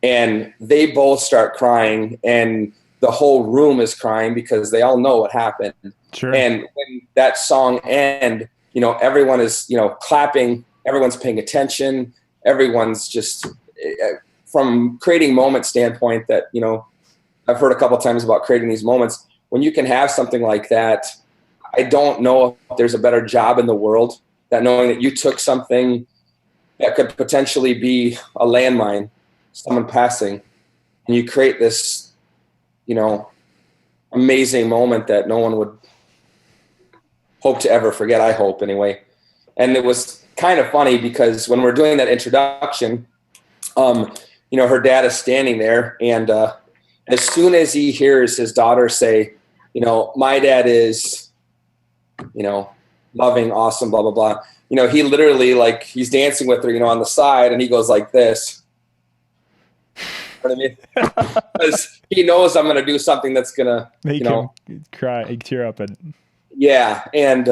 Speaker 9: And they both start crying, and the whole room is crying because they all know what happened.
Speaker 1: Sure.
Speaker 9: And when that song ends, you know, everyone is, you know, clapping, everyone's paying attention, everyone's just, from creating moment standpoint that, you know, I've heard a couple of times about creating these moments. When you can have something like that, I don't know if there's a better job in the world that knowing that you took something that could potentially be a landmine, someone passing, and you create this, you know, amazing moment that no one would hope to ever forget, I hope anyway. And it was kind of funny because when we're doing that introduction, you know, her dad is standing there, and as soon as he hears his daughter say, you know, my dad is, you know, loving, awesome, blah, blah, blah, you know, he literally, like, he's dancing with her, you know, on the side, and he goes like this. You know what I mean? Because he knows I'm going to do something that's going to,
Speaker 1: Make
Speaker 9: you know,
Speaker 1: him cry, tear up. And
Speaker 9: yeah. And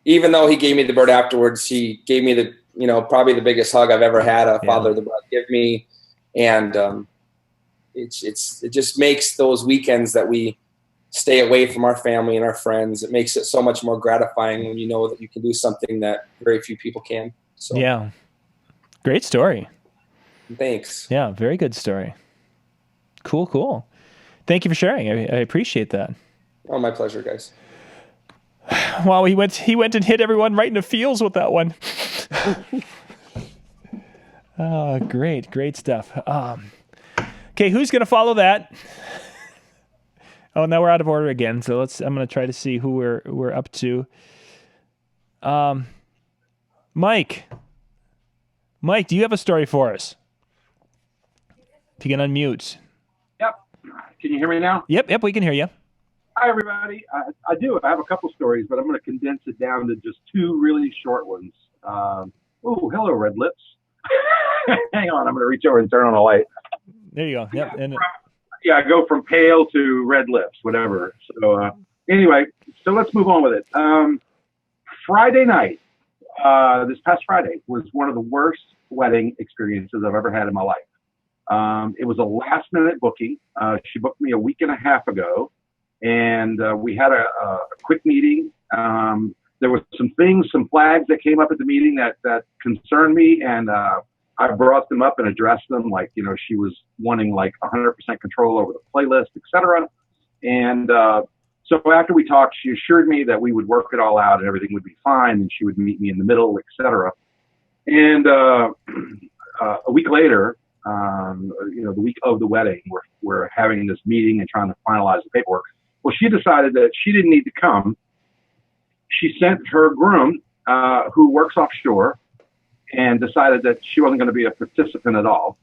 Speaker 9: even though he gave me the bird afterwards, he gave me the, you know, probably the biggest hug I've ever had a father of the bride give me. And it just makes those weekends that we stay away from our family and our friends, it makes it so much more gratifying when you know that you can do something that very few people can. So
Speaker 1: yeah. Great story.
Speaker 9: Thanks.
Speaker 1: Yeah, very good story. Cool. Thank you for sharing. I appreciate that.
Speaker 9: Oh, my pleasure, guys.
Speaker 1: Wow, he went and hit everyone right in the feels with that one. Oh, great stuff. Okay, who's gonna follow that? Oh, now we're out of order again. So I'm gonna try to see who we're up to. Mike, do you have a story for us? If you can unmute.
Speaker 7: Yep. Can you hear me now?
Speaker 1: Yep, we can hear you.
Speaker 7: Hi, everybody. I do. I have a couple stories, but I'm going to condense it down to just two really short ones. Hello, Red Lips. Hang on. I'm going to reach over and turn on a light.
Speaker 1: There you go. Yep. And
Speaker 7: yeah, I go from pale to red lips, whatever. So anyway, so let's move on with it. Friday night, this past Friday, was one of the worst wedding experiences I've ever had in my life. It was a last-minute booking. She booked me a week and a half ago. And we had a quick meeting. There were some flags that came up at the meeting that concerned me, and I brought them up and addressed them. Like, you know, she was wanting like 100% control over the playlist, etc. And so after we talked, she assured me that we would work it all out and everything would be fine, and she would meet me in the middle, etc. And a week later, you know, the week of the wedding, we're having this meeting and trying to finalize the paperwork. Well, she decided that she didn't need to come. She sent her groom, who works offshore, and decided that she wasn't going to be a participant at all.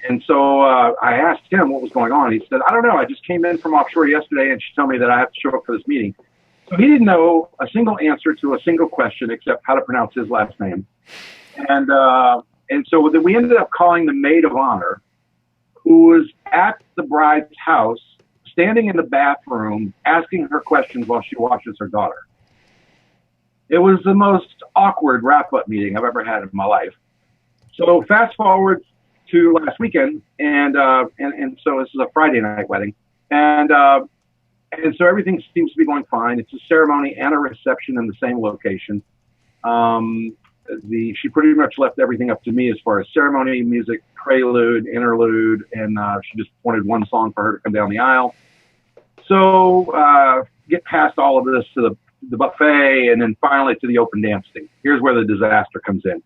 Speaker 7: And so I asked him what was going on. He said, I don't know. I just came in from offshore yesterday, and she told me that I have to show up for this meeting. So he didn't know a single answer to a single question except how to pronounce his last name. And so then we ended up calling the maid of honor, who was at the bride's house, standing in the bathroom, asking her questions while she washes her daughter. It was the most awkward wrap-up meeting I've ever had in my life. So fast forward to last weekend, and so this is a Friday night wedding, and so everything seems to be going fine. It's a ceremony and a reception in the same location. She pretty much left everything up to me as far as ceremony, music, prelude, interlude, and she just wanted one song for her to come down the aisle. So get past all of this to the buffet, and then finally to the open dancing. Here's where the disaster comes in.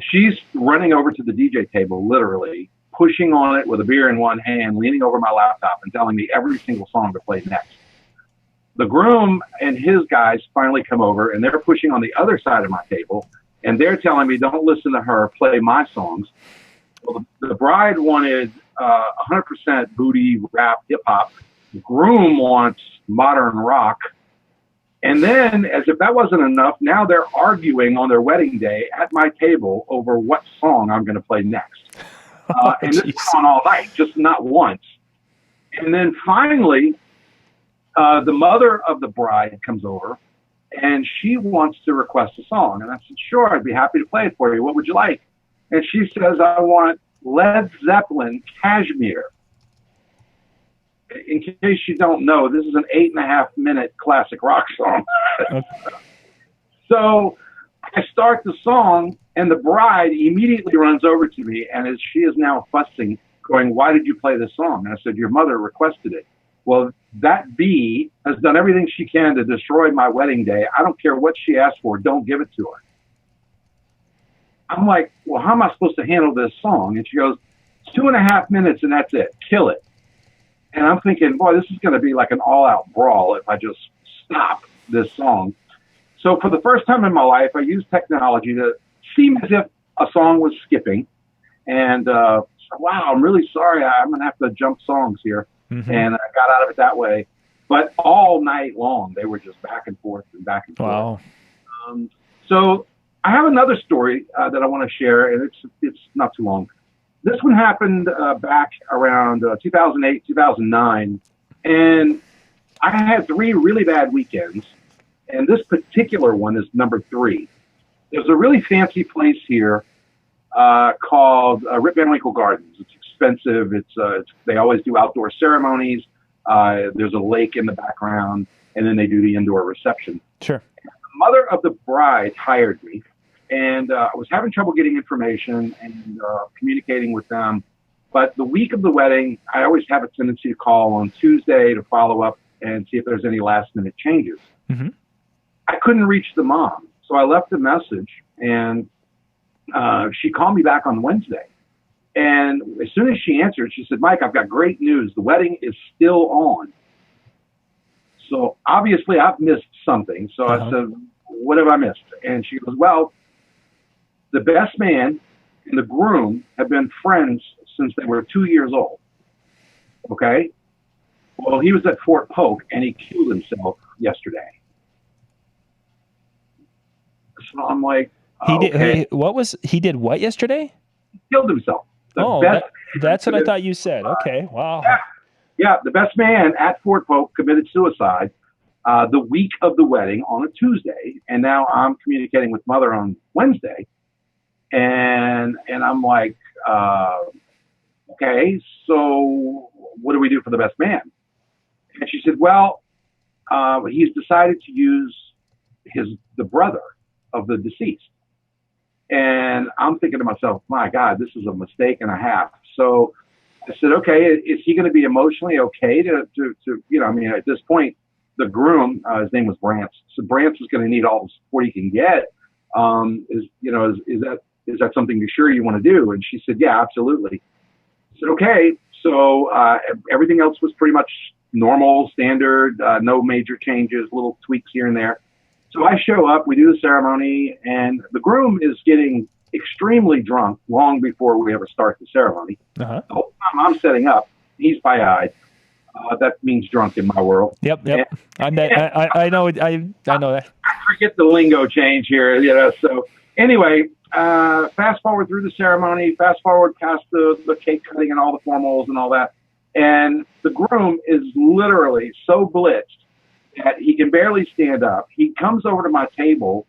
Speaker 7: She's running over to the DJ table, literally pushing on it with a beer in one hand, leaning over my laptop and telling me every single song to play next. The groom and his guys finally come over, and they're pushing on the other side of my table, and they're telling me, don't listen to her, play my songs. Well, the bride wanted 100% booty, rap, hip-hop. The groom wants modern rock. And then, as if that wasn't enough, now they're arguing on their wedding day at my table over what song I'm going to play next. And this went on all night, just not once. And then finally, the mother of the bride comes over, and she wants to request a song. And I said, sure, I'd be happy to play it for you. What would you like? And she says, I want Led Zeppelin, Kashmir. In case you don't know, this is an 8.5-minute classic rock song. So I start the song, and the bride immediately runs over to me, and as she is now fussing, going, why did you play this song? And I said, your mother requested it. Well, that bee has done everything she can to destroy my wedding day. I don't care what she asked for. Don't give it to her. I'm like, well, how am I supposed to handle this song? And she goes, 2.5 minutes, and that's it. Kill it. And I'm thinking, boy, this is going to be like an all-out brawl if I just stop this song. So for the first time in my life, I used technology to seem as if a song was skipping. And, wow, I'm really sorry. I'm going to have to jump songs here. Mm-hmm. And I got out of it that way. But all night long, they were just back and forth and back and forth.
Speaker 1: Wow.
Speaker 7: So I have another story that I want to share, and it's not too long. This one happened back around 2008, 2009, and I had 3 really bad weekends, and this particular one is number 3. There's a really fancy place here called Rip Van Winkle Gardens. It's expensive. They always do outdoor ceremonies. There's a lake in the background, and then they do the indoor reception.
Speaker 1: Sure.
Speaker 7: The mother of the bride hired me. And I was having trouble getting information and communicating with them. But the week of the wedding, I always have a tendency to call on Tuesday to follow up and see if there's any last-minute changes.
Speaker 1: Mm-hmm.
Speaker 7: I couldn't reach the mom, so I left a message, and she called me back on Wednesday. And as soon as she answered, she said, Mike, I've got great news. The wedding is still on. So obviously I've missed something. So I said, what have I missed? And she goes, well, the best man and the groom have been friends since they were 2 years old. Okay? Well, he was at Fort Polk, and he killed himself yesterday. So I'm like,
Speaker 1: he did what yesterday?
Speaker 7: He killed himself.
Speaker 1: That's what I thought you said. Okay, wow.
Speaker 7: Yeah, the best man at Fort Polk committed suicide the week of the wedding on a Tuesday, and now I'm communicating with mother on Wednesday. And I'm like, okay, so what do we do for the best man? And she said, well, he's decided to use the brother of the deceased. And I'm thinking to myself, my God, this is a mistake and a half. So I said, okay, is he going to be emotionally okay to I mean, at this point, the groom, his name was Brantz. So Brantz is going to need all the support he can get. Is that something you're sure you want to do? And she said, yeah, absolutely. I said, okay. So everything else was pretty much normal, standard, no major changes, little tweaks here and there. So I show up, we do the ceremony, and the groom is getting extremely drunk long before we ever start the ceremony.
Speaker 1: Uh-huh.
Speaker 7: The whole time I'm setting up, he's pie-eyed. That means drunk in my world.
Speaker 1: Yep.
Speaker 7: And,
Speaker 1: I know that.
Speaker 7: I forget the lingo change here, So anyway, fast forward through the ceremony, fast forward past the cake cutting and all the formals and all that. And the groom is literally so blitzed that he can barely stand up. He comes over to my table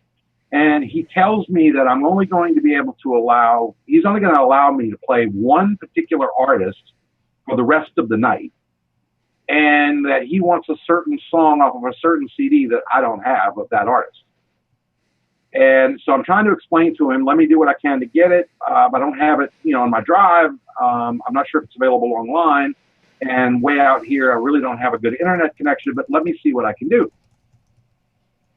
Speaker 7: and he tells me that I'm only going to be able to he's only going to allow me to play one particular artist for the rest of the night. And that he wants a certain song off of a certain CD that I don't have of that artist. And so I'm trying to explain to him, let me do what I can to get it. I don't have it, on my drive. I'm not sure if it's available online. And way out here, I really don't have a good internet connection, but let me see what I can do.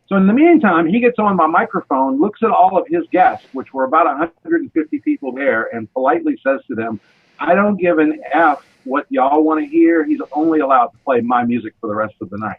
Speaker 7: So in the meantime, he gets on my microphone, looks at all of his guests, which were about 150 people there, and politely says to them, I don't give an F what y'all want to hear. He's only allowed to play my music for the rest of the night.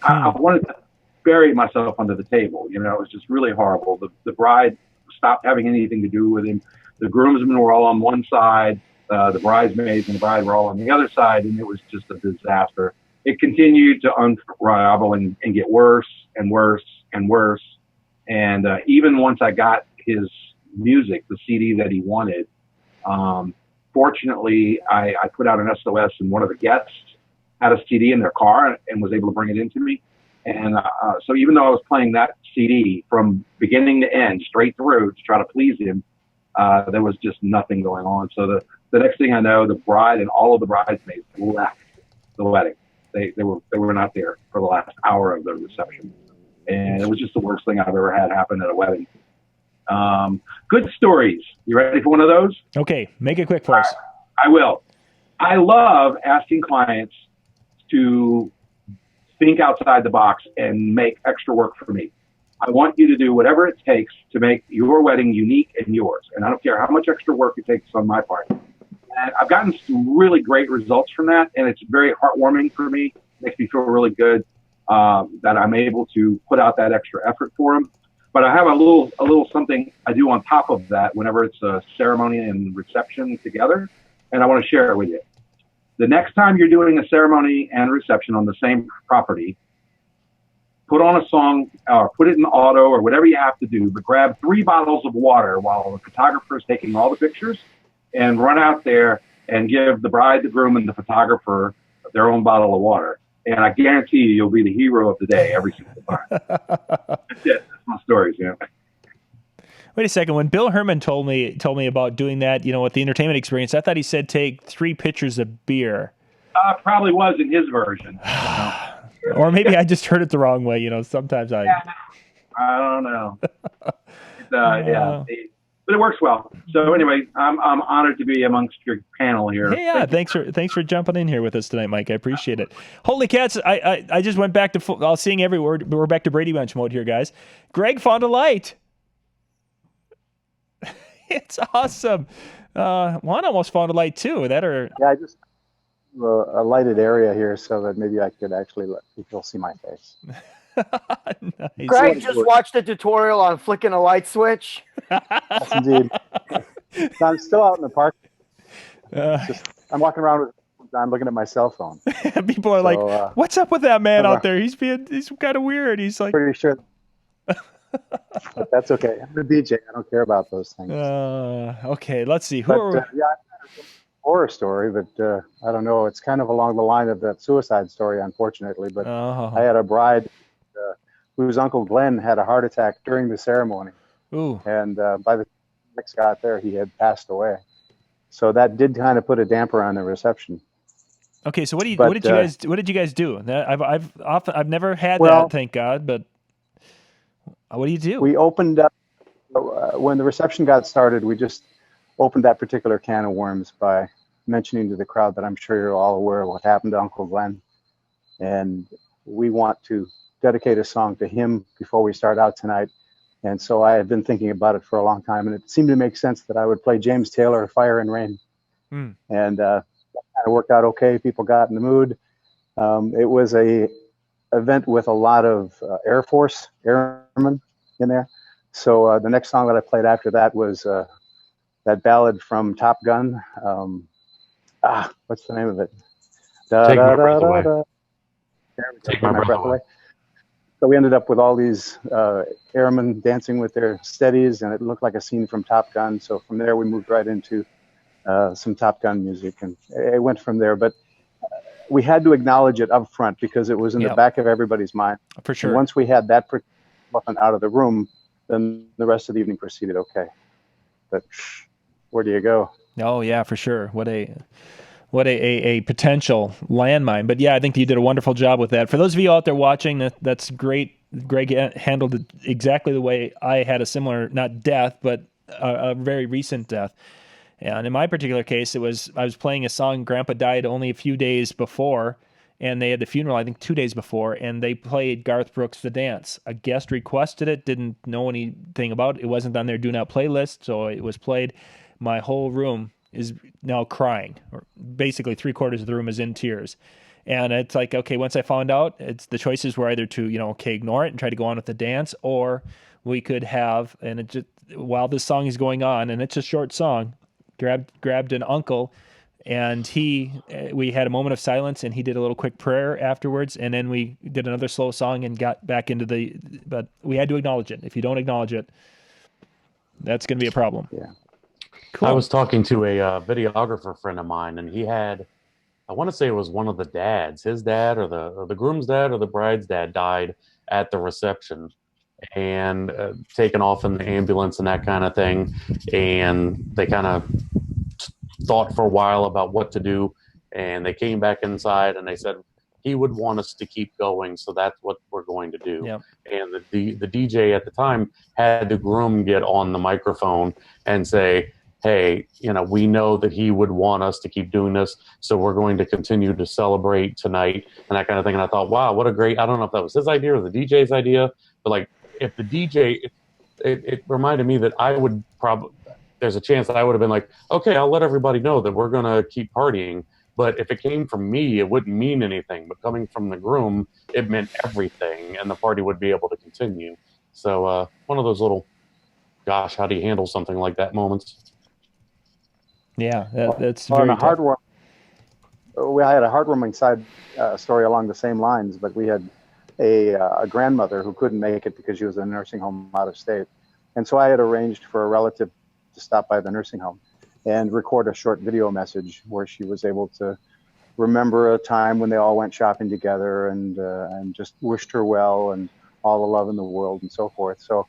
Speaker 7: I wanted to bury myself under the table. You know, it was just really horrible. The bride stopped having anything to do with him. The groomsmen were all on one side. The bridesmaids and the bride were all on the other side, and it was just a disaster. It continued to unravel and get worse and worse and worse. And even once I got his music, the CD that he wanted, fortunately, I put out an SOS, and one of the guests had a CD in their car and was able to bring it into me. And so even though I was playing that CD from beginning to end, straight through to try to please him, there was just nothing going on. So the next thing I know, the bride and all of the bridesmaids left the wedding. They were not there for the last hour of the reception. And it was just the worst thing I've ever had happen at a wedding. Good stories. You ready for one of those?
Speaker 1: Okay, make it quick for us.
Speaker 7: I will. I love asking clients to think outside the box and make extra work for me. I want you to do whatever it takes to make your wedding unique and yours. And I don't care how much extra work it takes on my part. And I've gotten some really great results from that, and it's very heartwarming for me. It makes me feel really good that I'm able to put out that extra effort for them. But I have a little something I do on top of that whenever it's a ceremony and reception together, and I want to share it with you. The next time you're doing a ceremony and reception on the same property, put on a song or put it in auto or whatever you have to do, but grab 3 bottles of water while the photographer is taking all the pictures, and run out there and give the bride, the groom, and the photographer their own bottle of water. And I guarantee you'll be the hero of the day every single time. That's it. That's my stories, yeah.
Speaker 1: Wait a second. When Bill Herman told me about doing that, with the entertainment experience, I thought he said take 3 pitchers of beer.
Speaker 7: Probably was in his version.
Speaker 1: Or maybe I just heard it the wrong way. Sometimes I
Speaker 7: don't know. But it works well. So anyway, I'm honored to be amongst your panel here.
Speaker 1: Hey, yeah, thanks for jumping in here with us tonight, Mike. I appreciate it. Holy cats! I just went back to I'll sing every word. We're back to Brady Bunch mode here, guys. Greg found a light. It's awesome. Juan almost found a light too.
Speaker 13: Yeah, I just a lighted area here so that maybe I could actually let people see my face.
Speaker 1: Nice.
Speaker 2: Greg just watched a tutorial on flicking a light switch.
Speaker 13: Yes, indeed. So I'm still out in the park. I'm walking around I'm looking at my cell phone.
Speaker 1: People are like, "What's up with that man out there? He's kind of weird." He's like,
Speaker 13: pretty sure. But that's okay. I'm a DJ. I don't care about those things.
Speaker 1: Okay, let's see.
Speaker 13: Yeah, I have a horror story, but I don't know. It's kind of along the line of that suicide story, unfortunately. But I had a bride whose Uncle Glenn had a heart attack during the ceremony.
Speaker 1: Ooh.
Speaker 13: And by the time Nick got there, he had passed away. So that did kind of put a damper on the reception.
Speaker 1: Okay, so what did you guys do? I've never had that, thank God. But what do you do?
Speaker 13: We opened up when the reception got started. We just opened that particular can of worms by mentioning to the crowd that I'm sure you're all aware of what happened to Uncle Glenn, and we want to dedicate a song to him before we start out tonight. And so I had been thinking about it for a long time, and it seemed to make sense that I would play James Taylor, Fire and Rain. And that kind of worked out okay. People got in the mood. It was a event with a lot of Air Force airmen in there. So the next song that I played after that was that ballad from Top Gun. What's the name of it?
Speaker 10: Take My Breath Away. Take My Breath Away.
Speaker 13: So we ended up with all these airmen dancing with their steadies, and it looked like a scene from Top Gun. So from there, we moved right into some Top Gun music, and it went from there. But we had to acknowledge it up front because it was in the back of everybody's mind.
Speaker 1: For sure.
Speaker 13: And once we had that muffin out of the room, then the rest of the evening proceeded okay. But where do you go?
Speaker 1: Oh, yeah, for sure. What a potential landmine. But yeah, I think you did a wonderful job with that. For those of you out there watching, that's great. Greg handled it exactly the way I had a similar, not death, but a very recent death. And in my particular case, I was playing a song Grandpa died only a few days before, and they had the funeral, I think 2 days before, and they played Garth Brooks' The Dance. A guest requested it, didn't know anything about it. It wasn't on their do not playlist, so it was played. My whole room is now crying, or basically 3/4 of the room is in tears. And it's like, okay, once I found out, it's the choices were either to, okay, ignore it and try to go on with the dance, or we could have, and it just, while this song is going on, and it's a short song, grabbed an uncle, and we had a moment of silence, and he did a little quick prayer afterwards, and then we did another slow song and got back into but we had to acknowledge it. If you don't acknowledge it, that's going to be a problem.
Speaker 13: Yeah.
Speaker 1: Cool.
Speaker 10: I was talking to a videographer friend of mine, and he had, I want to say it was one of the dads, his dad or the groom's dad or the bride's dad died at the reception, and taken off in the ambulance and that kind of thing. And they kind of thought for a while about what to do, and they came back inside and they said he would want us to keep going, so that's what we're going to do.
Speaker 1: Yep.
Speaker 10: And the DJ at the time had the groom get on the microphone and say, hey, we know that he would want us to keep doing this, so we're going to continue to celebrate tonight, and that kind of thing. And I thought, wow, what a great, I don't know if that was his idea or the DJ's idea, but like, if the DJ, it reminded me that I would probably, there's a chance that I would have been like, okay, I'll let everybody know that we're going to keep partying. But if it came from me, it wouldn't mean anything. But coming from the groom, it meant everything, and the party would be able to continue. So one of those little, gosh, how do you handle something like that moments?
Speaker 1: Yeah, that's
Speaker 13: on
Speaker 1: very
Speaker 13: a
Speaker 1: tough.
Speaker 13: we had a heartwarming side story along the same lines, but we had a grandmother who couldn't make it because she was in a nursing home out of state. And so I had arranged for a relative to stop by the nursing home and record a short video message where she was able to remember a time when they all went shopping together and just wished her well and all the love in the world and so forth. So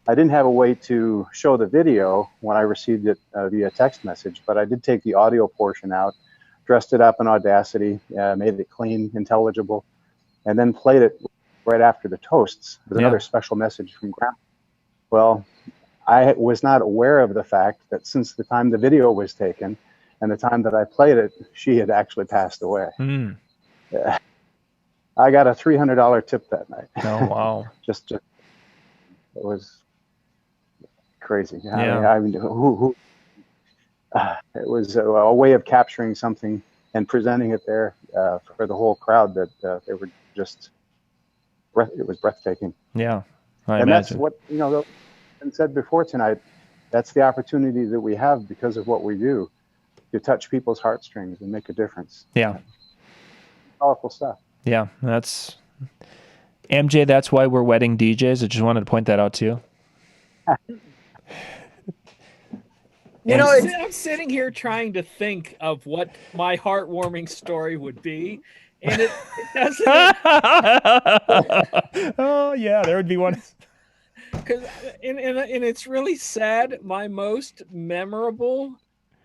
Speaker 13: I didn't have a way to show the video when I received it via text message, but I did take the audio portion out, dressed it up in Audacity, made it clean, intelligible, and then played it right after the toasts with another special message from Grandma. Well, I was not aware of the fact that since the time the video was taken and the time that I played it, she had actually passed away. Yeah. I got a $300 tip that night.
Speaker 1: Oh, wow.
Speaker 13: just it was crazy.
Speaker 1: Yeah.
Speaker 13: I mean, it was a way of capturing something and presenting it there for the whole crowd that they were just, it was breathtaking.
Speaker 1: Yeah, I
Speaker 13: and
Speaker 1: imagine.
Speaker 13: That's what, and said before tonight, that's the opportunity that we have because of what we do to touch people's heartstrings and make a difference.
Speaker 1: Yeah.
Speaker 13: Powerful stuff.
Speaker 1: Yeah, that's MJ. That's why we're wedding DJs. I just wanted to point that out to you.
Speaker 3: I'm sitting here trying to think of what my heartwarming story would be, and it doesn't.
Speaker 1: Oh yeah, there would be one.
Speaker 3: Because and it's really sad. My most memorable,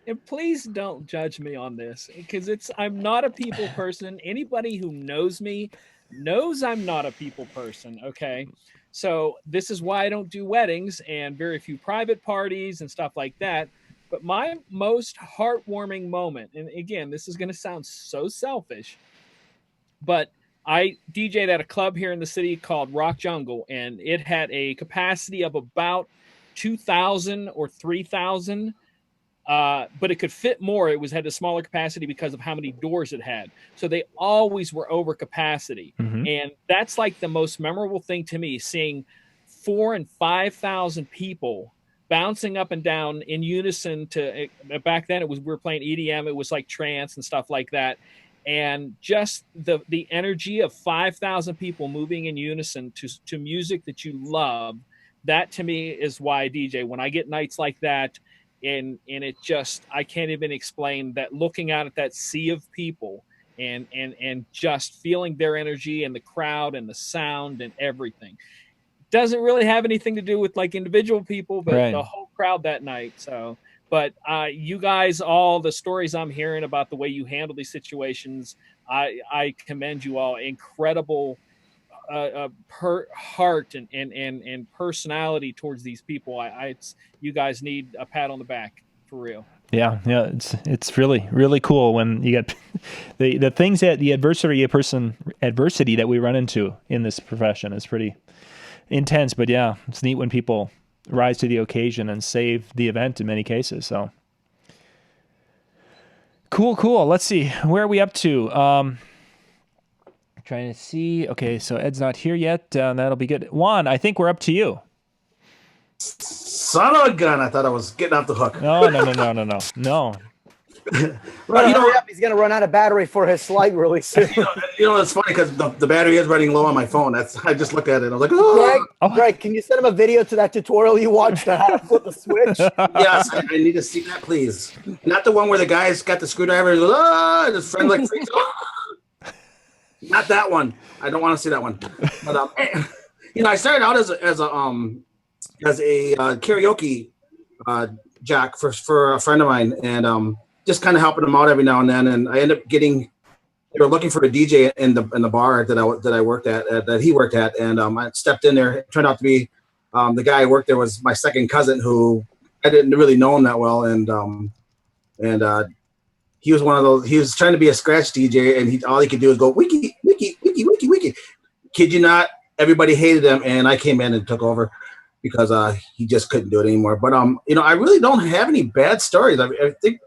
Speaker 3: and please don't judge me on this, because I'm not a people person. Anybody who knows me knows I'm not a people person. Okay, so this is why I don't do weddings and very few private parties and stuff like that. But my most heartwarming moment, and again, this is going to sound so selfish, but I DJ'd at a club here in the city called Rock Jungle, and it had a capacity of about 2,000 or 3,000, but it could fit more. It had a smaller capacity because of how many doors it had. So they always were over capacity.
Speaker 1: Mm-hmm.
Speaker 3: And that's like the most memorable thing to me, seeing 4,000 and 5,000 people bouncing up and down in unison to, back then we were playing EDM. It was like trance and stuff like that. And just the energy of 5,000 people moving in unison to music that you love, that to me is why I DJ. When I get nights like that, and it just, I can't even explain that, looking out at that sea of people and just feeling their energy and the crowd and the sound and everything. Doesn't really have anything to do with like individual people, but
Speaker 1: right.
Speaker 3: The whole crowd that night. So, but you guys, all the stories I'm hearing about the way you handle these situations, I commend you all. Incredible heart and personality towards these people. You guys need a pat on the back for real.
Speaker 1: Yeah, it's really really cool when you get the things that the adversity that we run into in this profession is pretty intense. But yeah, it's neat when people rise to the occasion and save the event in many cases. So cool. Let's see, where are we up to? Trying to see. Okay, so Ed's not here yet. That'll be good. Juan, I think we're up to you.
Speaker 4: Son of a gun! I thought I was getting off the hook.
Speaker 1: No.
Speaker 2: Well, hurry up. He's going to run out of battery for his slide really soon.
Speaker 4: It's funny because the battery is running low on my phone. I just looked at it. I was like, oh.
Speaker 2: Greg, can you send him a video to that tutorial you watched on how to flip a switch?
Speaker 4: Yes, I need to see that, please. Not the one where the guy's got the screwdriver and goes, and his friend like freaks out. Not that one. I don't want to see that one. But I started out as a karaoke jack for a friend of mine, and just kind of helping him out every now and then. And I ended up they were looking for a DJ in the bar that I worked at, that he worked at, and I stepped in there. It turned out to be the guy I worked there was my second cousin, who I didn't really know him that well, and he was one of those. He was trying to be a scratch DJ, and all he could do was go wiki wiki wiki wiki wiki. Kid you not, everybody hated him, and I came in and took over because he just couldn't do it anymore. But I really don't have any bad stories. I think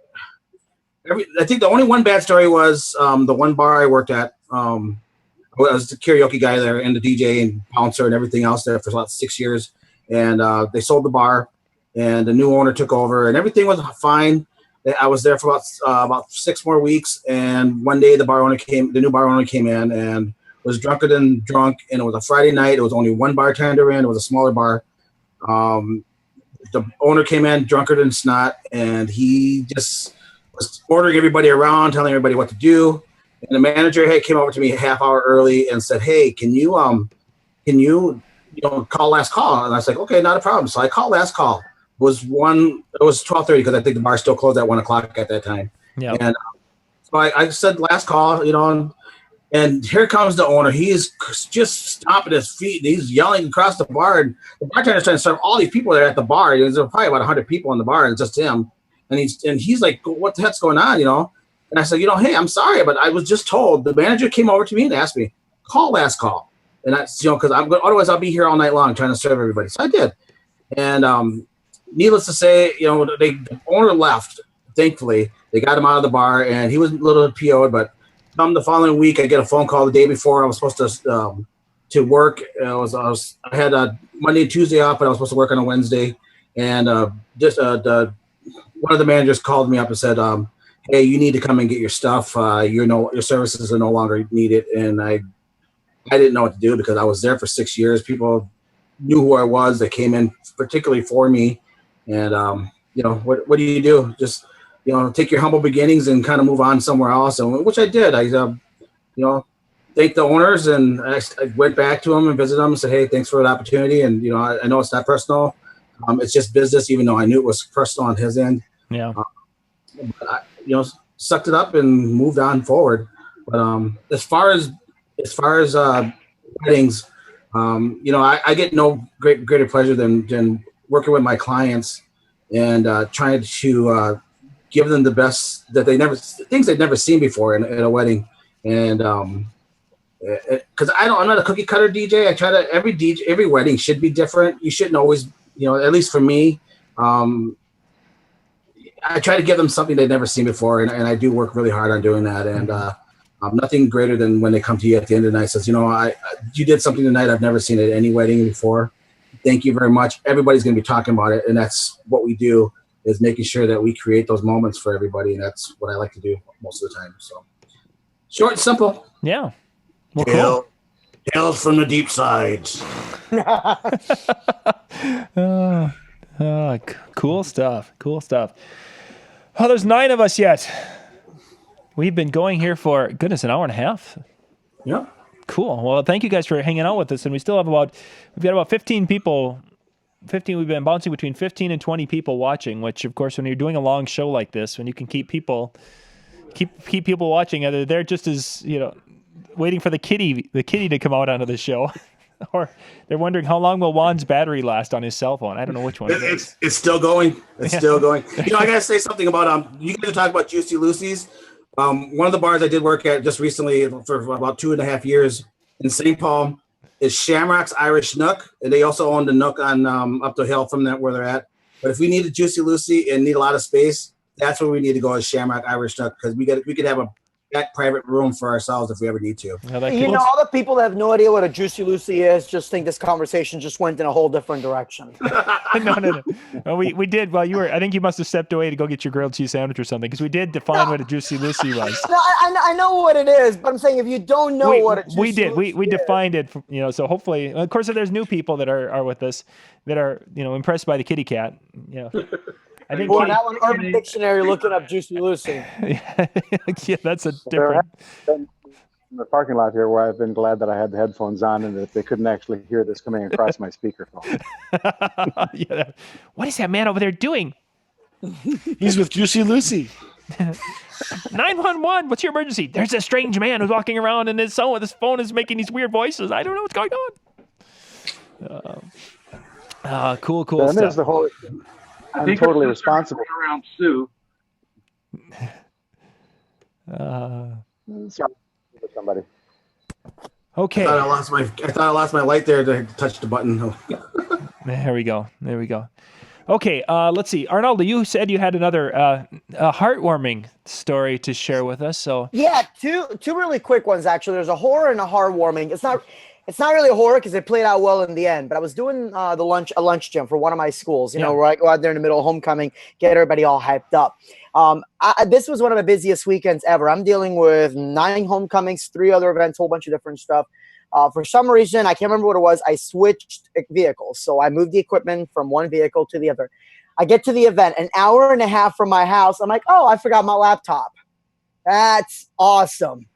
Speaker 4: the only one bad story was the one bar I worked at. I was the karaoke guy there and the DJ and bouncer and everything else there for about 6 years. And they sold the bar, and the new owner took over, and everything was fine. I was there for about 6 more weeks, and one day the new bar owner came in and was drunker than drunk, and it was a Friday night. It was only one bartender in. It was a smaller bar. The owner came in drunker than snot, and he just was ordering everybody around, telling everybody what to do. And the manager came over to me a half hour early and said, "Hey, can you call last call?" And I was like, "Okay, not a problem." So I called last call. It was 12:30 because I think the bar still closed at 1 o'clock at that time. Yeah. And so I said last call, and here comes the owner. He's just stomping his feet, and he's yelling across the bar. And the bartender's trying to serve all these people there at the bar. There's probably about 100 people in the bar, and it's just him. And he's like, "What the heck's going on?" And I said, "Hey, I'm sorry, but I was just told." The manager came over to me and asked me, "Call last call," and that's because otherwise I'll be here all night long trying to serve everybody. So I did, and needless to say, the owner left. Thankfully, they got him out of the bar, and he was a little PO'd. But the following week, I get a phone call the day before I was supposed to work. I had Monday and Tuesday off, but I was supposed to work on a Wednesday, and one of the managers called me up and said, "Hey, you need to come and get your stuff. Your services are no longer needed." And I didn't know what to do because I was there for 6 years. People knew who I was. They came in particularly for me. And what do you do? Just take your humble beginnings and kind of move on somewhere else, and which I did. I thanked the owners, and I went back to them and visited them and said, "Hey, thanks for the opportunity." And I know it's not personal, it's just business, even though I knew it was personal on his end.
Speaker 1: Yeah.
Speaker 4: But I, sucked it up and moved on forward. But as far as weddings, I get no greater pleasure than working with my clients and trying to give them the best that things they've never seen before in a wedding. And because I'm not a cookie cutter DJ. I try to every wedding should be different. You shouldn't always, at least for me, I try to give them something they've never seen before, and I do work really hard on doing that. And nothing greater than when they come to you at the end of the night, says, you did something tonight I've never seen at any wedding before. Thank you very much. Everybody's going to be talking about it, and that's what we do, is making sure that we create those moments for everybody, and that's what I like to do most of the time. So short and simple.
Speaker 1: Yeah. Well, cool.
Speaker 4: Tales from the deep sides.
Speaker 1: Cool stuff. Oh, there's 9 of us yet. We've been going here for, goodness, an hour and a half.
Speaker 4: Yeah.
Speaker 1: Cool. Well, thank you guys for hanging out with us. And we've got about 15 people. We've been bouncing between 15 and 20 people watching, which, of course, when you're doing a long show like this, when you can keep people watching, they're just as, waiting for the kitty to come out onto the show. Or they're wondering how long will Juan's battery last on his cell phone. I don't know which one.
Speaker 4: It's still going. It's still going. I gotta say something about you guys are talking about Juicy Lucy's. One of the bars I did work at just recently for about 2.5 years in St. Paul is Shamrock's Irish Nook, and they also own the Nook on up the hill from that where they're at. But if we need a Juicy Lucy and need a lot of space, that's where we need to go is Shamrock Irish Nook, because we could have a private room for ourselves if we ever need to.
Speaker 2: All the people that have no idea what a Juicy Lucy is just think this conversation just went in a whole different direction.
Speaker 1: No. Well, we did. Well, I think you must have stepped away to go get your grilled cheese sandwich or something, because we did define what a Juicy Lucy was.
Speaker 2: No, I know what it is, but I'm saying if you don't know what a Juicy Lucy
Speaker 1: we defined it. So hopefully, of course, if there's new people that are with us that are impressed by the kitty cat, I think
Speaker 2: now on Urban Dictionary looking up Juicy Lucy.
Speaker 1: Yeah, that's a different.
Speaker 13: In the parking lot here, where I've been glad that I had the headphones on and that they couldn't actually hear this coming across my speakerphone.
Speaker 1: Yeah. What is that man over there doing?
Speaker 6: He's with Juicy Lucy.
Speaker 1: 911. What's your emergency? There's a strange man who's walking around and his phone is making these weird voices. I don't know what's going on. Cool
Speaker 13: And
Speaker 1: stuff.
Speaker 13: there's the whole. I'm totally responsible.
Speaker 7: Around Sue.
Speaker 13: Sorry, somebody.
Speaker 1: Okay.
Speaker 4: I thought I lost my light there to touch the button.
Speaker 1: There we go. Okay, let's see. Arnaldo, you said you had another heartwarming story to share with us. So
Speaker 2: yeah, two really quick ones actually. There's a horror and a heartwarming. It's not really a horror because it played out well in the end. But I was doing a lunch gym for one of my schools. Where I go out there in the middle of homecoming, get everybody all hyped up. This was one of the busiest weekends ever. I'm dealing with 9 homecomings, 3 other events, whole bunch of different stuff. For some reason, I can't remember what it was, I switched vehicles. So I moved the equipment from one vehicle to the other. I get to the event, an hour and a half from my house. I'm like, oh, I forgot my laptop. That's awesome.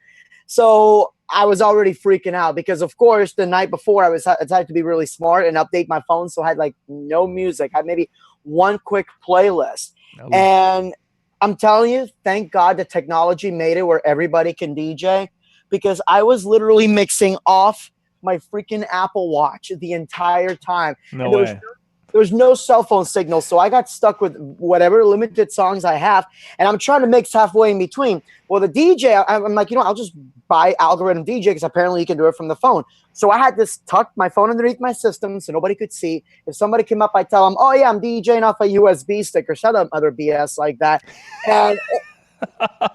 Speaker 2: So I was already freaking out because, of course, the night before I decided to be really smart and update my phone. So I had no music. I had maybe one quick playlist. Oh. And I'm telling you, thank God the technology made it where everybody can DJ, because I was literally mixing off my freaking Apple Watch the entire time.
Speaker 1: No way.
Speaker 2: There was no cell phone signal, so I got stuck with whatever limited songs I have, and I'm trying to mix halfway in between. Well, the DJ, I'm like, I'll just buy Algorithm DJ because apparently you can do it from the phone. So I had this tucked my phone underneath my system so nobody could see. If somebody came up, I tell them, oh, yeah, I'm DJing off a USB stick or some other BS like that. And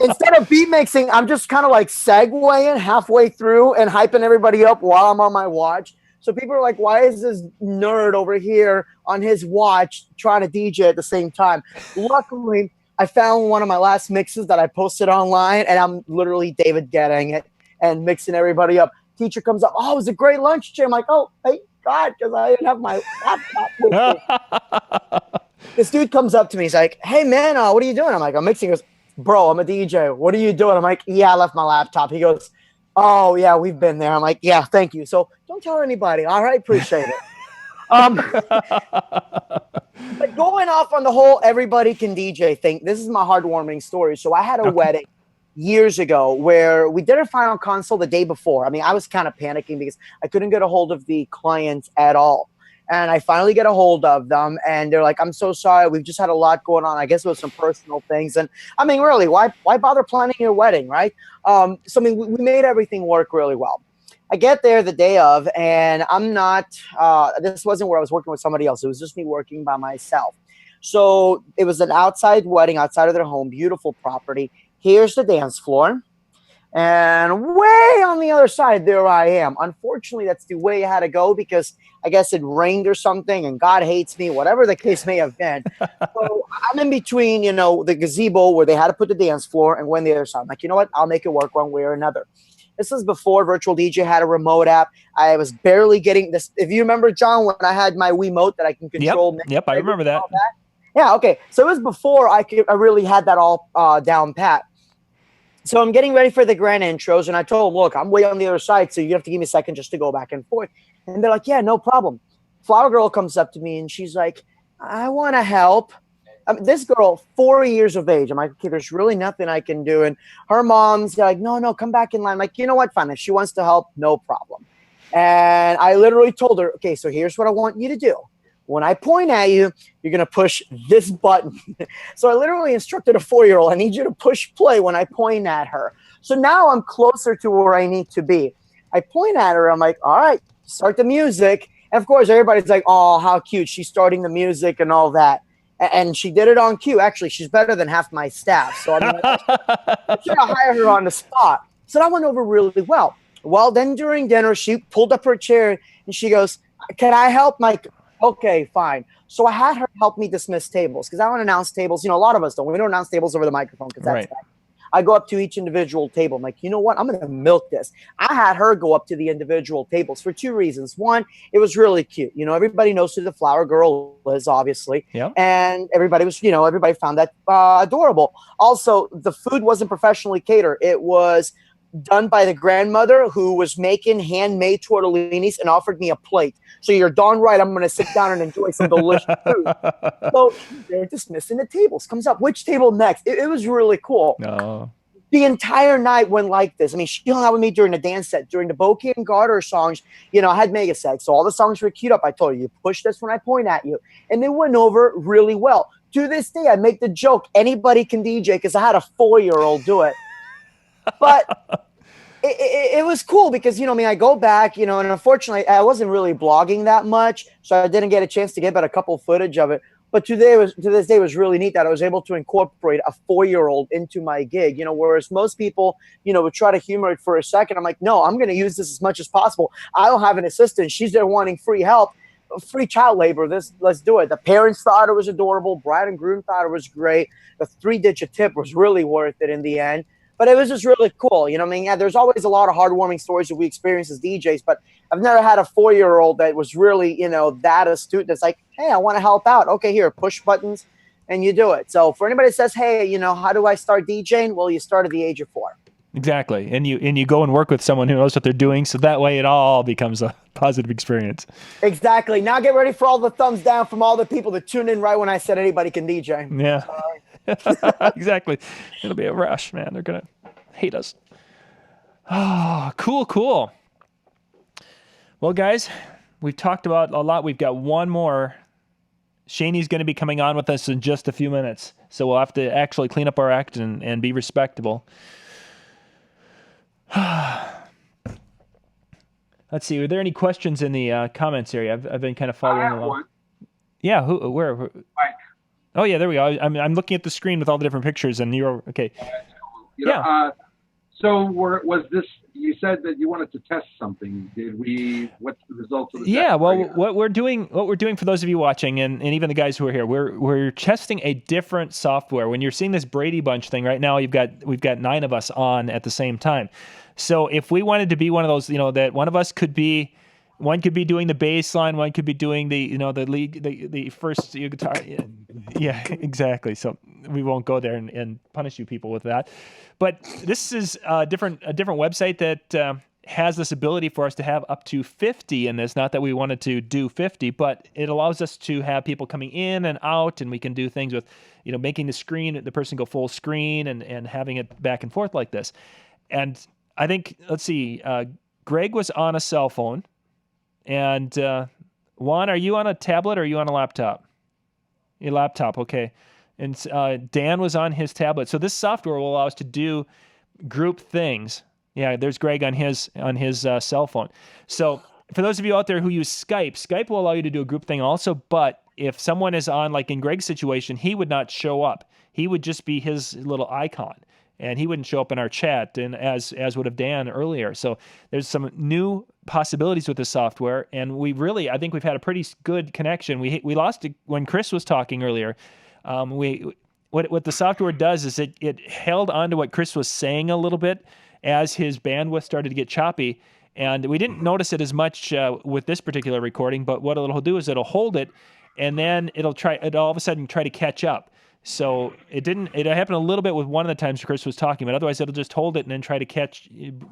Speaker 2: instead of beat mixing, I'm just kind of segueing halfway through and hyping everybody up while I'm on my watch. So people are like, why is this nerd over here on his watch trying to DJ at the same time? Luckily, I found one of my last mixes that I posted online, and I'm literally David getting it and mixing everybody up. Teacher comes up, oh, it was a great lunch, Jim. I'm like, oh, thank God, because I didn't have my laptop with me. This dude comes up to me. He's like, hey, man, what are you doing? I'm like, I'm mixing. He goes, bro, I'm a DJ. What are you doing? I'm like, yeah, I left my laptop. He goes, oh, yeah, we've been there. I'm like, yeah, thank you. So don't tell anybody. All right, appreciate it. But going off on the whole everybody can DJ thing, this is my heartwarming story. So I had a wedding years ago where we did a final console the day before. I mean, I was kind of panicking because I couldn't get a hold of the clients at all. And I finally get a hold of them, and they're like, I'm so sorry. We've just had a lot going on. I guess it was some personal things. And I mean, really, why bother planning your wedding, right? So, I mean, we made everything work really well. I get there the day of, and I'm not, this wasn't where I was working with somebody else. It was just me working by myself. So it was an outside wedding outside of their home, beautiful property. Here's the dance floor. And way on the other side, there I am. Unfortunately, that's the way I had to go because I guess it rained or something and God hates me, whatever the case may have been. So I'm in between, the gazebo where they had to put the dance floor and when the other side. I'm like, you know what? I'll make it work one way or another. This was before Virtual DJ had a remote app. I was barely getting this. If you remember, John, when I had my Wiimote that I can control.
Speaker 1: Yep, I remember that.
Speaker 2: Yeah, okay. So it was before I really had that all down pat. So I'm getting ready for the grand intros, and I told them, look, I'm way on the other side, so you have to give me a second just to go back and forth. And they're like, yeah, no problem. Flower Girl comes up to me, and she's like, I want to help. This girl, 4 years of age. I'm like, okay, there's really nothing I can do. And her mom's like, no, come back in line. I'm like, you know what? Fine. If she wants to help, no problem. And I literally told her, okay, so here's what I want you to do. When I point at you, you're going to push this button. So I literally instructed a 4-year-old, I need you to push play when I point at her. So now I'm closer to where I need to be. I point at her. I'm like, all right, start the music. And of course, everybody's like, oh, how cute. She's starting the music and all that. And she did it on cue. Actually, she's better than half my staff. So I mean, I should have hired her on the spot. So that went over really well. Well, then during dinner, she pulled up her chair and she goes, can I help? Mike? Okay, fine. So I had her help me dismiss tables because I don't announce tables. You know, a lot of us don't. We don't announce tables over the microphone because that's bad. I go up to each individual table. I'm like, you know what? I'm going to milk this. I had her go up to the individual tables for 2 reasons. One, it was really cute. You know, everybody knows who the flower girl is, obviously.
Speaker 1: Yeah.
Speaker 2: And everybody was, you know, everybody found that adorable. Also, the food wasn't professionally catered. It was done by the grandmother who was making handmade tortellinis and offered me a plate. So you're darn right I'm going to sit down and enjoy some delicious food. So they're dismissing the tables. Comes up, which table next? It was really cool.
Speaker 1: No.
Speaker 2: The entire night went like this. I mean, she hung out with me during the dance set. During the Bouquet and Garter songs, you know, I had mega sex. So all the songs were queued up. I told her, you push this when I point at you. And they went over really well. To this day, I make the joke, anybody can DJ because I had a 4-year-old do it. But it was cool because, you know, I mean, I go back, you know, and unfortunately I wasn't really blogging that much. So I didn't get a chance to get but a couple footage of it. But to this day was really neat that I was able to incorporate a 4-year-old into my gig, you know, whereas most people, you know, would try to humor it for a second. I'm like, no, I'm going to use this as much as possible. I don't have an assistant. She's there wanting free help, free child labor. Let's do it. The parents thought it was adorable. Bride and groom thought it was great. The 3-digit tip was really worth it in the end. But it was just really cool. You know what I mean? Yeah, there's always a lot of heartwarming stories that we experience as DJs, but I've never had a 4-year-old that was really, you know, that astute. That's like, hey, I want to help out. Okay, here, push buttons, and you do it. So for anybody that says, hey, you know, how do I start DJing? Well, you start at the age of 4.
Speaker 1: Exactly. And you go and work with someone who knows what they're doing, so that way it all becomes a positive experience.
Speaker 2: Exactly. Now get ready for all the thumbs down from all the people that tuned in right when I said anybody can DJ.
Speaker 1: Yeah. Exactly. It'll be a rush, man. They're going to hate us. Oh, cool. Well, guys, we've talked about a lot. We've got one more. Shaney's going to be coming on with us in just a few minutes. So we'll have to actually clean up our act and be respectable. Let's see. Are there any questions in the comments area? I've been kind of following along.
Speaker 7: One.
Speaker 1: Yeah. Where?
Speaker 7: Mike.
Speaker 1: Oh, yeah, there we go. I'm looking at the screen with all the different pictures, and you're okay.
Speaker 7: You know, so was this? You said that you wanted to test something. What's the results of the test?
Speaker 1: Yeah. Well, what we're doing for those of you watching, and even the guys who are here, we're testing a different software. When you're seeing this Brady Bunch thing right now, we've got 9 of us on at the same time. So if we wanted to be one of those, you know, that one of us could be. One could be doing the bass line. One could be doing the first guitar. Yeah, exactly. So we won't go there and punish you people with that. But this is a different website that has this ability for us to have up to 50 in this. Not that we wanted to do 50, but it allows us to have people coming in and out, and we can do things with, you know, making the person go full screen and having it back and forth like this. And I think, let's see, Greg was on a cell phone. And Juan, are you on a tablet or are you on a laptop? Your laptop, okay. And Dan was on his tablet. So this software will allow us to do group things. Yeah, there's Greg on his cell phone. So for those of you out there who use Skype will allow you to do a group thing also. But if someone is on, like in Greg's situation, he would not show up. He would just be his little icon. And he wouldn't show up in our chat, and as would have Dan earlier. So there's some new possibilities with this software, and I think we've had a pretty good connection. We lost it when Chris was talking earlier. What the software does is it held on to what Chris was saying a little bit as his bandwidth started to get choppy, and we didn't notice it as much with this particular recording. But what it'll do is it'll hold it, and then it'll all of a sudden try to catch up. So it happened a little bit with one of the times Chris was talking, but otherwise it'll just hold it and then try to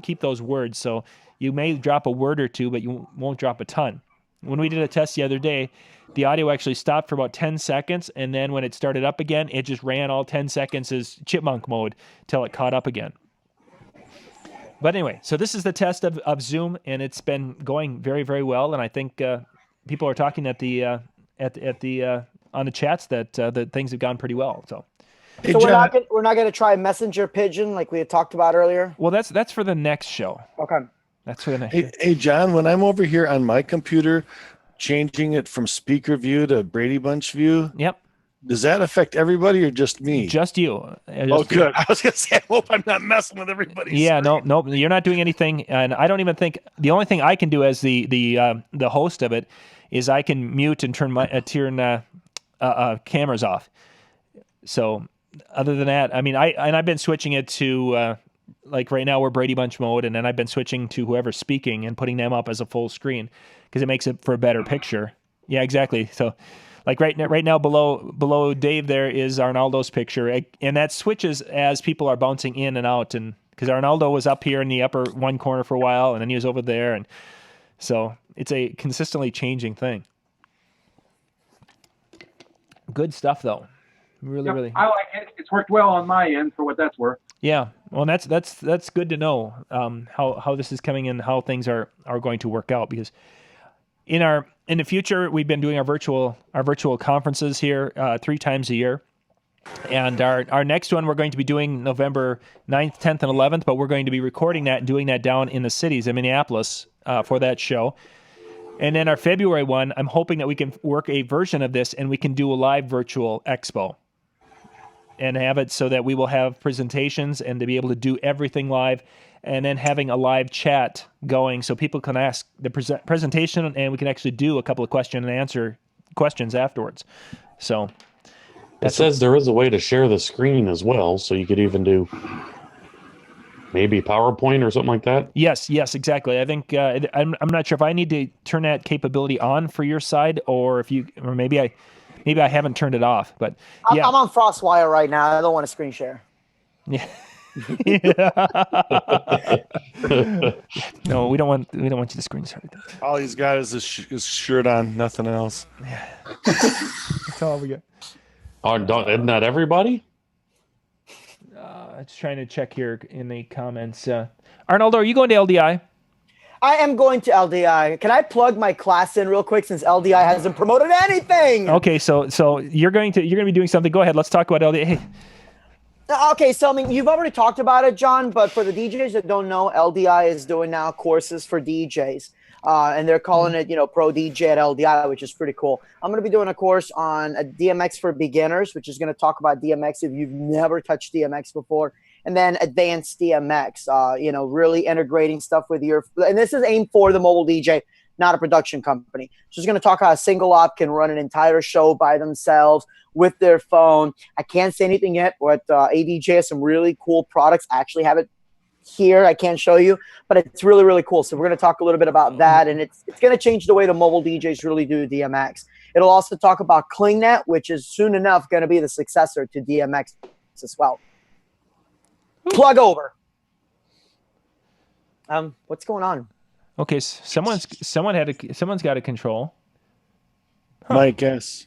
Speaker 1: keep those words. So you may drop a word or two, but you won't drop a ton. When we did a test the other day, the audio actually stopped for about 10 seconds, and then when it started up again, it just ran all 10 seconds as chipmunk mode till it caught up again. But anyway, so this is the test of Zoom, and it's been going very, very well. And I think people are talking at the on the chats that things have gone pretty well. So,
Speaker 2: so we're not gonna try Messenger Pigeon like we had talked about earlier.
Speaker 1: Well, that's for the next show.
Speaker 2: Okay.
Speaker 1: That's for the next.
Speaker 6: Hey, John, when I'm over here on my computer, changing it from speaker view to Brady Bunch view.
Speaker 1: Yep.
Speaker 6: Does that affect everybody or just me?
Speaker 1: Just you.
Speaker 6: Oh, good. I was going to say, I hope I'm not messing with everybody.
Speaker 1: Yeah, no, you're not doing anything, and I don't even think the only thing I can do as the host of it is I can mute and turn cameras off. So, other than that, I mean, I've been switching it to like right now we're Brady Bunch mode, and then I've been switching to whoever's speaking and putting them up as a full screen because it makes it for a better picture. Yeah, exactly. So. Like right now below Dave there is Arnaldo's picture, and that switches as people are bouncing in and out, and because Arnaldo was up here in the upper one corner for a while, and then he was over there, and so it's a consistently changing thing. Good stuff though, really.
Speaker 7: I like it. It's worked well on my end for what that's worth.
Speaker 1: Yeah, well, that's good to know how this is coming and how things are going to work out because. In the future, we've been doing our virtual conferences here 3 times a year. And our next one we're going to be doing November 9th, 10th, and 11th, but we're going to be recording that and doing that down in the cities in Minneapolis for that show. And then our February one, I'm hoping that we can work a version of this and we can do a live virtual expo and have it so that we will have presentations and to be able to do everything live. And then having a live chat going so people can ask the presentation and we can actually do a couple of question and answer questions afterwards. So
Speaker 10: it says there is a way to share the screen as well. So you could even do maybe PowerPoint or something like that.
Speaker 1: Yes, exactly. I think I'm not sure if I need to turn that capability on for your side or maybe I haven't turned it off, but yeah.
Speaker 2: I'm on FrostWire right now. I don't want to screen share.
Speaker 1: Yeah. No, we don't want you to screen share.
Speaker 6: All he's got is his shirt on, nothing else.
Speaker 1: Yeah. That's all we got.
Speaker 10: Isn't that everybody?
Speaker 1: Just trying to check here in the comments. Arnoldo, are you going to LDI?
Speaker 2: I am going to LDI. Can I plug my class in real quick since LDI hasn't promoted anything?
Speaker 1: Okay, so you're going to be doing something. Go ahead. Let's talk about LDI. Hey.
Speaker 2: Okay, so I mean, you've already talked about it, John, but for the DJs that don't know, LDI is doing now courses for DJs, and they're calling it, Pro DJ at LDI, which is pretty cool. I'm going to be doing a course on a DMX for beginners, which is going to talk about DMX if you've never touched DMX before, and then advanced DMX, really integrating stuff with and this is aimed for the mobile DJ, not a production company. So it's going to talk how a single op can run an entire show by themselves with their phone. I can't say anything yet, but ADJ has some really cool products. I actually have it here. I can't show you, but it's really, really cool. So we're going to talk a little bit about that, and it's going to change the way the mobile DJs really do DMX. It'll also talk about CleanNet, which is soon enough going to be the successor to DMX as well. Plug over. What's going on?
Speaker 1: Okay, someone's got a control.
Speaker 6: Huh. Mike, yes.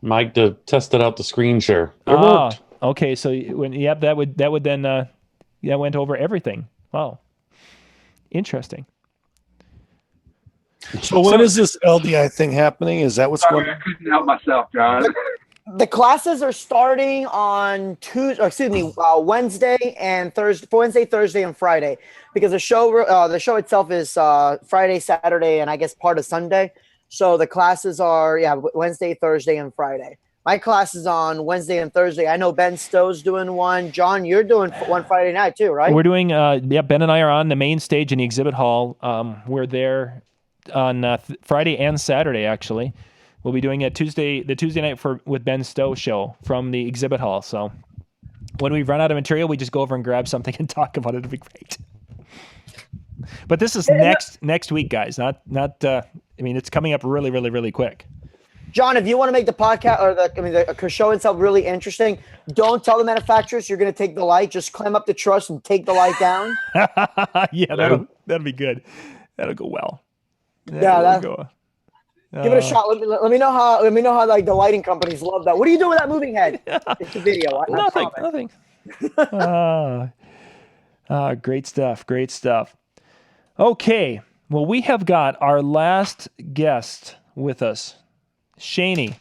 Speaker 10: Mike to tested out the screen share. It worked.
Speaker 1: Okay, so that would then that went over everything. Wow, interesting.
Speaker 6: So when is this LDI thing happening? Is that what's going on?
Speaker 7: I couldn't help myself, John.
Speaker 2: The classes are starting on Wednesday and Thursday. Wednesday, Thursday, and Friday, because the show itself is Friday, Saturday, and I guess part of Sunday. So the classes are Wednesday, Thursday, and Friday. My class is on Wednesday and Thursday. I know Ben Stowe's doing one. John, you're doing one Friday night too, right?
Speaker 1: We're doing. Ben and I are on the main stage in the exhibit hall. We're there on Friday and Saturday actually. We'll be doing the Tuesday night with Ben Stowe show from the exhibit hall. So when we run out of material, we just go over and grab something and talk about it. It'll be great. But this is next week, guys. Not. It's coming up really, really, really quick.
Speaker 2: John, if you want to make the podcast or the show itself really interesting, don't tell the manufacturers you're going to take the light. Just climb up the truss and take the light down.
Speaker 1: Yeah, that'll be good. That'll go well.
Speaker 2: Give it a shot. Let me know how like the lighting companies love that. What are you doing with that moving head? It's a video.
Speaker 1: Nothing. Great stuff. Great stuff. Okay. Well, we have got our last guest with us, Shaney.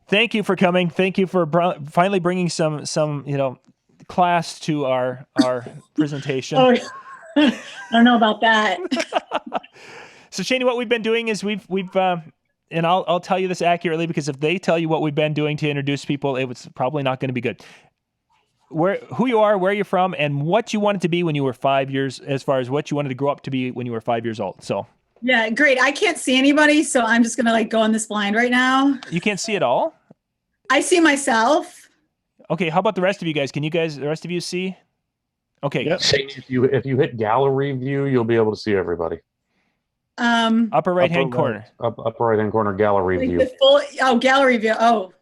Speaker 1: Thank you for coming. Thank you for finally bringing some class to our presentation.
Speaker 14: Oh, I don't know about that.
Speaker 1: So, Shaney, what we've been doing is we've and I'll tell you this accurately, because if they tell you what we've been doing to introduce people, it was probably not going to be good. Who you are, where you're from, and what you wanted to be when you were 5 years, as far as what you wanted to grow up to be when you were 5 years old. So.
Speaker 14: Yeah, great. I can't see anybody, so I'm just gonna go on this blind right now.
Speaker 1: You can't see it all?
Speaker 14: I see myself.
Speaker 1: Okay, how about the rest of you guys? Can you guys, the rest of you see? Okay.
Speaker 10: Yep. If you hit gallery view, you'll be able to see everybody.
Speaker 1: Upper right hand corner.
Speaker 10: Upper right hand corner gallery
Speaker 14: Like
Speaker 10: view.
Speaker 14: the full gallery view. Oh.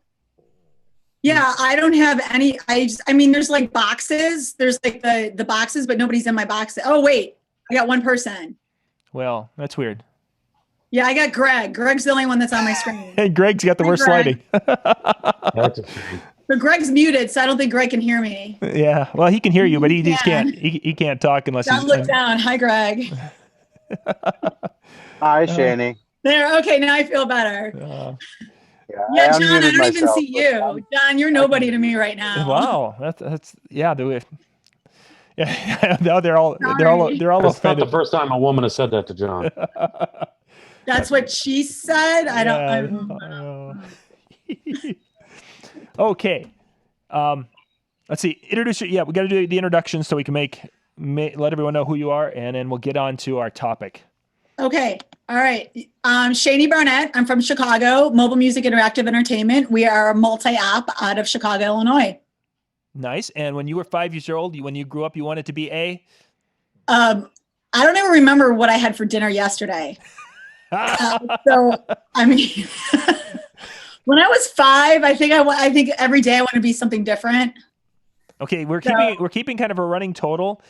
Speaker 14: Yeah, I don't have any. I mean, there's like boxes. There's like the boxes, but nobody's in my boxes. Oh wait, I got one person.
Speaker 1: Well, that's weird.
Speaker 14: Yeah, I got Greg. Greg's the only one that's on my screen.
Speaker 1: Hey, Greg's got the worst
Speaker 14: Greg.
Speaker 1: sliding.
Speaker 10: That's a shame.
Speaker 14: But Greg's muted, so I don't think Greg can hear me.
Speaker 1: Yeah, well, he can hear you, but he just can't. He can't talk unless
Speaker 14: Don't
Speaker 1: he's.
Speaker 14: look down. Hi, Greg.
Speaker 13: Hi, Shani.
Speaker 14: There. Okay, now I feel better. Yeah,
Speaker 13: I
Speaker 14: John, I
Speaker 13: unmuted
Speaker 14: don't even
Speaker 13: myself,
Speaker 14: see you. John, you're nobody to me right now.
Speaker 1: Wow, that's yeah. Yeah, now they're all
Speaker 10: That's not
Speaker 1: offended.
Speaker 10: the first time a woman has said that to John.
Speaker 14: That's what she said. I don't.
Speaker 1: Okay. Let's see. Introduce you. Yeah, we got to do the introduction so we can let everyone know who you are, and then we'll get on to our topic.
Speaker 14: Okay. All right. Shani Barnett. I'm from Chicago, Mobile Music Interactive Entertainment. We are a multi-app out of Chicago, Illinois.
Speaker 1: Nice. And when you were 5 years old, when you grew up, you wanted to be a?
Speaker 14: I don't even remember what I had for dinner yesterday. So, I mean, when I was 5, I think every day I want to be something different.
Speaker 1: Okay, we're keeping kind of a running total.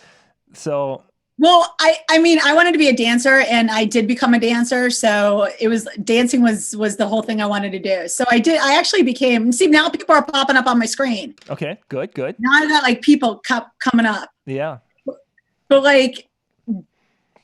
Speaker 1: So.
Speaker 14: Well, I mean, I wanted to be a dancer, and I did become a dancer. So dancing was the whole thing I wanted to do. So I did. I actually became. See, now people are popping up on my screen.
Speaker 1: Okay, good.
Speaker 14: Now I got like people coming up.
Speaker 1: Yeah.
Speaker 14: But like,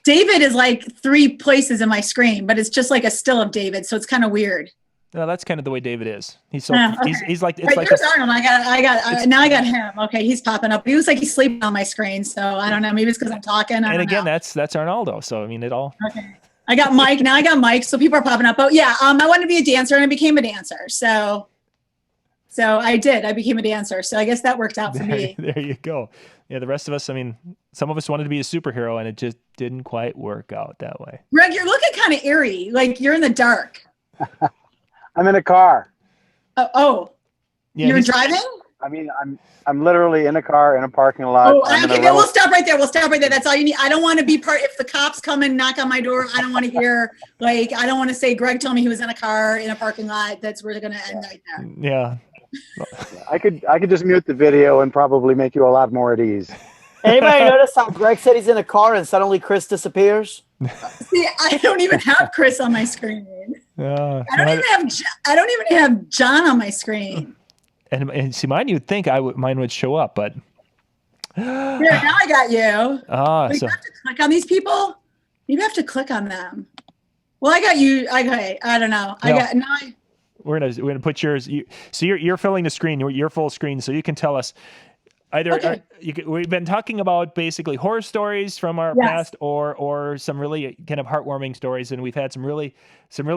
Speaker 14: David is like 3 places in my screen, but it's just like a still of David. So it's kind of weird.
Speaker 1: No, that's kind of the way David is. He's so
Speaker 14: okay.
Speaker 1: he's like it's
Speaker 14: right,
Speaker 1: like
Speaker 14: there's Arnold. Now I got him. Okay, he's popping up. He looks like he's sleeping on my screen, so I don't know. Maybe it's because I'm talking.
Speaker 1: And again, that's Arnaldo. So I mean, it all.
Speaker 14: Okay. I got Mike. Now I got Mike. So people are popping up. But yeah, I wanted to be a dancer, and I became a dancer. So I did. I became a dancer. So I guess that worked out for me.
Speaker 1: There you go. Yeah, the rest of us. I mean, some of us wanted to be a superhero, and it just didn't quite work out that way.
Speaker 14: Greg, you're looking kind of eerie. Like you're in the dark.
Speaker 13: I'm in a car.
Speaker 14: Oh. Yeah, you're driving?
Speaker 13: I mean, I'm literally in a car in a parking lot.
Speaker 14: Oh, okay. We'll stop right there. That's all you need. I don't want to be part. If the cops come and knock on my door, I don't want to hear I don't want to say Greg told me he was in a car in a parking lot. That's where they're going to end right there.
Speaker 1: Yeah.
Speaker 13: I could just mute the video and probably make you a lot more at ease.
Speaker 2: Anybody notice how Greg said he's in a car and suddenly Chris disappears?
Speaker 14: See, I don't even have Chris on my screen. I don't even have John on my screen.
Speaker 1: And see, mine you'd think mine would show up, but
Speaker 14: here, now I got you.
Speaker 1: So
Speaker 14: you have to click on these people. You have to click on them. Well, I got you. Okay, I don't know.
Speaker 1: We're gonna put yours. So you're filling the screen. You're full screen, so you can tell us. Either we've been talking about basically horror stories from our past, or some really kind of heartwarming stories, and we've had some really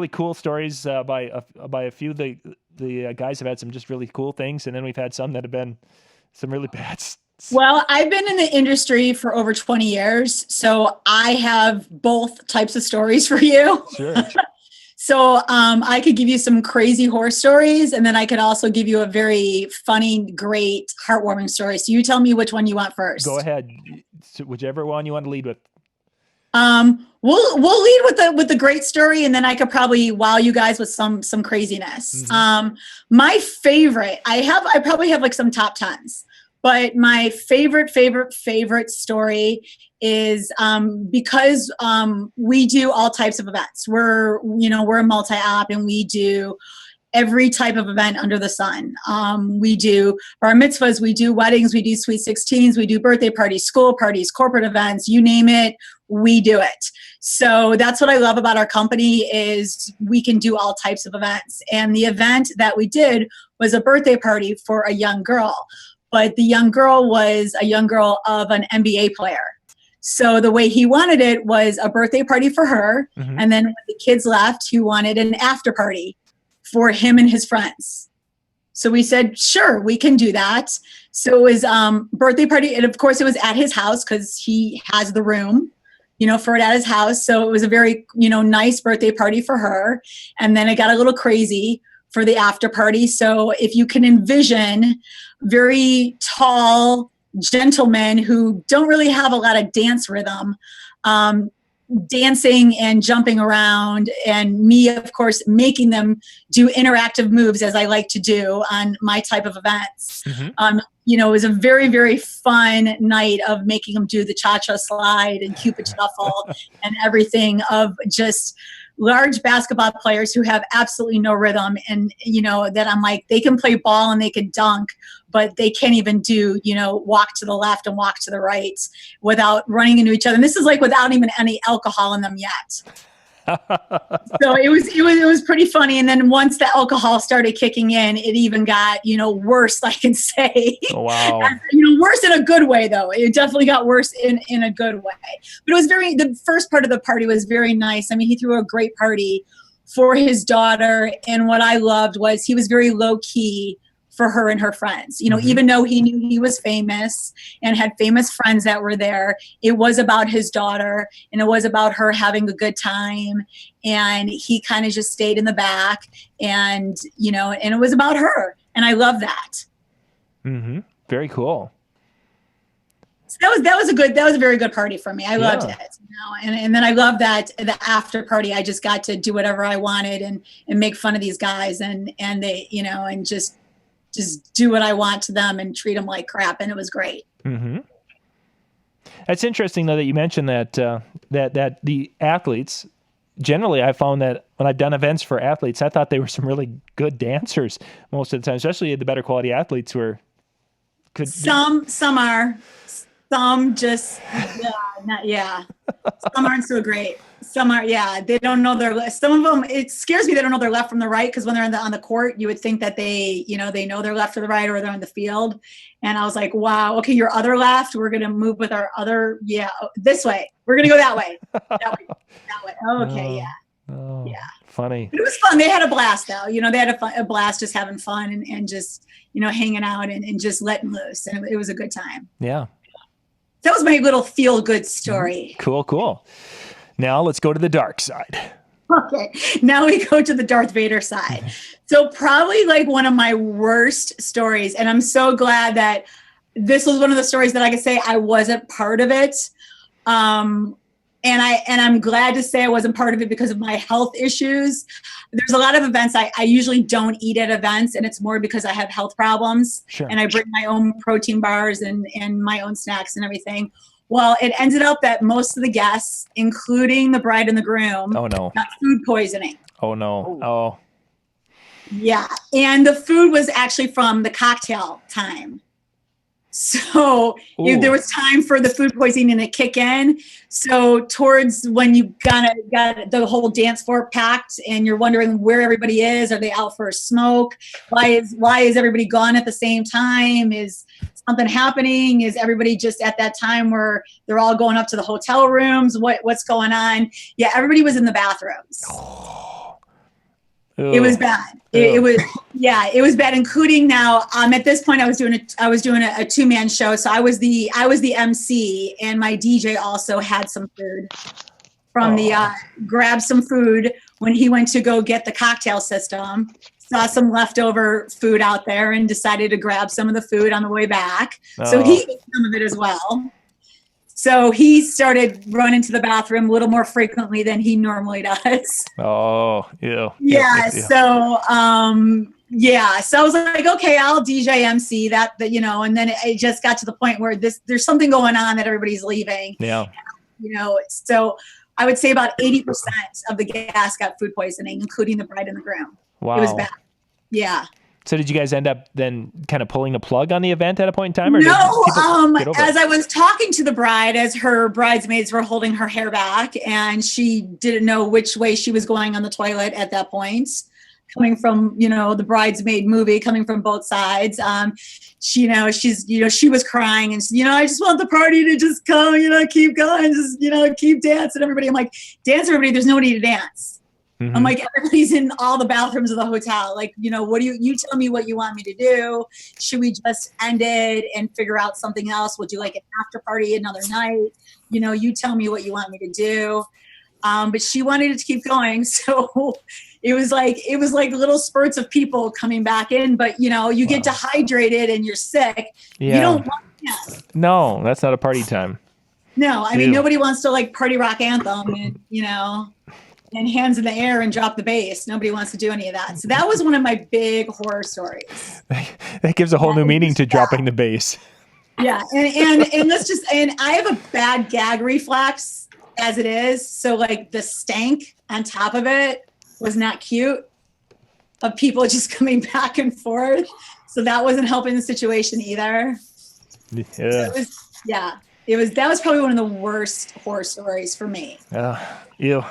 Speaker 1: cool stories by a few. The guys have had some just really cool things, and then we've had some that have been some really bad.
Speaker 14: Well, I've been in the industry for over 20 years, so I have both types of stories for you.
Speaker 1: Sure.
Speaker 14: So I could give you some crazy horror stories, and then I could also give you a very funny, great, heartwarming story. So you tell me which one you want first.
Speaker 1: Go ahead. Whichever one you want to lead with.
Speaker 14: We'll lead with the great story, and then I could probably wow you guys with some craziness. Mm-hmm. My favorite, I probably have like some top 10s, but my favorite story is because we do all types of events. We're a multi-app, and we do every type of event under the sun. We do bar mitzvahs, we do weddings, we do sweet 16s, we do birthday parties, school parties, corporate events, you name it, we do it. So that's what I love about our company is we can do all types of events. And the event that we did was a birthday party for a young girl. But the young girl was a young girl of an NBA player. So the way he wanted it was a birthday party for her.
Speaker 1: Mm-hmm.
Speaker 14: And then when the kids left, he wanted an after party for him and his friends. So we said, sure, we can do that. So it was birthday party. And of course it was at his house because he has the room, for it at his house. So it was a very, nice birthday party for her. And then it got a little crazy for the after party. So if you can envision very tall gentlemen who don't really have a lot of dance rhythm, dancing and jumping around, and me, of course, making them do interactive moves as I like to do on my type of events.
Speaker 1: Mm-hmm.
Speaker 14: It was a very, very fun night of making them do the cha-cha slide and Cupid shuffle and everything, of just large basketball players who have absolutely no rhythm. And, that I'm like, they can play ball and they can dunk, but they can't even do, walk to the left and walk to the right without running into each other. And this is like without even any alcohol in them yet. So it was pretty funny. And then once the alcohol started kicking in, it even got, worse, I can say.
Speaker 1: Oh, wow.
Speaker 14: Worse in a good way, though. It definitely got worse in a good way. But it was the first part of the party was very nice. I mean, he threw a great party for his daughter. And what I loved was he was very low key for her and her friends.
Speaker 1: Mm-hmm.
Speaker 14: Even though he knew he was famous and had famous friends that were there, it was about his daughter and it was about her having a good time. And he kind of just stayed in the back and, and it was about her. And I love that.
Speaker 1: Mm-hmm. Very cool.
Speaker 14: So that was a very good party for me. I loved it. And then I love that the after party, I just got to do whatever I wanted and make fun of these guys and they, and just do what I want to them and treat them like crap. And it was great.
Speaker 1: Mm-hmm. That's interesting, though, that you mentioned that that the athletes, generally, I found that when I've done events for athletes, I thought they were some really good dancers most of the time, especially the better quality athletes who are could.
Speaker 14: Some are, some just, some aren't so great. Some are, they don't know their left. Some of them, it scares me they don't know their left from the right, because when they're on the court, you would think that they know their left or the right, or they're on the field. And I was like, wow, okay, your other left, we're going to move with our other, this way. We're going to go that way. That way. Okay,
Speaker 1: Funny.
Speaker 14: But it was fun. They had a blast, though. They had a blast just having fun and just, hanging out and just letting loose. And it was a good time.
Speaker 1: Yeah.
Speaker 14: That was my little feel-good story.
Speaker 1: Cool. Now let's go to the dark side.
Speaker 14: Okay, now we go to the Darth Vader side. So probably like one of my worst stories, and I'm so glad that this was one of the stories that I could say I wasn't part of it. And I'm glad to say I wasn't part of it because of my health issues. There's a lot of events I usually don't eat at events, and it's more because I have health problems.
Speaker 1: Sure.
Speaker 14: And I bring my own protein bars and my own snacks and everything. Well, it ended up that most of the guests, including the bride and the groom, got food poisoning.
Speaker 1: Oh, no. Oh.
Speaker 14: Yeah. And the food was actually from the cocktail time. So there was time for the food poisoning to kick in. So towards when you got the whole dance floor packed and you're wondering where everybody is, are they out for a smoke? Why is everybody gone at the same time? Is something happening? Is everybody just at that time where they're all going up to the hotel rooms? What's going on? Yeah, everybody was in the bathrooms. It was bad. It was bad, including now. At this point, I was doing a 2-man show, so I was the MC, and my DJ also had some food from grabbed some food when he went to go get the cocktail system. Saw some leftover food out there and decided to grab some of the food on the way back. So he ate some of it as well. So he started running to the bathroom a little more frequently than he normally does.
Speaker 1: Oh, yeah.
Speaker 14: Yeah. So, so I was like, okay, I'll DJ MC that, and then it just got to the point where there's something going on that everybody's leaving.
Speaker 1: Yeah.
Speaker 14: So I would say about 80% of the guests got food poisoning, including the bride and the groom.
Speaker 1: Wow.
Speaker 14: It was bad. Yeah.
Speaker 1: So did you guys end up then kind of pulling the plug on the event at a point in time? Or
Speaker 14: No,
Speaker 1: did people get over
Speaker 14: as
Speaker 1: it?
Speaker 14: I was talking to the bride, as her bridesmaids were holding her hair back, and she didn't know which way she was going on the toilet at that point, coming from, the bridesmaid movie, coming from both sides. She was crying and, I just want the party to just come, keep going, just, keep dancing, everybody. I'm like, dance, everybody, there's nobody to dance.
Speaker 1: Mm-hmm.
Speaker 14: I'm like, everybody's in all the bathrooms of the hotel. Like, what do you tell me what you want me to do? Should we just end it and figure out something else? We'll do like an after party another night. You tell me what you want me to do. But she wanted it to keep going. So it was like little spurts of people coming back in, but you get dehydrated and you're sick.
Speaker 1: Yeah.
Speaker 14: You don't want that.
Speaker 1: No, that's not a party time.
Speaker 14: No, I mean, nobody wants to like party rock anthem and, and hands in the air and drop the bass. Nobody wants to do any of that. So that was one of my big horror stories.
Speaker 1: That gives a whole new meaning to dropping the bass.
Speaker 14: Yeah. And I have a bad gag reflex as it is. So like the stank on top of it was not cute, of people just coming back and forth. So that wasn't helping the situation either.
Speaker 1: Yeah.
Speaker 14: That was probably one of the worst horror stories for me.
Speaker 1: Ew.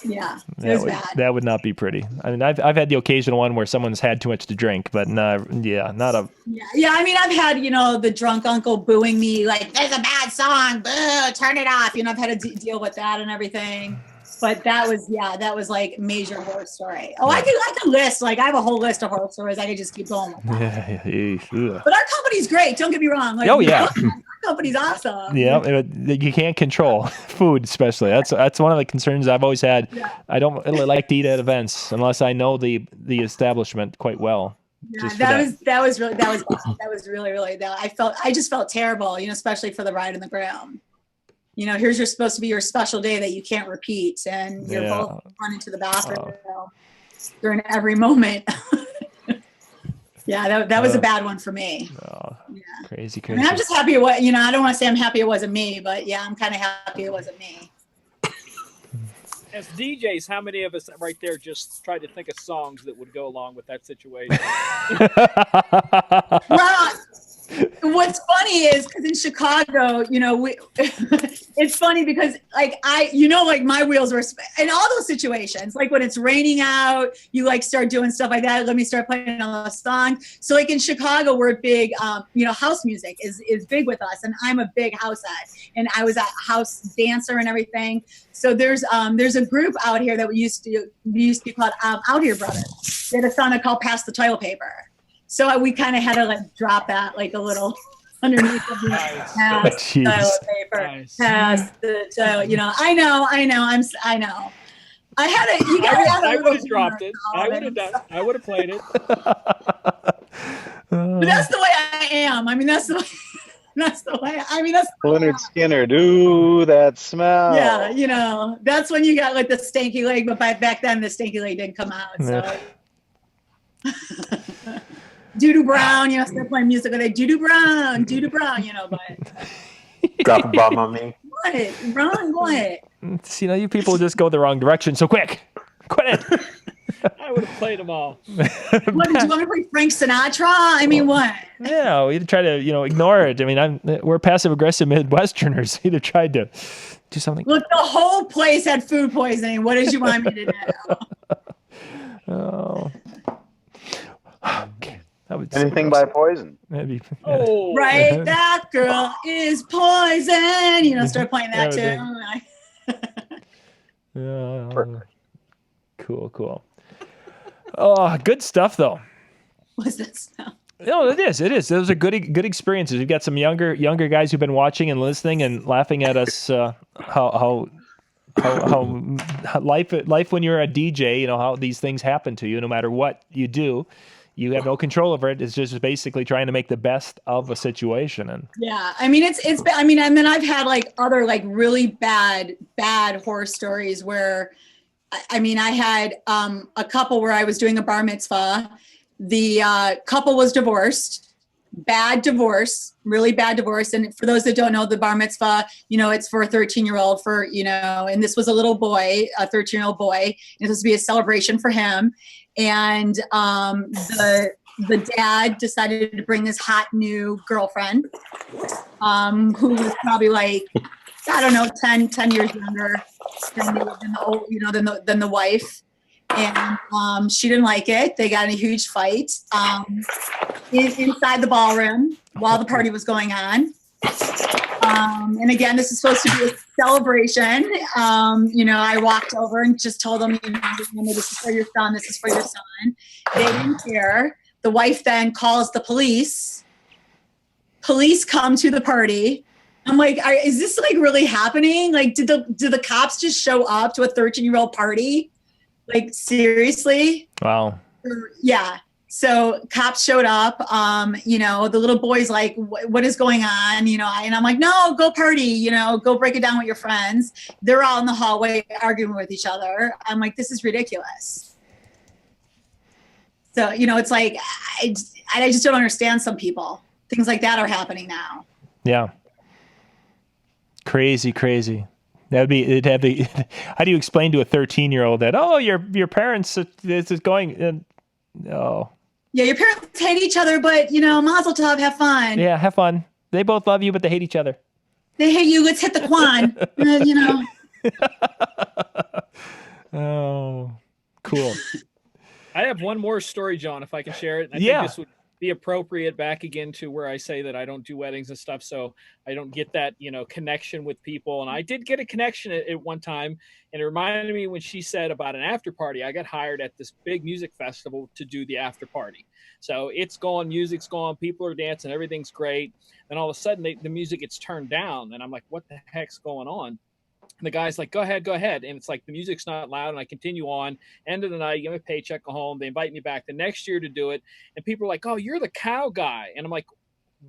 Speaker 14: Yeah, it was bad.
Speaker 1: That would not be pretty. I mean, I've had the occasional one where someone's had too much to drink, but not a.
Speaker 14: Yeah. I mean, I've had the drunk uncle booing me like, "There's a bad song, boo, turn it off." I've had to deal with that and everything. But that was like major horror story. Oh, I could list, like I have a whole list of horror stories. I could just keep going with that.
Speaker 1: Yeah.
Speaker 14: But our company's great. Don't get me wrong. Like,
Speaker 1: Oh yeah.
Speaker 14: Our company's awesome.
Speaker 1: Yeah, you can't control food, especially. That's one of the concerns I've always had. Yeah. I don't really like to eat at events unless I know the establishment quite well.
Speaker 14: Yeah, that was really. I just felt terrible, especially for the bride and the groom. Here's supposed to be your special day that you can't repeat, and you're both running to the bathroom during every moment. Yeah, that was a bad one for me.
Speaker 1: Oh,
Speaker 14: yeah.
Speaker 1: Crazy.
Speaker 14: I mean, I'm just happy I don't want to say I'm happy it wasn't me, but yeah, I'm kind of happy it wasn't me.
Speaker 3: As DJs, how many of us right there just tried to think of songs that would go along with that situation?
Speaker 14: Well, what's funny is because in Chicago, it's funny because like my wheels were in all those situations, like when it's raining out, you like start doing stuff like that. Let me start playing a song. So like in Chicago, we're big, house music is big with us. And I'm a big house head and I was a house dancer and everything. So there's a group out here that we used to be called Out Here Brothers. They had a song called Pass the Toilet Paper. So we kind of had to like drop that like a little underneath of the pass the toilet paper.
Speaker 3: Nice.
Speaker 14: Pass the toilet. I know. I know. I had it. You got to.
Speaker 3: I would have dropped it. I would have done. I would have played it.
Speaker 14: But that's the way I am. I mean, that's the way. That's the way. I mean, that's
Speaker 13: Leonard Skinner. Do that smell?
Speaker 14: Yeah, that's when you got like the stanky leg. But back then, the stanky leg didn't come out. So. Doo-doo Brown, start playing music with it. Doo-doo Brown, but
Speaker 13: Drop a bomb on me.
Speaker 14: What?
Speaker 1: See, you people just go the wrong direction. So quick, quit it.
Speaker 3: I would have played them all.
Speaker 14: What, did you want me to play Frank Sinatra? I mean, what?
Speaker 1: Yeah, we try to, ignore it. I mean, we're passive aggressive Midwesterners. Either tried to do something.
Speaker 14: Look, the whole place had food poisoning. What did you want me to do?
Speaker 1: Oh. Okay.
Speaker 13: Anything by Poison.
Speaker 1: Maybe.
Speaker 3: Oh.
Speaker 14: Right? That girl is poison. Start playing that too.
Speaker 1: Yeah. Perfect. Cool. Oh, good stuff though.
Speaker 14: What's that sound?
Speaker 1: No, it is. Those are good experiences. We've got some younger guys who've been watching and listening and laughing at us. How life when you're a DJ, how these things happen to you. No matter what you do, you have no control over it. It's just basically trying to make the best of a situation. And
Speaker 14: yeah, I mean, and then I've had like other like really bad horror stories where, I mean, I had a couple where I was doing a bar mitzvah. The couple was divorced, bad divorce, really bad divorce. And for those that don't know, the bar mitzvah, it's for a 13-year-old and this was a little boy, a 13-year-old boy. And it was to be a celebration for him. and the dad decided to bring this hot new girlfriend, who was probably like, I don't know, 10 years younger than the wife. And she didn't like it. They got in a huge fight inside the ballroom while the party was going on. And again, this is supposed to be a celebration. I walked over and just told them, this is for your son. This is for your son. They didn't care. The wife then calls the police. Police come to the party. I'm like, is this like really happening? Like, did the cops just show up to a 13-year-old party? Like, seriously?
Speaker 1: Wow.
Speaker 14: Yeah. So cops showed up. The little boy's like, what is going on? And I'm like, no, go party, go break it down with your friends. They're all in the hallway arguing with each other. I'm like, this is ridiculous. So, it's like, I just don't understand some people. Things like that are happening now.
Speaker 1: Yeah. Crazy. It'd have the, how do you explain to a 13-year-old that, your parents, this is going, oh.
Speaker 14: Yeah, your parents hate each other, but, mazel tov, have fun.
Speaker 1: Yeah, have fun. They both love you, but they hate each other.
Speaker 14: They hate you, let's hit the Quan,
Speaker 1: Oh, cool.
Speaker 3: I have one more story, John, if I can share it. I
Speaker 1: Yeah.
Speaker 3: think this would be appropriate back again to where I say that I don't do weddings and stuff, so I don't get that, connection with people. And I did get a connection at one time, and it reminded me when she said about an after party. I got hired at this big music festival to do the after party. So it's going, music's going, people are dancing, everything's great. Then all of a sudden the music gets turned down, and I'm like, what the heck's going on? And the guy's like, go ahead. And it's like, the music's not loud. And I continue on. End of the night, give me a paycheck, go home. They invite me back the next year to do it. And people are like, oh, you're the cow guy. And I'm like,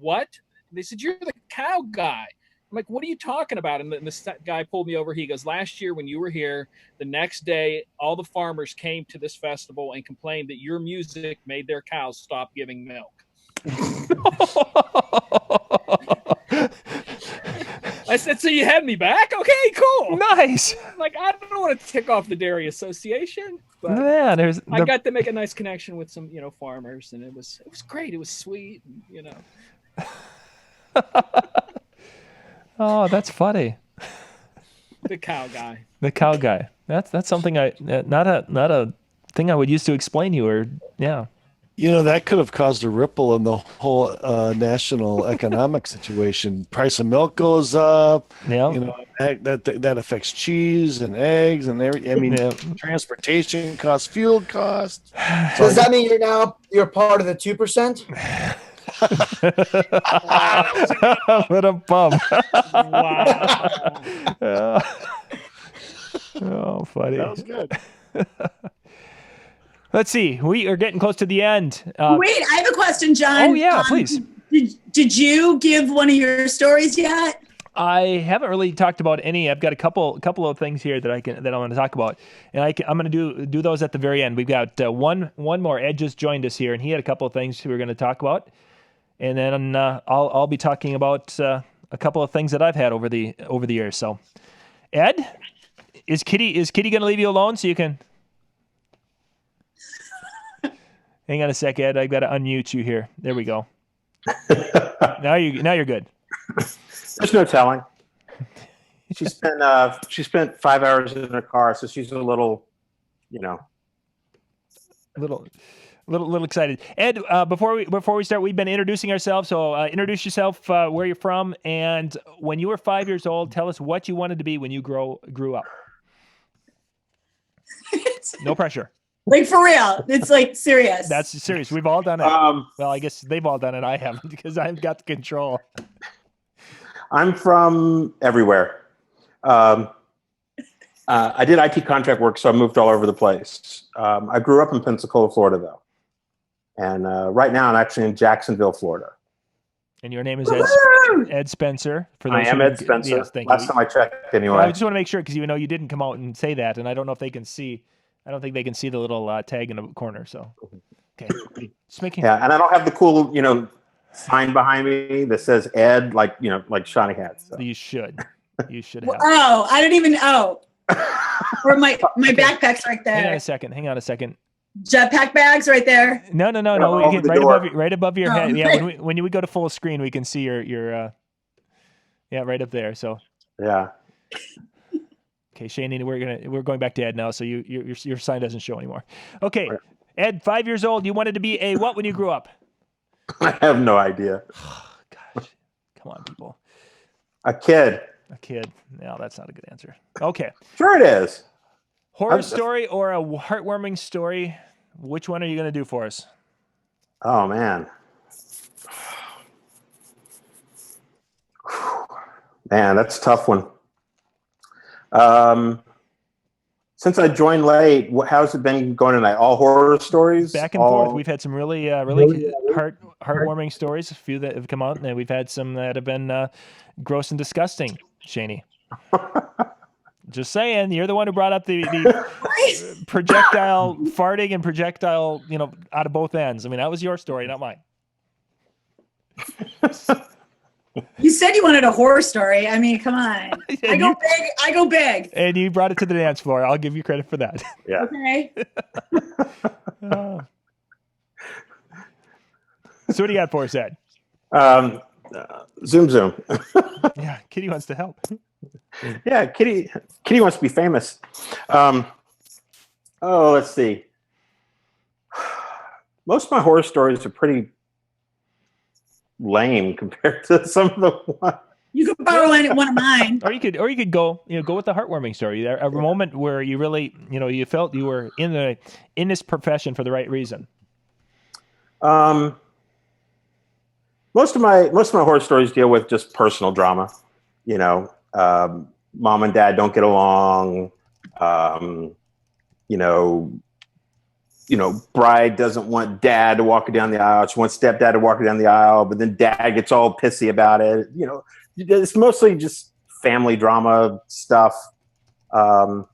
Speaker 3: what? And they said, you're the cow guy. I'm like, what are you talking about? And this guy pulled me over. He goes, last year when you were here, the next day, all the farmers came to this festival and complained that your music made their cows stop giving milk. I said, so you had me back? Okay, cool.
Speaker 1: Nice.
Speaker 3: Like, I don't want to tick off the Dairy Association, but
Speaker 1: Yeah,
Speaker 3: I got to make a nice connection with some, farmers, and it was great. It was sweet,
Speaker 1: Oh, that's funny.
Speaker 3: The cow guy.
Speaker 1: The cow guy. That's something not a thing I would use to explain you, or yeah.
Speaker 6: That could have caused a ripple in the whole national economic situation. Price of milk goes up.
Speaker 1: Yeah.
Speaker 6: That affects cheese and eggs and everything. I mean, transportation costs, fuel costs.
Speaker 2: So does that mean you're part of the 2%?
Speaker 1: What a bum.
Speaker 3: Wow.
Speaker 1: Oh, funny.
Speaker 6: That was good.
Speaker 1: Let's see. We are getting close to the end.
Speaker 14: Wait, I have a question, John.
Speaker 1: Oh, yeah, please.
Speaker 14: Did you give one of your stories yet?
Speaker 1: I haven't really talked about any. I've got a couple of things here that I want to talk about, and I'm going to do those at the very end. We've got one more. Ed just joined us here, and he had a couple of things we were going to talk about, and then I'll be talking about a couple of things that I've had over the years. So, Ed, is Kitty going to leave you alone so you can? Hang on a sec, Ed. I've got to unmute you here. There we go. Now you're good.
Speaker 15: There's no telling. She spent 5 hours in her car, so she's a little,
Speaker 1: little excited. Ed, before we start, we've been introducing ourselves. So introduce yourself, where you're from, and when you were 5 years old, tell us what you wanted to be when you grew up. No pressure.
Speaker 14: Like, for real. It's like serious.
Speaker 1: That's serious. We've all done it. Well, I guess they've all done it. I haven't, because I've got the control.
Speaker 15: I'm from everywhere. I did IT contract work, so I moved all over the place. I grew up in Pensacola, Florida, though. And right now I'm actually in Jacksonville, Florida.
Speaker 1: And your name is Ed Spencer.
Speaker 15: I am Ed Spencer.
Speaker 1: Yes, thank
Speaker 15: Last
Speaker 1: you.
Speaker 15: time I checked, anyway.
Speaker 1: I just want to make sure, because you know you didn't come out and say that, and I don't know if they can see. I don't think they can see the little tag in the corner. So, okay, just making.
Speaker 15: Yeah, and I don't have the cool, sign behind me that says Ed, like Shawnee has. So.
Speaker 1: You should have.
Speaker 14: Oh, I didn't even. Oh, or my backpack's right there.
Speaker 1: Hang on a second.
Speaker 14: Jetpack bags right there.
Speaker 1: No. We
Speaker 15: over
Speaker 1: get
Speaker 15: the
Speaker 1: right
Speaker 15: door.
Speaker 1: above your
Speaker 14: Oh.
Speaker 1: head. Yeah, when you would go to full screen, we can see your yeah, right up there. So
Speaker 15: Yeah.
Speaker 1: okay, Shane, we're going back to Ed now, so your sign doesn't show anymore. Okay, Ed, 5 years old. You wanted to be a what when you grew up?
Speaker 15: I have no idea.
Speaker 1: Gosh, come on, people.
Speaker 15: A kid.
Speaker 1: A kid. No, that's not a good answer. Okay.
Speaker 15: Sure it is.
Speaker 1: Horror story or a heartwarming story? Which one are you going to do for us?
Speaker 15: Oh, man. Man, that's a tough one. Since I joined late, how's it been going tonight? All horror stories?
Speaker 1: Back and forth. We've had some really heartwarming stories, a few that have come out, and we've had some that have been gross and disgusting, Shaney. Just saying, you're the one who brought up the projectile farting and projectile, out of both ends. I mean, that was your story, not mine.
Speaker 14: You said you wanted a horror story. I mean, come on. I go big.
Speaker 1: And you brought it to the dance floor. I'll give you credit for that.
Speaker 15: Yeah.
Speaker 14: Okay.
Speaker 1: So what do you got for us, Ed?
Speaker 15: Zoom.
Speaker 1: Yeah, Kitty wants to help.
Speaker 15: Yeah, Kitty wants to be famous. Let's see. Most of my horror stories are pretty lame compared to some of the ones.
Speaker 14: You could borrow one of mine.
Speaker 1: Or you could go with the heartwarming story. A moment where you really, you felt you were in this profession for the right reason.
Speaker 15: Most of my horror stories deal with just personal drama. Mom and dad don't get along. Bride doesn't want dad to walk her down the aisle. She wants stepdad to walk her down the aisle, but then dad gets all pissy about it. It's mostly just family drama stuff. There've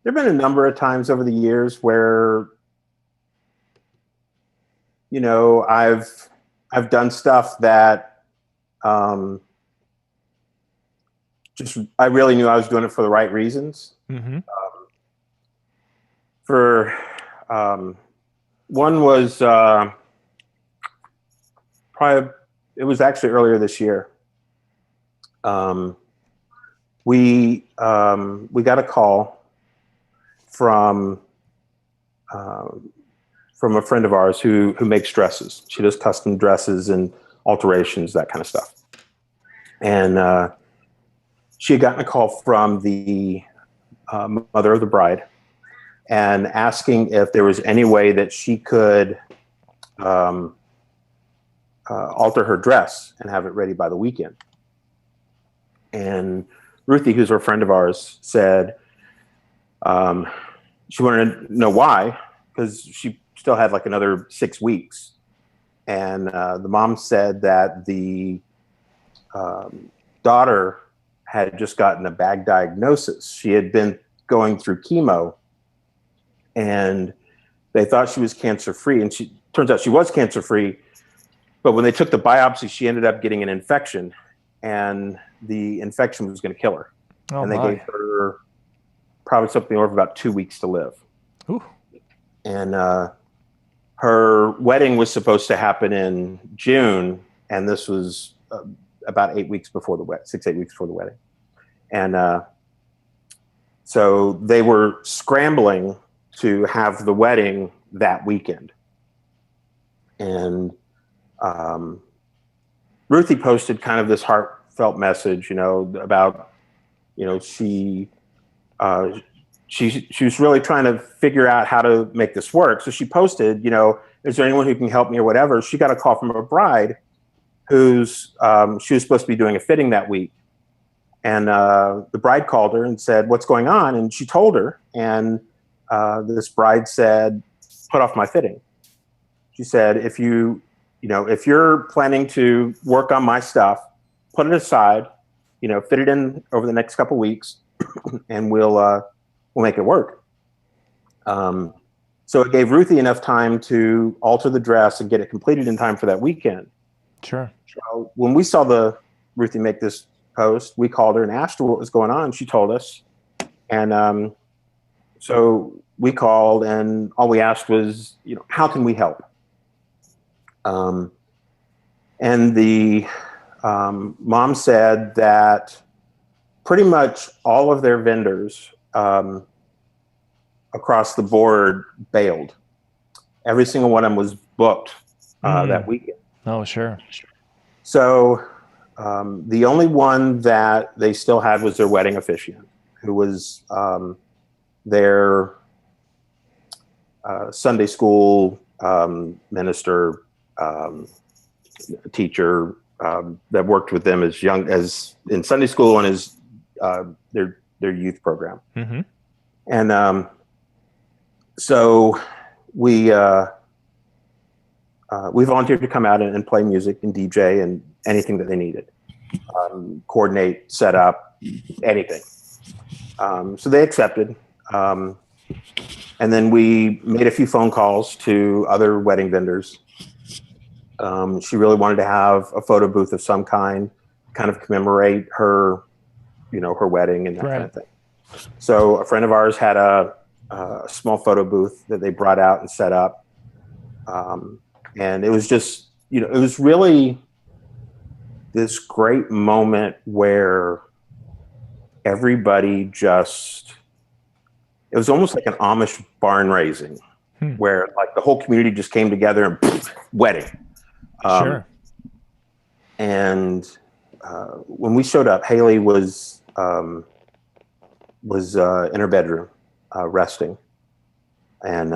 Speaker 15: been a number of times over the years where, I've done stuff that, I really knew I was doing it for the right reasons.
Speaker 1: Mm-hmm.
Speaker 15: One was it was actually earlier this year. We got a call from a friend of ours who makes dresses. She does custom dresses and alterations, that kind of stuff. And she had gotten a call from the mother of the bride and asking if there was any way that she could alter her dress and have it ready by the weekend. And Ruthie, who's a friend of ours, said she wanted to know why, because she still had like another 6 weeks. And the mom said that the daughter had just gotten a bad diagnosis. She had been going through chemo, and they thought she was cancer-free. And turns out she was cancer-free. But when they took the biopsy, she ended up getting an infection, and the infection was going to kill her.
Speaker 1: Oh,
Speaker 15: and they gave her probably something over about 2 weeks to live.
Speaker 1: Ooh.
Speaker 15: And her wedding was supposed to happen in June, and this was about 8 weeks before the wedding, 6-8 weeks before the wedding. And so they were scrambling to have the wedding that weekend. And Ruthie posted kind of this heartfelt message, about, she was really trying to figure out how to make this work. So she posted, is there anyone who can help me or whatever? She got a call from a bride who's she was supposed to be doing a fitting that week. And the bride called her and said, what's going on? And she told her, and this bride said, put off my fitting. She said, if you're planning to work on my stuff, put it aside, fit it in over the next couple weeks, and we'll make it work. So it gave Ruthie enough time to alter the dress and get it completed in time for that weekend.
Speaker 1: Sure.
Speaker 15: So when we saw Ruthie make this post, we called her and asked her what was going on. She told us, And so we called, and all we asked was, how can we help? And the mom said that pretty much all of their vendors across the board bailed. Every single one of them was booked that weekend.
Speaker 1: Oh, sure.
Speaker 15: So the only one that they still had was their wedding officiant, who was their Sunday school minister, teacher that worked with them as young as in Sunday school and as their youth program.
Speaker 1: Mm-hmm.
Speaker 15: And so we volunteered to come out and play music and DJ and anything that they needed, coordinate, set up, anything. So they accepted. And then we made a few phone calls to other wedding vendors. She really wanted to have a photo booth of some kind commemorate her, her wedding and that kind of thing. So a friend of ours had a small photo booth that they brought out and set up. And it was just, it was really this great moment where everybody it was almost like an Amish barn raising where like the whole community just came together and wedding.
Speaker 1: Sure.
Speaker 15: And when we showed up, Haley was in her bedroom resting, and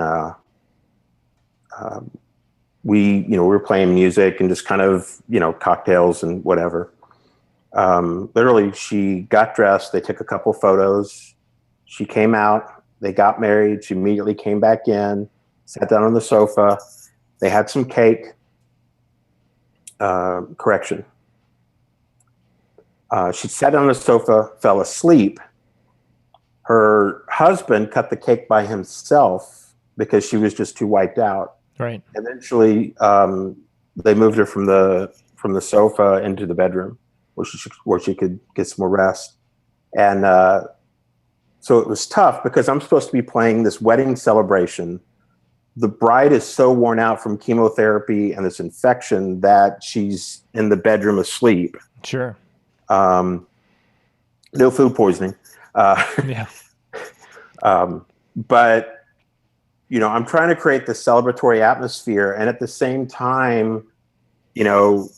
Speaker 15: we were playing music and just cocktails and whatever. Literally, she got dressed. They took a couple photos. She came out. They got married. She immediately came back in, sat down on the sofa. They had some cake. Correction. She sat on the sofa, fell asleep. Her husband cut the cake by himself because she was just too wiped out.
Speaker 1: Right.
Speaker 15: Eventually, they moved her from the sofa into the bedroom where she could get some more rest. And so it was tough because I'm supposed to be playing this wedding celebration. The bride is so worn out from chemotherapy and this infection that she's in the bedroom asleep.
Speaker 1: Sure.
Speaker 15: No food poisoning.
Speaker 1: Yeah.
Speaker 15: But, I'm trying to create this celebratory atmosphere. And at the same time, you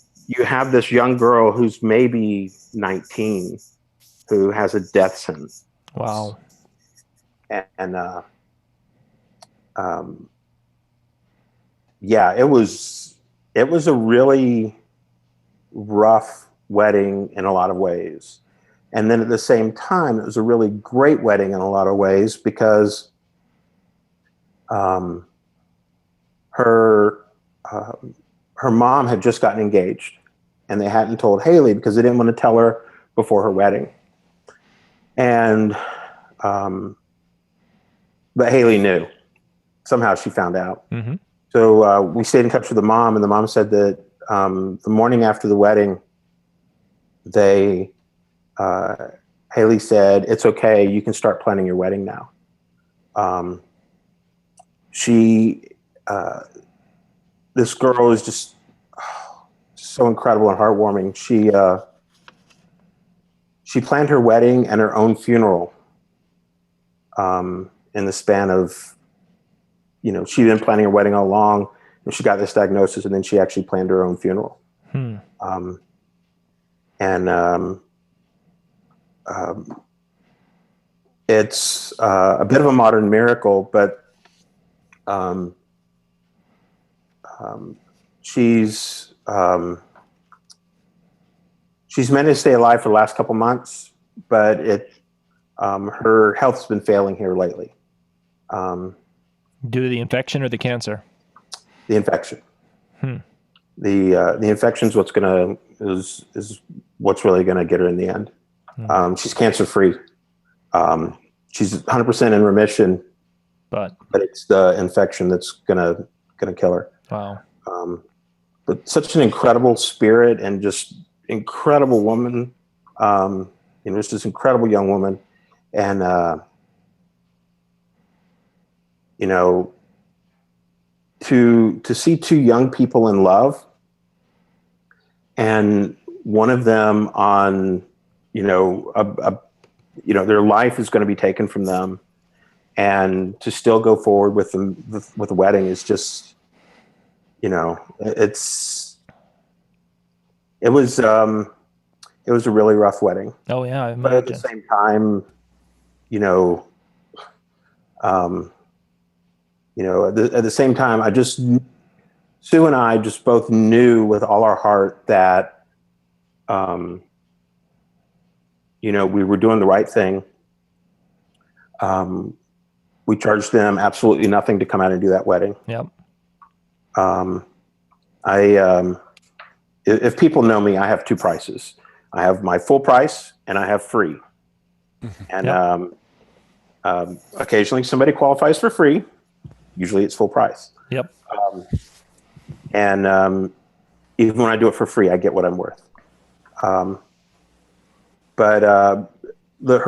Speaker 15: have this young girl who's maybe 19 who has a death sentence.
Speaker 1: Wow.
Speaker 15: And yeah, it was a really rough wedding in a lot of ways. And then at the same time, it was a really great wedding in a lot of ways because her mom had just gotten engaged and they hadn't told Haley because they didn't want to tell her before her wedding. And but Haley knew. Somehow she found out.
Speaker 1: Mm-hmm.
Speaker 15: So we stayed in touch with the mom, and the mom said that the morning after the wedding, Haley said, "It's okay. You can start planning your wedding now." This girl is just so incredible and heartwarming. She planned her wedding and her own funeral in the span of, she'd been planning her wedding all along, and she got this diagnosis, and then she actually planned her own funeral. It's a bit of a modern miracle, but she's managed to stay alive for the last couple months, but her health's been failing here lately.
Speaker 1: Due to the infection or the cancer?
Speaker 15: The infection. The infection is what's really gonna get her in the end. She's cancer free. She's 100% in remission, but it's the infection that's gonna kill her.
Speaker 1: Wow.
Speaker 15: But such an incredible spirit and just incredible woman. Just this incredible young woman. And, you know, to see two young people in love, and one of them on, you know, their life is going to be taken from them, and to still go forward with them with the wedding is just, you know, it was a really rough wedding.
Speaker 1: Oh yeah, I
Speaker 15: but at the
Speaker 1: imagine.
Speaker 15: same time, you know, at the same time, Sue and I just both knew with all our heart that, you know, we were doing the right thing. We charged them absolutely nothing to come out and do that wedding.
Speaker 1: Yep.
Speaker 15: If people know me, I have two prices. I have my full price and I have free. And occasionally somebody qualifies for free. Usually it's full price.
Speaker 1: Yep.
Speaker 15: And even when I do it for free, I get what I'm worth. Her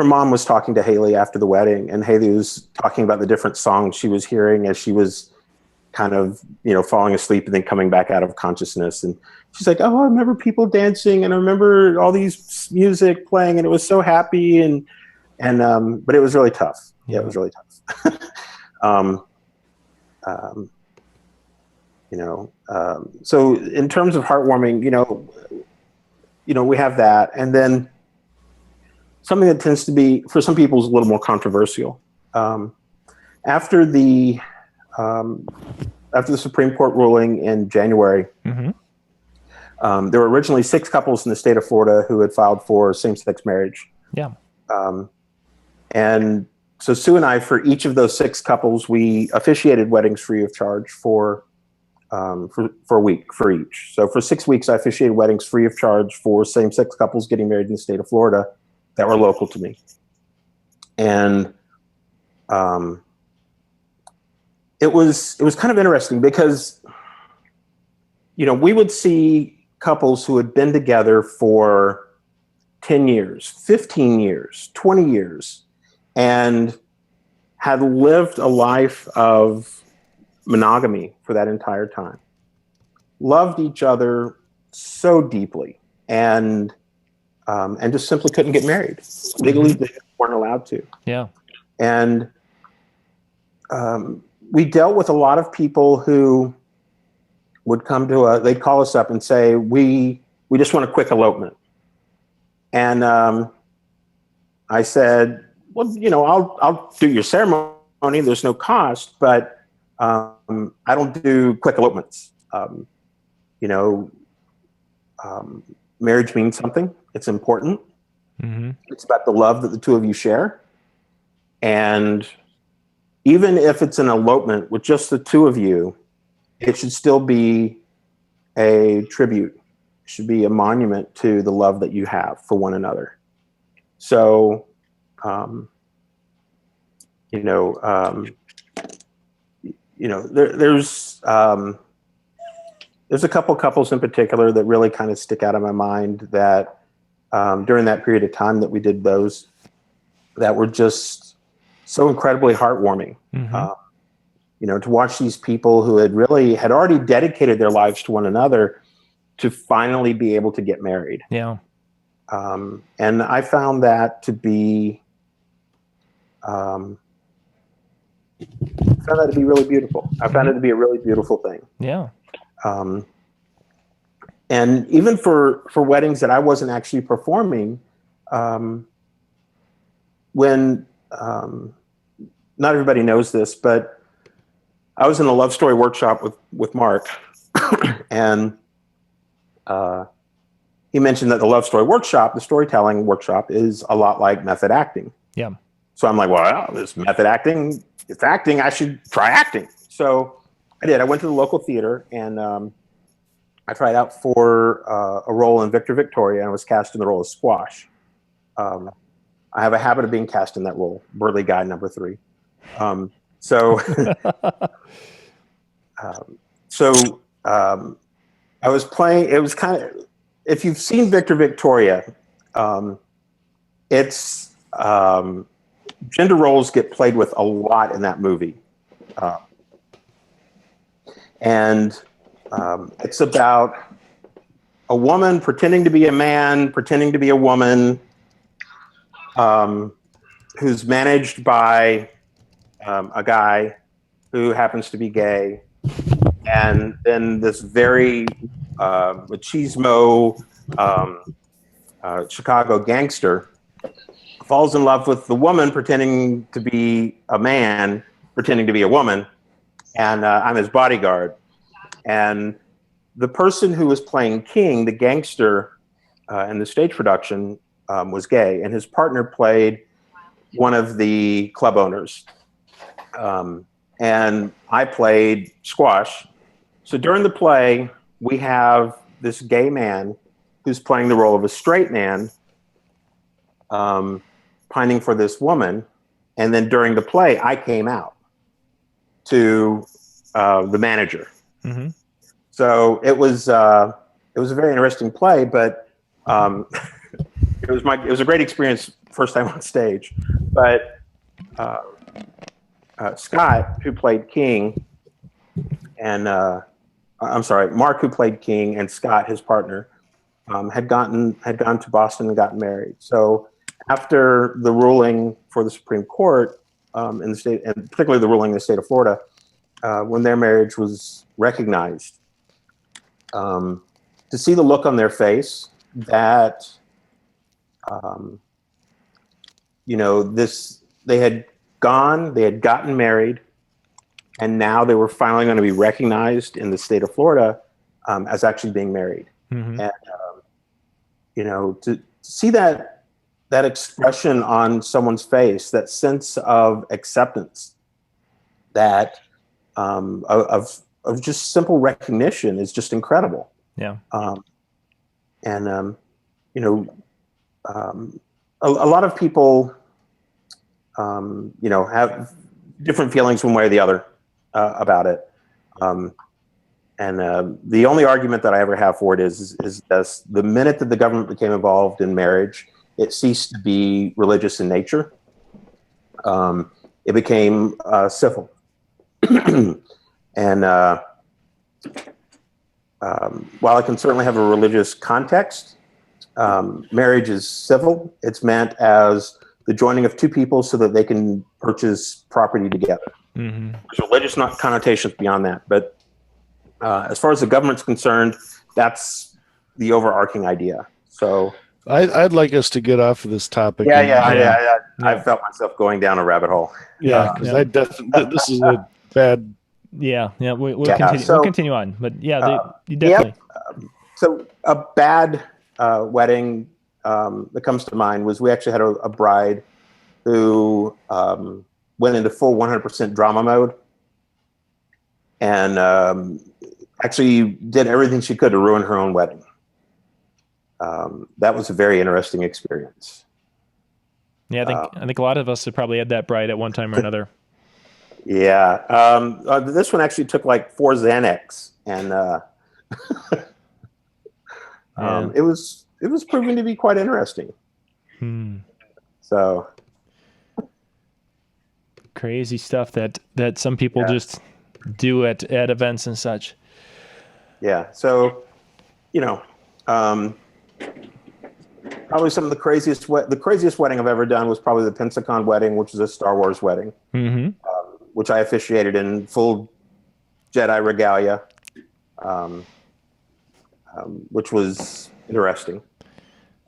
Speaker 15: mom was talking to Haley after the wedding, and Haley was talking about the different songs she was hearing as she was kind of, you know, falling asleep and then coming back out of consciousness. And she's like, "Oh, I remember people dancing, and I remember all these music playing, and it was so happy." But it was really tough. Yeah, it was really tough. So in terms of heartwarming, we have that, and then something that tends to be, for some people, is a little more controversial. After the Supreme Court ruling in January, there were originally 6 couples in the state of Florida who had filed for same-sex marriage.
Speaker 1: Yeah.
Speaker 15: And so Sue and I, for each of those 6 couples, we officiated weddings free of charge for a week for each. So for 6 weeks, I officiated weddings free of charge for same-sex couples getting married in the state of Florida that were local to me. And it was kind of interesting because, you know, we would see couples who had been together for 10 years, 15 years, 20 years, and had lived a life of monogamy for that entire time, loved each other so deeply, and just simply couldn't get married. Legally, they weren't allowed to.
Speaker 1: Yeah.
Speaker 15: And we dealt with a lot of people who would come to they'd call us up and say, we just want a quick elopement. And I said, well, you know, I'll do your ceremony. There's no cost, but I don't do quick elopements. Marriage means something. It's important. It's about the love that the two of you share. And even if it's an elopement with just the two of you, it should still be a tribute. It should be a monument to the love that you have for one another. So, there's a couple couples in particular that really kind of stick out in my mind that during that period of time that we did those, that were just so incredibly heartwarming. To watch these people who had already dedicated their lives to one another to finally be able to get married.
Speaker 1: Yeah.
Speaker 15: And I found that to be, really beautiful. I found it to be a really beautiful thing.
Speaker 1: Yeah.
Speaker 15: And even for weddings that I wasn't actually performing, when not everybody knows this, but I was in a love story workshop with Mark, and he mentioned that the love story workshop, the storytelling workshop, is a lot like method acting.
Speaker 1: Yeah.
Speaker 15: So I'm like, well, this method acting, it's acting, I should try acting. So I did. I went to the local theater, and I tried out for a role in Victor Victoria, and I was cast in the role of Squash. I have a habit of being cast in that role, burly guy number 3. I was playing, it was kind of, if you've seen Victor Victoria, it's gender roles get played with a lot in that movie. And it's about a woman pretending to be a man, pretending to be a woman, who's managed by a guy who happens to be gay. And then this very machismo Chicago gangster falls in love with the woman pretending to be a man, pretending to be a woman, and I'm his bodyguard. And the person who was playing King, the gangster in the stage production, was gay, and his partner played one of the club owners. And I played Squash. So during the play, we have this gay man who's playing the role of a straight man, pining for this woman. And then during the play, I came out to the manager.
Speaker 1: Mm-hmm.
Speaker 15: So it was a very interesting play, but it was a great experience first time on stage. But Scott, who played King, and I'm sorry, Mark, who played King, and Scott, his partner, had gone to Boston and gotten married. So after the ruling for the Supreme Court in the state, and particularly the ruling in the state of Florida, when their marriage was recognized, to see the look on their face that, they had gotten married, and now they were finally going to be recognized in the state of Florida as actually being married.
Speaker 1: Mm-hmm.
Speaker 15: And, to see that expression on someone's face, that sense of acceptance, that of just simple recognition is just incredible.
Speaker 1: Yeah.
Speaker 15: A lot of people, have different feelings one way or the other about it. The only argument that I ever have for it is this: the minute that the government became involved in marriage, it ceased to be religious in nature. It became civil. And while it can certainly have a religious context, marriage is civil. It's meant as the joining of two people so that they can purchase property together.
Speaker 1: Mm-hmm.
Speaker 15: There's religious connotations beyond that. But as far as the government's concerned, that's the overarching idea. So
Speaker 6: I'd like us to get off of this topic.
Speaker 15: I felt myself going down a rabbit hole.
Speaker 6: Yeah, because this is a bad.
Speaker 1: Yeah. We'll continue. We'll continue on, but you definitely.
Speaker 15: Yep. So a bad wedding that comes to mind was we actually had a bride who went into full 100% drama mode, and actually did everything she could to ruin her own wedding. That was a very interesting experience.
Speaker 1: Yeah, I think a lot of us have probably had that bride at one time or another.
Speaker 15: Yeah. This one actually took like 4 Xanax, and it was proving to be quite interesting. So
Speaker 1: crazy stuff that some people just do at events and such.
Speaker 15: Yeah. So, probably some of the craziest wedding I've ever done was probably the Pensacon wedding, which is a Star Wars wedding, which I officiated in full Jedi regalia, which was interesting.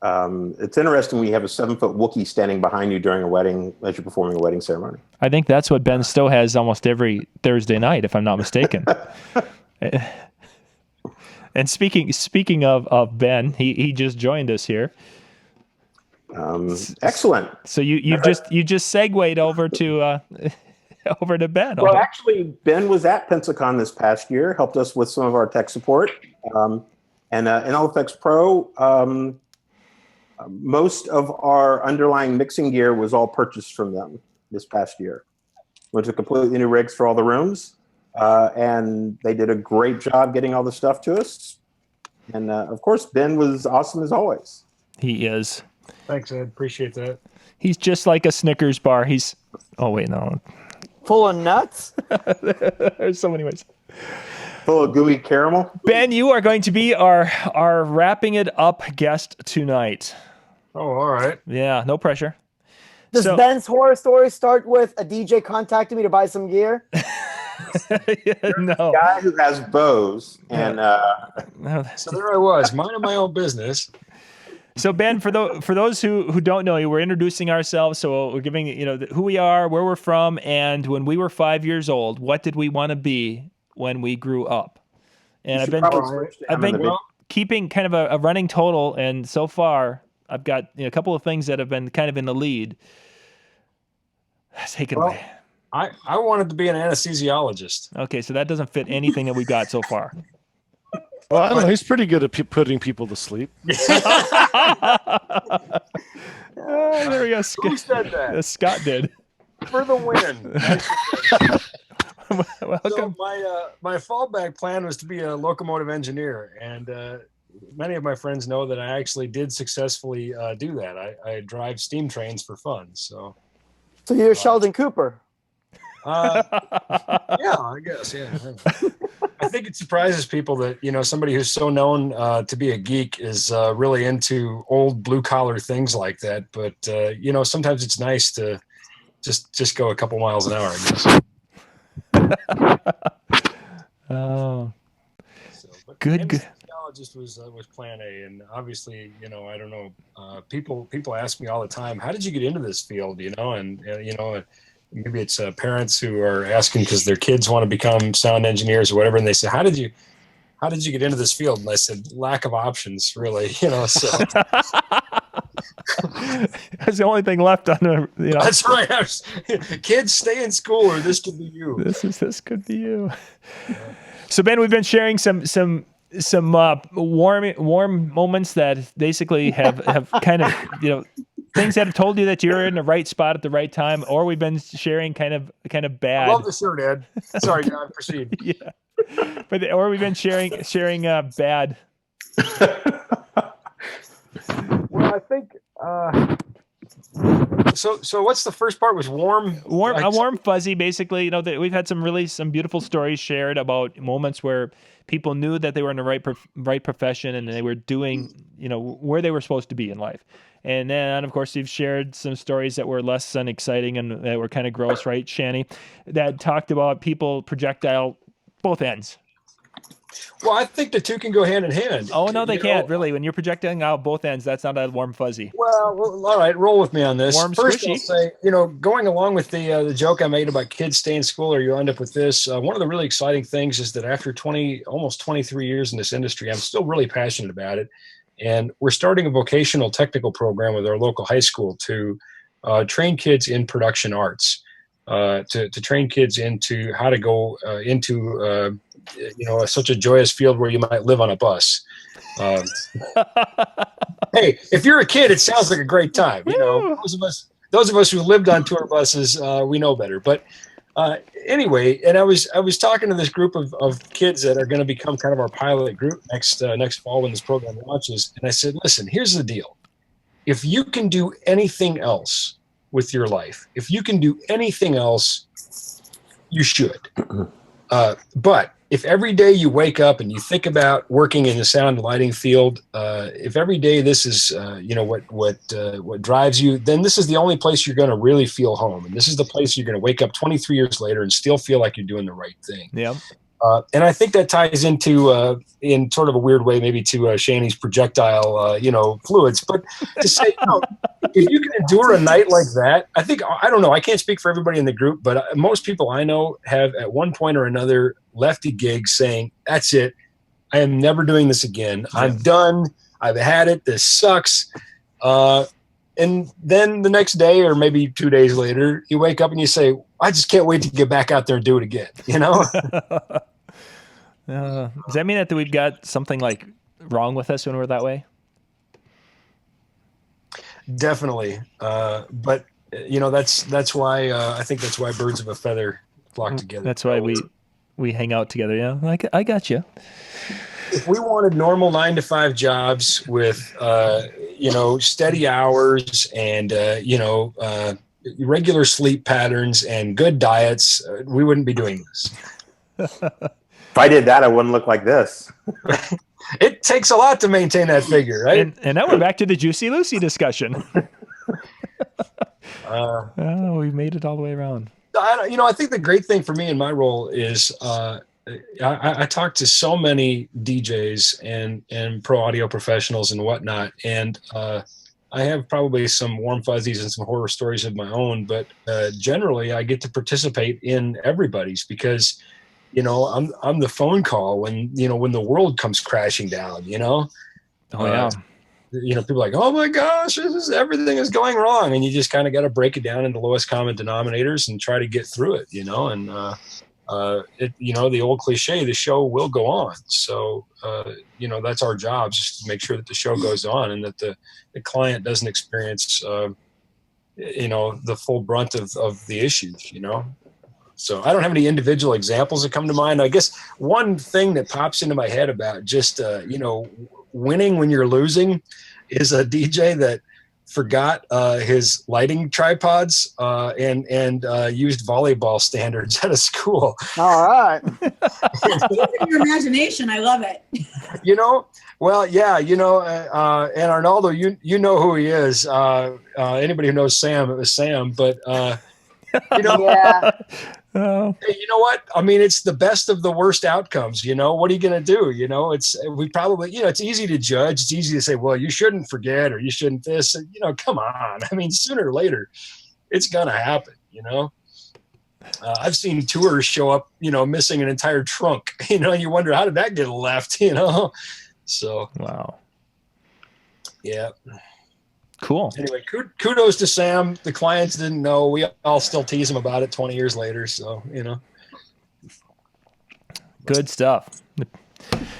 Speaker 15: It's interesting when you have a 7-foot Wookiee standing behind you during a wedding as you're performing a wedding ceremony.
Speaker 1: I think that's what Ben Stowe has almost every Thursday night, if I'm not mistaken. And speaking of Ben, he just joined us here.
Speaker 15: Excellent.
Speaker 1: So you just segued over to over to Ben.
Speaker 15: Well, actually, Ben was at Pensacon this past year, helped us with some of our tech support, and in LFX Pro. Most of our underlying mixing gear was all purchased from them this past year. Went to completely new rigs for all the rooms, and they did a great job getting all the stuff to us. And of course, Ben was awesome as always.
Speaker 1: He is.
Speaker 16: Thanks, Ed. Appreciate that.
Speaker 1: He's just like a Snickers bar. He's. Oh wait, no.
Speaker 2: Full of nuts.
Speaker 1: There's so many ways.
Speaker 15: Full of gooey caramel.
Speaker 1: Ben, you are going to be our wrapping it up guest tonight.
Speaker 16: Oh, all right.
Speaker 1: Yeah, no pressure.
Speaker 2: Does Ben's horror story start with a DJ contacting me to buy some gear?
Speaker 1: No.
Speaker 15: Guy who has bows and
Speaker 16: So there I was, minding my own business.
Speaker 1: So Ben, for those who don't know you, we're introducing ourselves. So we're giving who we are, where we're from, and when we were 5 years old, what did we want to be when we grew up? And I've been keeping kind of a running total, and so far I've got a couple of things that have been kind of in the lead. Let's take it away.
Speaker 16: I wanted to be an anesthesiologist.
Speaker 1: Okay, so that doesn't fit anything that we got so far.
Speaker 6: Well, I don't know. He's pretty good at putting people to sleep.
Speaker 1: There we go.
Speaker 16: Who said that?
Speaker 1: Scott did.
Speaker 16: For the win.
Speaker 1: Welcome.
Speaker 16: So my fallback plan was to be a locomotive engineer, and many of my friends know that I actually did successfully do that. I drive steam trains for fun. So
Speaker 2: you're Sheldon Cooper.
Speaker 16: Yeah, I guess. Yeah. I think it surprises people that somebody who's so known to be a geek is really into old blue collar things like that. But sometimes it's nice to just go a couple miles an hour, I guess.
Speaker 1: Oh,
Speaker 16: but
Speaker 1: good.
Speaker 16: Anesthesiologist was plan A, and obviously, I don't know. People ask me all the time, how did you get into this field? Maybe it's parents who are asking because their kids want to become sound engineers or whatever, and they say, "How did you get into this field?" And I said, "Lack of options, really." So
Speaker 1: that's the only thing left on the.
Speaker 16: That's right. Kids, stay in school, or this could be you.
Speaker 1: This could be you. So Ben, we've been sharing some warm moments that basically have kind of things that have told you that you're in the right spot at the right time, or we've been sharing kind of bad.
Speaker 16: I love the shirt, Ed. Sorry, John, proceed.
Speaker 1: Yeah, or we've been sharing bad.
Speaker 16: Well, I think. So what's the first part? Was warm,
Speaker 1: fuzzy. Basically, we've had some beautiful stories shared about moments where people knew that they were in the right profession and they were doing where they were supposed to be in life. And then, of course, you've shared some stories that were less than exciting and that were kind of gross, right, Shani? That talked about people projectile both ends.
Speaker 16: Well, I think the two can go hand in hand.
Speaker 1: Oh, no, they can't, really. When you're projecting out both ends, that's not that warm fuzzy.
Speaker 16: Well, all right, roll with me on this.
Speaker 1: Warm,
Speaker 16: First,
Speaker 1: squishy.
Speaker 16: I'll say, going along with the joke I made about kids stay in school or you end up with this, one of the really exciting things is that after almost 23 years in this industry, I'm still really passionate about it. And we're starting a vocational technical program with our local high school to train kids in production arts, to train kids into how to go into such a joyous field where you might live on a bus. Hey, if you're a kid, it sounds like a great time. Those of us who lived on tour buses, we know better. But anyway, and I was talking to this group of kids that are going to become kind of our pilot group next fall when this program launches. And I said, listen, here's the deal. If you can do anything else with your life, if you can do anything else, you should. But if every day you wake up and you think about working in the sound and lighting field, if every day this is what drives you, then this is the only place you're going to really feel home, and this is the place you're going to wake up 23 years later and still feel like you're doing the right thing.
Speaker 1: Yeah.
Speaker 16: And I think that ties into, in sort of a weird way, maybe to Shani's projectile, fluids. But to say, if you can endure a night like that, I don't know, I can't speak for everybody in the group, but most people I know have at one point or another left a gig saying, that's it. I am never doing this again. I'm done. I've had it. This sucks. And then the next day or maybe 2 days later, you wake up and you say, I just can't wait to get back out there and do it again.
Speaker 1: Does that mean that we've got something like wrong with us when we're that way?
Speaker 16: Definitely. But that's why I think that's why birds of a feather flock together.
Speaker 1: That's why we hang out together. Yeah. I got you.
Speaker 16: If we wanted normal 9-to-5 jobs with, steady hours and regular sleep patterns and good diets, we wouldn't be doing this.
Speaker 15: If I did that, I wouldn't look like this.
Speaker 16: It takes a lot to maintain that figure, right?
Speaker 1: And now we're back to the Juicy Lucy discussion. We made it all the way around.
Speaker 16: I think the great thing for me in my role is I talk to so many DJs and pro audio professionals and whatnot, and I have probably some warm fuzzies and some horror stories of my own, but generally I get to participate in everybody's because I'm the phone call when the world comes crashing down.
Speaker 1: Oh yeah.
Speaker 16: People are like, oh my gosh, everything is going wrong, and you just kind of got to break it down into lowest common denominators and try to get through it. And the old cliche, the show will go on. So that's our job, just to make sure that the show goes on and that the client doesn't experience the full brunt of the issues. So I don't have any individual examples that come to mind. I guess one thing that pops into my head about just, winning when you're losing is a DJ that forgot his lighting tripods and used volleyball standards at a school.
Speaker 2: All right.
Speaker 14: Your imagination. I love it.
Speaker 16: Well, yeah, and Arnaldo, you know who he is. Anybody who knows Sam, it was Sam, but
Speaker 2: Yeah.
Speaker 16: Hey, you know what? I mean, it's the best of the worst outcomes. What are you going to do? It's easy to judge. It's easy to say, well, you shouldn't forget or you shouldn't this. Come on. I mean, sooner or later, it's going to happen. I've seen tours show up, missing an entire trunk. You wonder, how did that get left? So
Speaker 1: wow.
Speaker 16: Yeah.
Speaker 1: Cool.
Speaker 16: Anyway, kudos to Sam. The clients didn't know. We all still tease him about it 20 years later. So,
Speaker 1: Good stuff.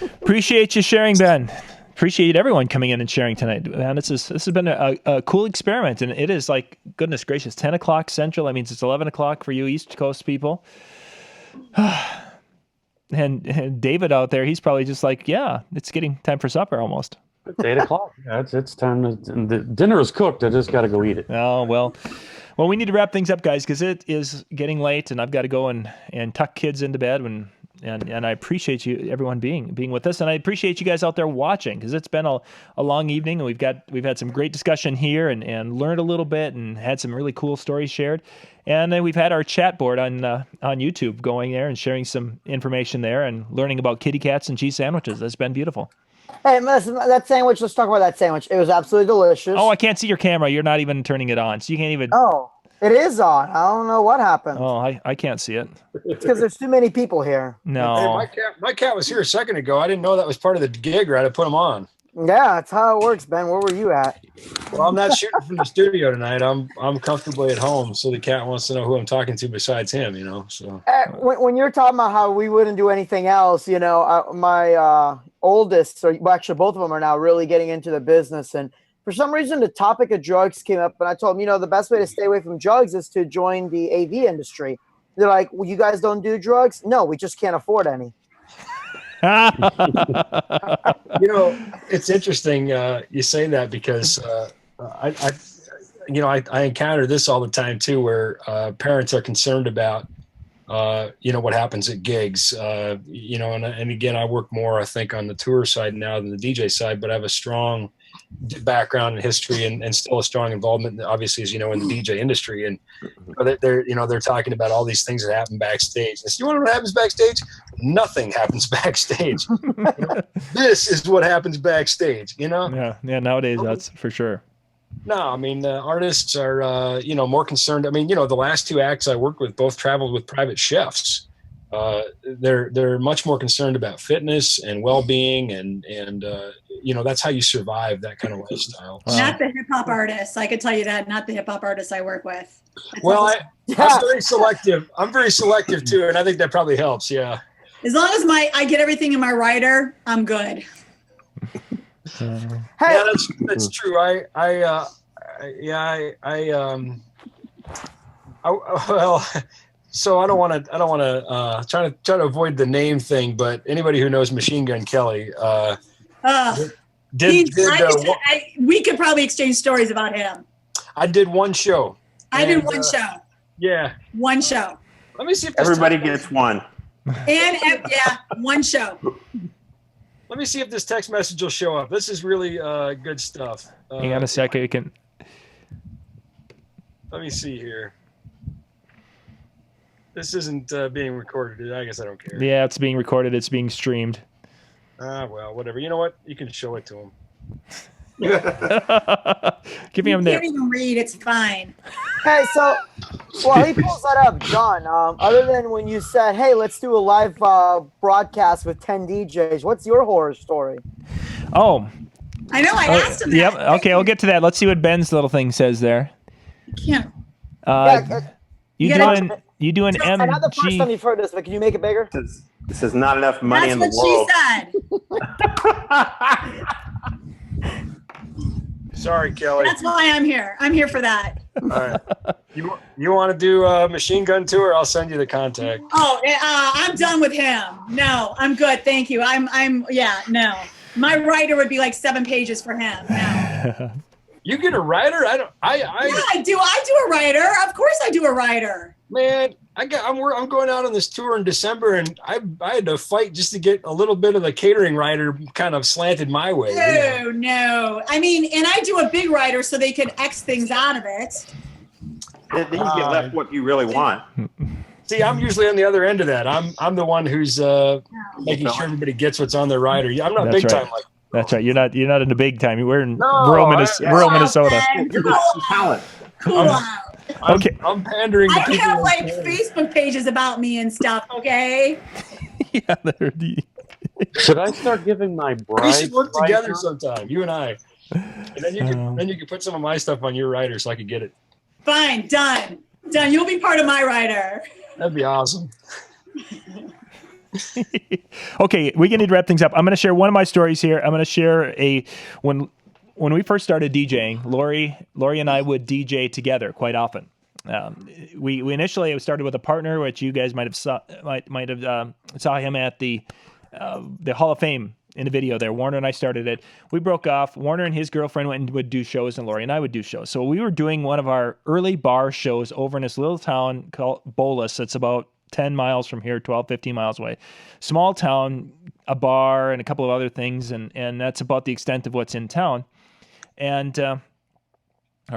Speaker 1: Appreciate you sharing, Ben. Appreciate everyone coming in and sharing tonight. Man, this has been a cool experiment, and it is like, goodness gracious, 10 o'clock Central. That means it's 11 o'clock for you East Coast people. And David out there, he's probably just like, yeah, it's getting time for supper almost.
Speaker 10: It's 8 o'clock. Yeah, it's time. The dinner is cooked. I just got to go eat it.
Speaker 1: Oh, well, we need to wrap things up, guys, because it is getting late, and I've got to go and tuck kids into bed. And I appreciate you, everyone, being with us, and I appreciate you guys out there watching, because it's been a long evening, and we've had some great discussion here and learned a little bit and had some really cool stories shared. And then we've had our chat board on YouTube going there and sharing some information there and learning about kitty cats and cheese sandwiches. That's been beautiful.
Speaker 2: Hey, listen, that sandwich, let's talk about that sandwich. It was absolutely delicious.
Speaker 1: Oh, I can't see your camera. You're not even turning it on, so you can't even...
Speaker 2: Oh, it is on. I don't know what happened.
Speaker 1: Oh, I can't see it.
Speaker 2: It's because there's too many people here.
Speaker 1: No.
Speaker 16: Hey, my cat was here a second ago. I didn't know that was part of the gig, right? I put him on.
Speaker 2: Yeah, that's how it works, Ben. Where were you at?
Speaker 16: Well, I'm not shooting from the studio tonight. I'm comfortably at home, so the cat wants to know who I'm talking to besides him, So
Speaker 2: when you're talking about how we wouldn't do anything else, my oldest, or actually both of them, are now really getting into the business, and for some reason the topic of drugs came up, and I told them, the best way to stay away from drugs is to join the AV industry. They're like, well, you guys don't do drugs? No, we just can't afford any.
Speaker 16: It's interesting you say that, because I encounter this all the time too, where parents are concerned about what happens at gigs, and again, I work more, I think, on the tour side now than the DJ side, but I have a strong background in history and still a strong involvement, obviously, as you know, in the DJ industry. And they're talking about all these things that happen backstage. And you want to know what happens backstage? Nothing happens backstage. This is what happens backstage,
Speaker 1: Yeah, nowadays that's for sure.
Speaker 16: No, I mean, artists are, more concerned. I mean, the last two acts I worked with both traveled with private chefs. They're much more concerned about fitness and well-being, and that's how you survive that kind of lifestyle.
Speaker 14: Not the hip hop artists. I could tell you that. Not the hip hop artists I work with.
Speaker 16: Well, I'm very selective. I'm very selective too, and I think that probably helps. Yeah.
Speaker 14: As long as I get everything in my rider, I'm good.
Speaker 16: Yeah, that's true. So I don't want to try to avoid the name thing, but anybody who knows Machine Gun Kelly,
Speaker 14: We could probably exchange stories about him.
Speaker 16: I did one show.
Speaker 14: I did one show.
Speaker 16: Yeah.
Speaker 14: One show.
Speaker 16: Let me see if
Speaker 15: everybody gets one.
Speaker 14: And yeah, one show.
Speaker 16: Let me see if this text message will show up. This is really good stuff.
Speaker 1: Hang on a second. You can.
Speaker 16: Let me see here. This isn't being recorded. I guess I don't care.
Speaker 1: Yeah, it's being recorded. It's being streamed.
Speaker 16: Well, whatever. You know what? You can show it to him.
Speaker 1: Give me him
Speaker 14: You
Speaker 1: there.
Speaker 14: can't even read. It's fine.
Speaker 2: Hey, so while he pulls that up, John, other than when you said, hey, let's do a live broadcast with 10 DJs, what's your horror story?
Speaker 1: Oh.
Speaker 14: I know. I asked him that.
Speaker 1: Yep. Okay, we'll get to that. Let's see what Ben's little thing says there.
Speaker 14: Yeah.
Speaker 1: You do an
Speaker 2: I know the first
Speaker 1: MG.
Speaker 2: time you've heard this, but can you make it bigger?
Speaker 15: This is not enough money in the
Speaker 14: That's
Speaker 15: world.
Speaker 14: what she said.
Speaker 16: Sorry, Kelly.
Speaker 14: That's why I'm here. I'm here for that.
Speaker 16: All right. You want to do a machine gun tour? I'll send you the contact.
Speaker 14: Oh, I'm done with him. No, I'm good. Thank you. No. My writer would be like 7 pages for him. No.
Speaker 16: You get a writer?
Speaker 14: Yeah, I do. I do a writer. Of course I do a writer.
Speaker 16: Man, I'm going out on this tour in December, and I had to fight just to get a little bit of the catering writer kind of slanted my way.
Speaker 14: No. I mean, and I do a big writer so they can X things out of it.
Speaker 15: Then you get left what you really want.
Speaker 16: See, I'm usually on the other end of that. I'm the one who's making sure everybody gets what's on their rider. I'm not
Speaker 1: That's
Speaker 16: big
Speaker 1: right.
Speaker 16: time like.
Speaker 1: That's right. You're not in the big time. We're in
Speaker 16: No,
Speaker 1: rural Minnesota.
Speaker 15: You're got talent.
Speaker 14: Cool.
Speaker 1: Okay.
Speaker 16: I'm pandering to
Speaker 14: I
Speaker 16: people.
Speaker 14: have like Facebook pages about me and stuff. Okay.
Speaker 1: Yeah, they're the.
Speaker 10: Should I start giving my bride?
Speaker 16: We should work
Speaker 10: right
Speaker 16: together
Speaker 10: now?
Speaker 16: sometime, you and I. And then you can put some of my stuff on your rider so I can get it.
Speaker 14: Fine. Done. You'll be part of my writer.
Speaker 16: That'd be awesome.
Speaker 1: Okay, we need to wrap things up. I'm going to share one of my stories here. I'm going to share when we first started DJing, Lori and I would DJ together quite often. We initially started with a partner, which you guys might have saw him at the Hall of Fame in the video there. Warner and I started it. We broke off. Warner and his girlfriend went and would do shows, and Lori and I would do shows. So we were doing one of our early bar shows over in this little town called Bolus. It's about 10 miles from here, 12, 15 miles away. Small town, a bar, and a couple of other things, and that's about the extent of what's in town. And or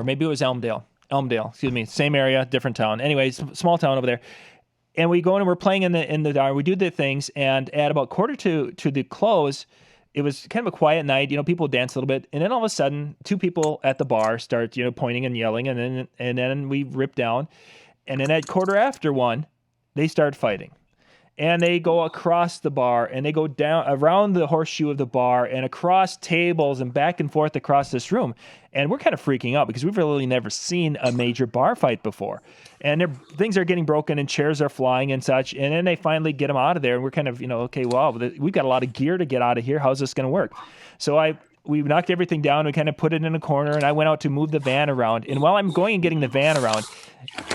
Speaker 1: maybe it was Elmdale, excuse me, same area, different town. Anyways, small town over there. And we go in and we're playing in the bar. We do the things, and at about quarter to the close, it was kind of a quiet night. People dance a little bit, and then all of a sudden, 2 people at the bar start pointing and yelling, and then we rip down, and then at quarter after 1, they start fighting. And they go across the bar, and they go down around the horseshoe of the bar and across tables and back and forth across this room. And we're kind of freaking out because we've really never seen a major bar fight before. And things are getting broken and chairs are flying and such. And then they finally get them out of there. And we're kind of, okay, well, we've got a lot of gear to get out of here. How's this going to work? So we knocked everything down. We kind of put it in a corner, and I went out to move the van around. And while I'm going and getting the van around,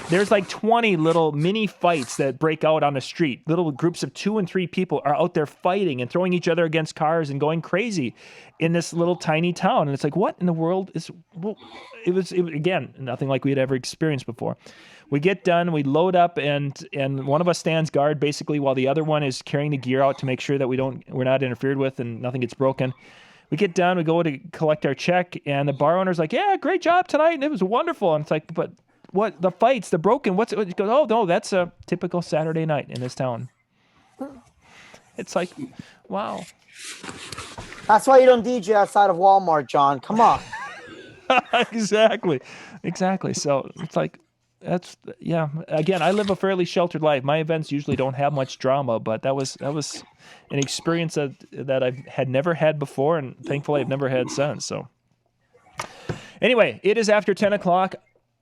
Speaker 1: there's like 20 little mini fights that break out on the street. Little groups of 2 and 3 people are out there fighting and throwing each other against cars and going crazy in this little tiny town. And it's like, what in the world is? Well, it was again nothing like we had ever experienced before. We get done, we load up, and one of us stands guard basically while the other one is carrying the gear out to make sure that we're not interfered with and nothing gets broken. We get done, we go to collect our check, and the bar owner's like, "Yeah, great job tonight, and it was wonderful." And it's like, "But what? The fights, the broken? What's it?" He goes, "Oh no, that's a typical Saturday night in this town." It's like, wow.
Speaker 2: That's why you don't DJ outside of Walmart, John. Come on.
Speaker 1: Exactly. So it's like, yeah. Again, I live a fairly sheltered life. My events usually don't have much drama, but that was an experience that I've had never had before, and thankfully I've never had since. So anyway, it is after 10 o'clock.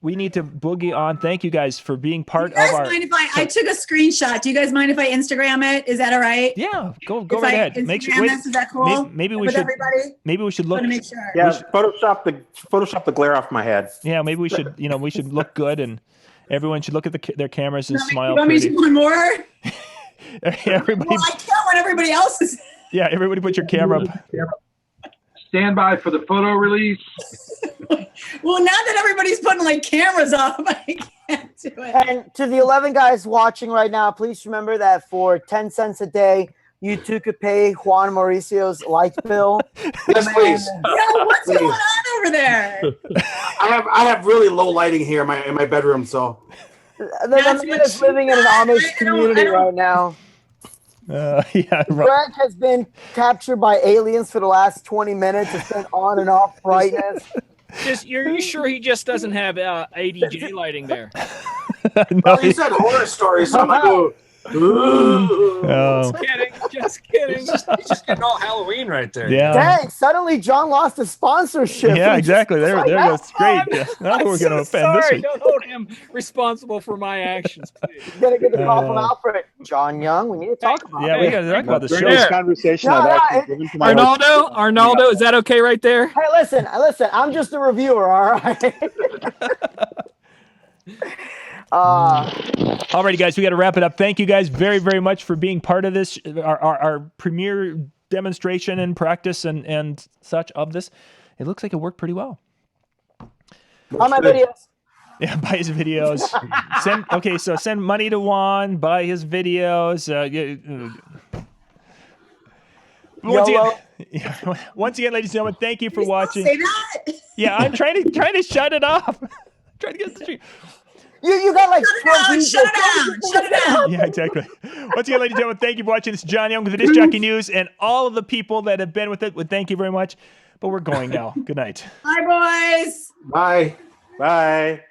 Speaker 1: We need to boogie on. Thank you guys for being part of our.
Speaker 14: Mind if I took a screenshot? Do you guys mind if I Instagram it? Is that all right?
Speaker 1: Yeah, go right ahead.
Speaker 14: Make sure. Is that cool?
Speaker 1: Maybe we
Speaker 14: with
Speaker 1: should.
Speaker 14: Everybody?
Speaker 1: Maybe we should look.
Speaker 14: I want to make sure.
Speaker 15: Yeah, Photoshop the glare off my head.
Speaker 1: Yeah, maybe we should. We should look good, and everyone should look at their cameras and smile.
Speaker 14: You want me to do one more?
Speaker 1: Everybody.
Speaker 14: Well, I can't when everybody else is.
Speaker 1: Yeah, everybody, put your camera up.
Speaker 7: stand by for the photo release.
Speaker 14: Well, now that everybody's putting like cameras up, I can't do it.
Speaker 2: And to the 11 guys watching right now, please remember that for 10 cents a day, you too could pay Juan Mauricio's light bill.
Speaker 4: Yes, please.
Speaker 14: Yeah, what's going on over there?
Speaker 4: I have really low lighting here in my bedroom, so
Speaker 2: The man is living in an Amish community right now.
Speaker 1: Yeah,
Speaker 2: Greg has been captured by aliens for the last 20 minutes. It's been on and off brightness.
Speaker 3: Are you sure he just doesn't have ADJ lighting there?
Speaker 4: Well, he said horror stories, so I'm like, oh.
Speaker 1: Oh.
Speaker 3: Just kidding.
Speaker 16: He's just getting all Halloween right there.
Speaker 1: Yeah.
Speaker 2: Dang, suddenly John lost his sponsorship.
Speaker 1: Yeah, exactly. There goes. Great.
Speaker 3: I'm
Speaker 1: Now we're going to offend
Speaker 3: sorry.
Speaker 1: this week.
Speaker 3: Don't hold him responsible for my actions, please.
Speaker 2: You gotta get the call from Alfred. John Young, we need to talk about
Speaker 1: Yeah,
Speaker 2: it.
Speaker 1: we got to talk about the
Speaker 13: During
Speaker 1: show.
Speaker 13: this conversation,
Speaker 2: No,
Speaker 13: I've
Speaker 2: no,
Speaker 13: actually given to my
Speaker 3: Arnaldo, is that okay right there?
Speaker 2: Hey, listen, I'm just a reviewer, all right?
Speaker 1: Alrighty, guys, we got to wrap it up. Thank you guys very, very much for being part of this, our premiere demonstration and practice and such of this. It looks like it worked pretty well.
Speaker 2: On my videos.
Speaker 1: Yeah, buy his videos. Send money to Juan. Buy his videos. Once again, ladies and gentlemen, thank you for watching.
Speaker 14: Say that.
Speaker 1: Yeah, I'm trying to shut it off. trying to get the stream.
Speaker 2: You got like
Speaker 14: Shut it down.
Speaker 1: Yeah, exactly. Once again, ladies and gentlemen, thank you for watching. This is John Young with the Disc Jockey News, and all of the people that have been with it. Thank you very much. But we're going now. Good night.
Speaker 14: Bye, boys.
Speaker 4: Bye.
Speaker 15: Bye.